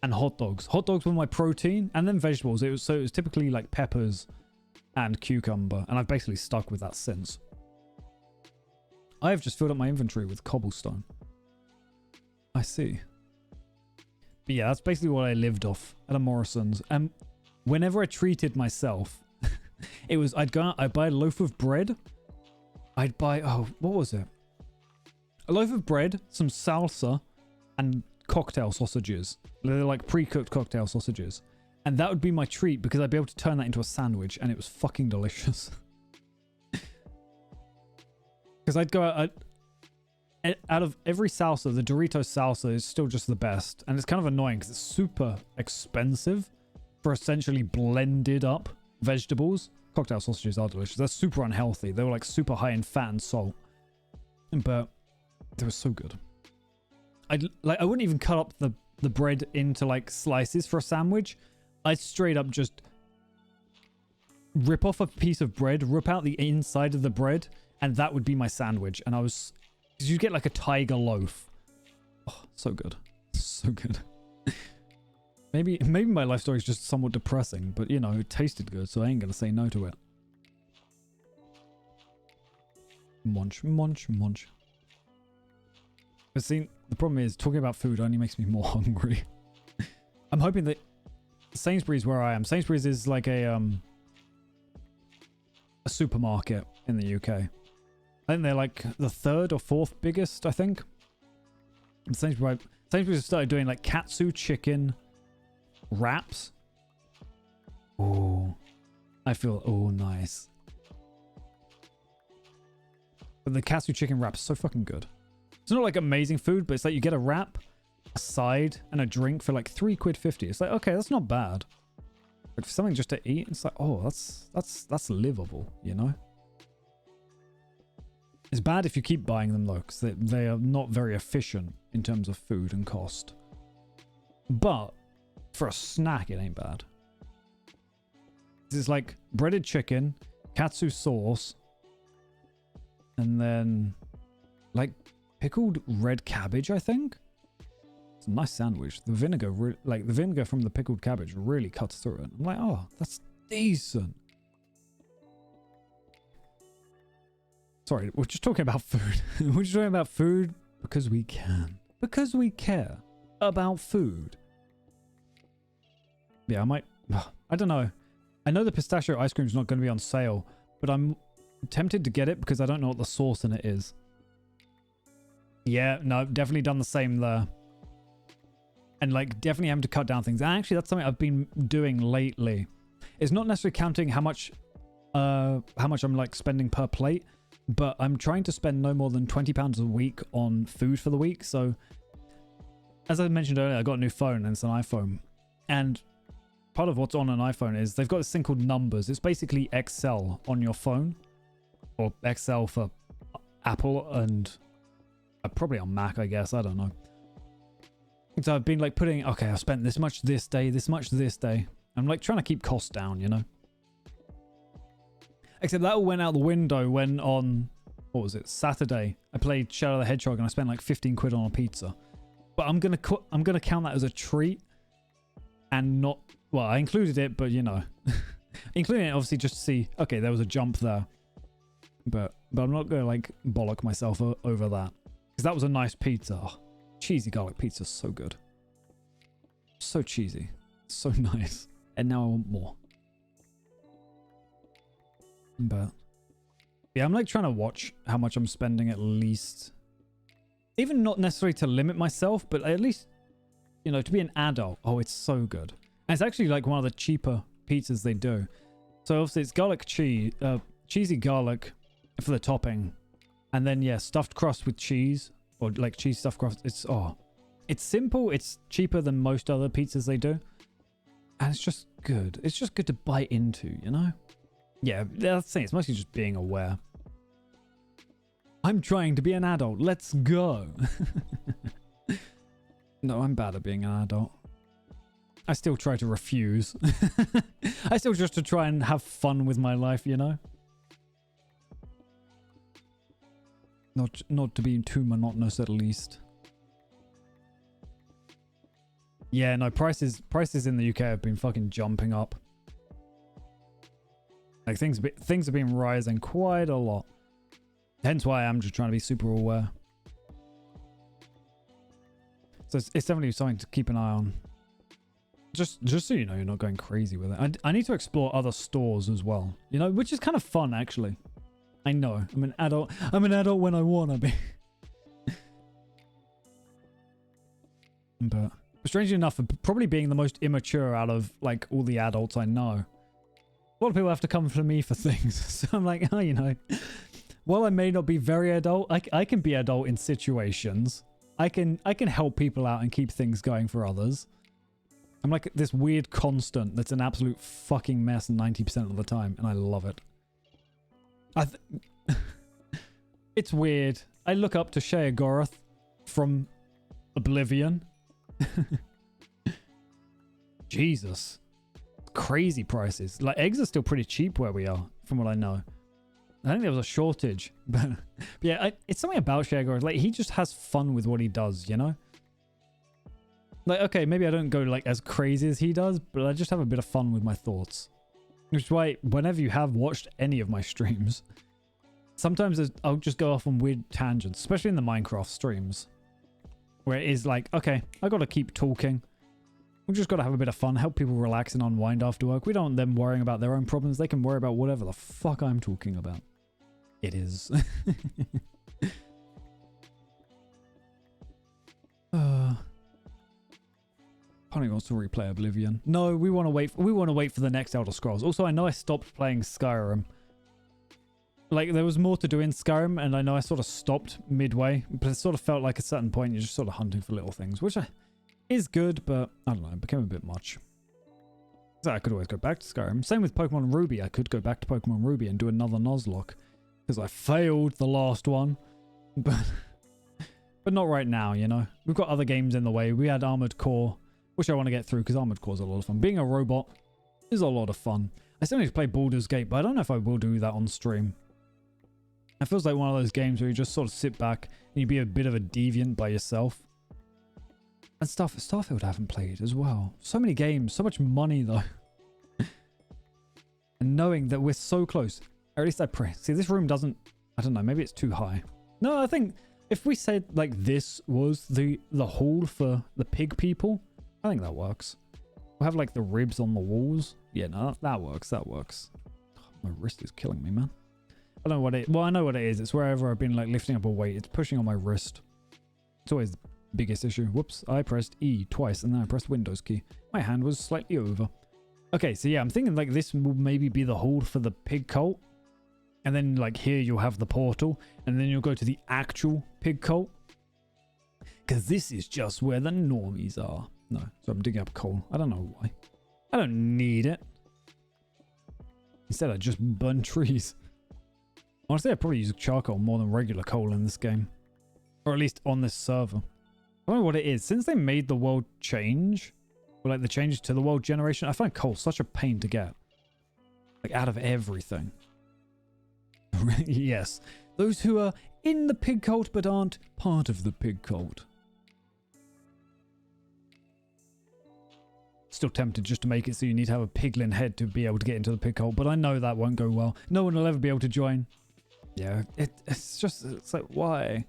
and hot dogs. Hot dogs were my protein and then vegetables. It was typically like peppers and cucumber. And I've basically stuck with that since. I have just filled up my inventory with cobblestone. I see. But yeah, that's basically what I lived off at a Morrison's. And whenever I treated myself, it was, I'd go out, I'd buy a loaf of bread. I'd buy, what was it? A loaf of bread, some salsa, and cocktail sausages. They're like pre-cooked cocktail sausages. And that would be my treat because I'd be able to turn that into a sandwich and it was fucking delicious. Because I'd go out of every salsa, the Doritos salsa is still just the best. And it's kind of annoying because it's super expensive for essentially blended up vegetables. Cocktail sausages are delicious. They're super unhealthy. They were like super high in fat and salt. But they were so good. I wouldn't even cut up the bread into like slices for a sandwich. I'd straight up just rip off a piece of bread, rip out the inside of the bread, and that would be my sandwich. And because you get like a tiger loaf. Oh, so good. So good. Maybe my life story is just somewhat depressing, but you know, it tasted good, so I ain't gonna say no to it. Munch, munch, munch. But see, the problem is, talking about food only makes me more hungry. I'm hoping that Sainsbury's where I am. Sainsbury's is like a supermarket in the UK. I think they're like the 3rd or 4th biggest, I think. And Sainsbury's have started doing like katsu chicken wraps. Oh, I feel, nice. But the katsu chicken wrap's so fucking good. It's not like amazing food, but it's like you get a wrap a side and a drink for like £3.50. It's like, okay, that's not bad. But for something just to eat, it's like, oh, that's livable, you know? It's bad if you keep buying them though, because they are not very efficient in terms of food and cost. But for a snack, it ain't bad. It's like breaded chicken, katsu sauce, and then like pickled red cabbage, I think. It's a nice sandwich. The vinegar, like the vinegar from the pickled cabbage really cuts through it. I'm like, oh, that's decent. Sorry, we're just talking about food. We're just talking about food because we can. Because we care about food. Yeah, I might... I don't know. I know the pistachio ice cream is not going to be on sale, but I'm tempted to get it because I don't know what the sauce in it is. Yeah, no, definitely done the same there. And like definitely having to cut down things. And actually, that's something I've been doing lately. It's not necessarily counting how much I'm like spending per plate, but I'm trying to spend no more than £20 a week on food for the week. So as I mentioned earlier, I got a new phone and it's an iPhone. And part of what's on an iPhone is they've got this thing called Numbers. It's basically Excel on your phone, or Excel for Apple and probably on Mac, I guess. I don't know. So I've been like putting, okay, I've spent this much this day, this much this day. I'm like trying to keep costs down, you know? Except that all went out the window when on, what was it, Saturday, I played Shadow the Hedgehog and I spent like 15 quid on a pizza. But I'm gonna count that as a treat and not, well, I included it, but you know, including it obviously just to see, okay, there was a jump there. But I'm not gonna like bollock myself over that. Because that was a nice pizza. Oh, cheesy garlic pizza is so good. So cheesy. So nice. And now I want more. But yeah, I'm like trying to watch how much I'm spending at least. Even not necessarily to limit myself, but at least, you know, to be an adult. Oh, it's so good. And it's actually like one of the cheaper pizzas they do. So obviously it's garlic cheese, cheesy garlic for the topping. And then yeah, stuffed crust with cheese, or like cheese stuffed crust. It's simple. It's cheaper than most other pizzas they do. And it's just good. It's just good to bite into, you know? Yeah, that's the thing. It's mostly just being aware. I'm trying to be an adult. Let's go. No, I'm bad at being an adult. I still try to refuse. I still just to try and have fun with my life, you know? Not to be too monotonous at least. Yeah, no, prices in the UK have been fucking jumping up. Like things have been rising quite a lot. Hence why I'm just trying to be super aware. So it's definitely something to keep an eye on. Just so you know, you're not going crazy with it. I need to explore other stores as well. You know, which is kind of fun actually. I know. I'm an adult. I'm an adult when I want to be. But strangely enough, probably being the most immature out of like all the adults I know. A lot of people have to come for me for things. So I'm like, oh, you know, while I may not be very adult, I can be adult in situations. I can help people out and keep things going for others. I'm like this weird constant that's an absolute fucking mess 90% of the time, and I love it. It's weird. I look up to Shea Gorath from Oblivion. Jesus. Crazy prices. Like, eggs are still pretty cheap where we are, from what I know. I think there was a shortage. But yeah, it's something about Shea Gorath. Like, he just has fun with what he does, you know? Like, okay, maybe I don't go like as crazy as he does, but I just have a bit of fun with my thoughts. Which is why whenever you have watched any of my streams, sometimes I'll just go off on weird tangents, especially in the Minecraft streams, where it is like, okay, I got to keep talking. We've just got to have a bit of fun, help people relax and unwind after work. We don't want them worrying about their own problems. They can worry about whatever the fuck I'm talking about. It is. Honey wants to replay Oblivion. No, we want to wait. We want to wait for the next Elder Scrolls. Also, I know I stopped playing Skyrim. Like, there was more to do in Skyrim, and I know I sort of stopped midway, but it sort of felt like at a certain point you're just sort of hunting for little things, which is good, but I don't know, it became a bit much. So I could always go back to Skyrim. Same with Pokemon Ruby. I could go back to Pokemon Ruby and do another Nuzlocke, because I failed the last one, but not right now, you know. We've got other games in the way. We had Armored Core, which I want to get through, because Armored Core is a lot of fun. Being a robot is a lot of fun. I still need to play Baldur's Gate, but I don't know if I will do that on stream. It feels like one of those games where you just sort of sit back and you be a bit of a deviant by yourself. And Starfield I haven't played as well. So many games, so much money though. And knowing that we're so close, or at least I pray. See, this room doesn't, I don't know, maybe it's too high. No, I think if we said like this was the hall for the pig people, I think that works. We'll have like the ribs on the walls. Yeah, no, that works, that works. Oh, my wrist is killing me, man. I don't know what it, well, I know what it is. It's wherever I've been like lifting up a weight. It's pushing on my wrist. It's always the biggest issue. Whoops, I pressed E twice and then I pressed Windows key. My hand was slightly over. Okay, so yeah, I'm thinking like this will maybe be the hold for the pig cult. And then like here you'll have the portal. And then you'll go to the actual pig cult. Because this is just where the normies are. No, so I'm digging up coal. I don't know why. I don't need it. Instead I just burn trees. Honestly, I probably use charcoal more than regular coal in this game. Or at least on this server. I don't know what it is. Since they made the world change, or like the changes to the world generation, I find coal such a pain to get. Like out of everything. Yes. Those who are in the pig cult but aren't part of the pig cult. Still tempted just to make it so you need to have a piglin head to be able to get into the pig cult, but I know that won't go well. No one will ever be able to join. Yeah, it's just, it's like, why?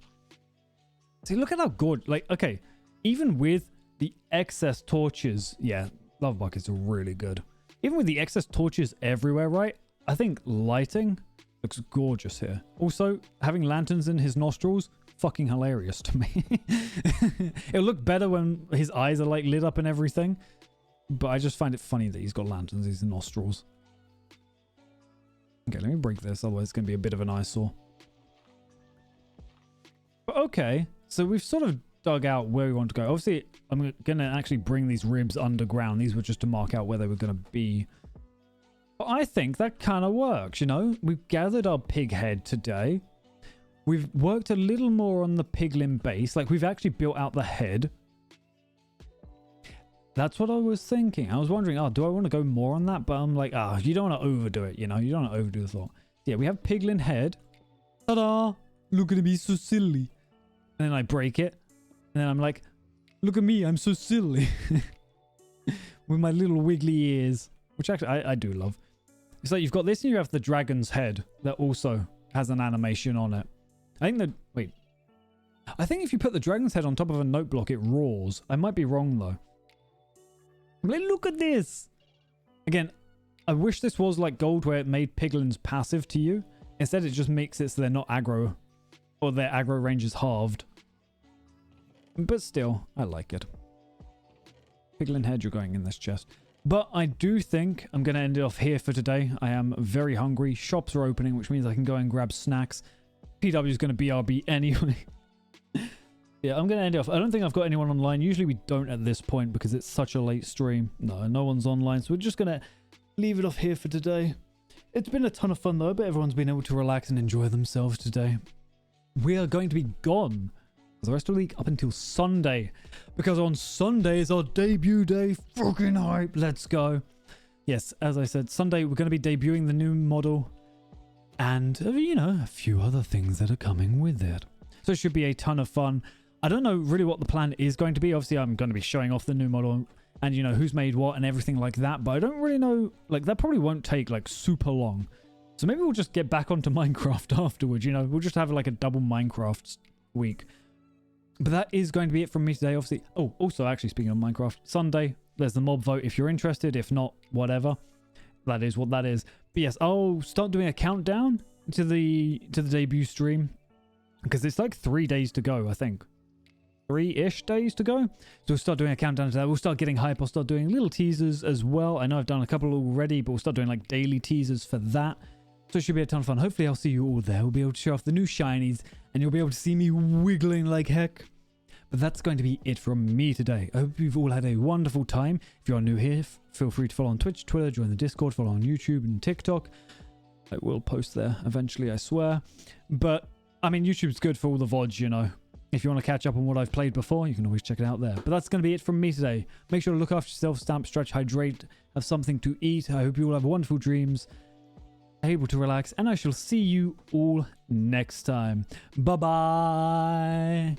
See, look at how good, like, okay, even with the excess torches, yeah, love buckets are really good. Even with the excess torches everywhere, right? I think lighting looks gorgeous here. Also, having lanterns in his nostrils, fucking hilarious to me. It'll look better when his eyes are like lit up and everything, but I just find it funny that he's got lanterns in his nostrils. Okay, let me break this, otherwise it's going to be a bit of an eyesore. But okay, so we've sort of dug out where we want to go. Obviously, I'm going to actually bring these ribs underground. These were just to mark out where they were going to be. But I think that kind of works, you know? We've gathered our pig head today. We've worked a little more on the piglin base. Like, we've actually built out the head. That's what I was thinking. I was wondering, oh, do I want to go more on that? But I'm like, ah, you don't want to overdo it, you know? You don't want to overdo the thought. Yeah, we have piglin head. Ta-da! Look at me, so silly. And then I break it. And then I'm like, look at me, I'm so silly. With my little wiggly ears. Which actually, I do love. It's like you've got this and you have the dragon's head that also has an animation on it. I think that, wait. I think if you put the dragon's head on top of a note block, it roars. I might be wrong though. Like, look at this. Again, I wish this was like gold where it made piglins passive to you. Instead, it just makes it so they're not aggro. Or their aggro range is halved. But still, I like it. Piglin head, you're going in this chest. But I do think I'm going to end it off here for today. I am very hungry. Shops are opening, which means I can go and grab snacks. PW is going to BRB anyway. Yeah, I'm going to end it off. I don't think I've got anyone online. Usually we don't at this point because it's such a late stream. No one's online. So we're just going to leave it off here for today. It's been a ton of fun though, but everyone's been able to relax and enjoy themselves today. We are going to be gone for the rest of the week up until Sunday. Because on Sunday is our debut day. Fucking hype. Let's go. Yes, as I said, Sunday we're going to be debuting the new model. And, you know, a few other things that are coming with it. So it should be a ton of fun. I don't know really what the plan is going to be. Obviously, I'm going to be showing off the new model and, you know, who's made what and everything like that. But I don't really know, like, that probably won't take, like, super long. So maybe we'll just get back onto Minecraft afterwards, you know. We'll just have, like, a double Minecraft week. But that is going to be it from me today, obviously. Oh, also, actually, speaking of Minecraft, Sunday, there's the mob vote if you're interested. If not, whatever. That is what that is. But yes, I'll start doing a countdown to the debut stream. Because it's like 3 days to go, I think. 3-ish days to go. So we'll start doing a countdown to that. We'll start getting hype. I'll start doing little teasers as well. I know I've done a couple already, but we'll start doing like daily teasers for that. So it should be a ton of fun. Hopefully I'll see you all there. We'll be able to show off the new shinies and you'll be able to see me wiggling like heck. But that's going to be it from me today. I hope you've all had a wonderful time. If you are new here, feel free to follow on Twitch, Twitter, join the Discord, follow on YouTube and TikTok. I will post there eventually, I swear. But, I mean, YouTube's good for all the VODs, you know. If you want to catch up on what I've played before, you can always check it out there. But that's going to be it from me today. Make sure to look after yourself, stamp, stretch, hydrate, have something to eat. I hope you all have wonderful dreams, able to relax, and I shall see you all next time. Bye-bye.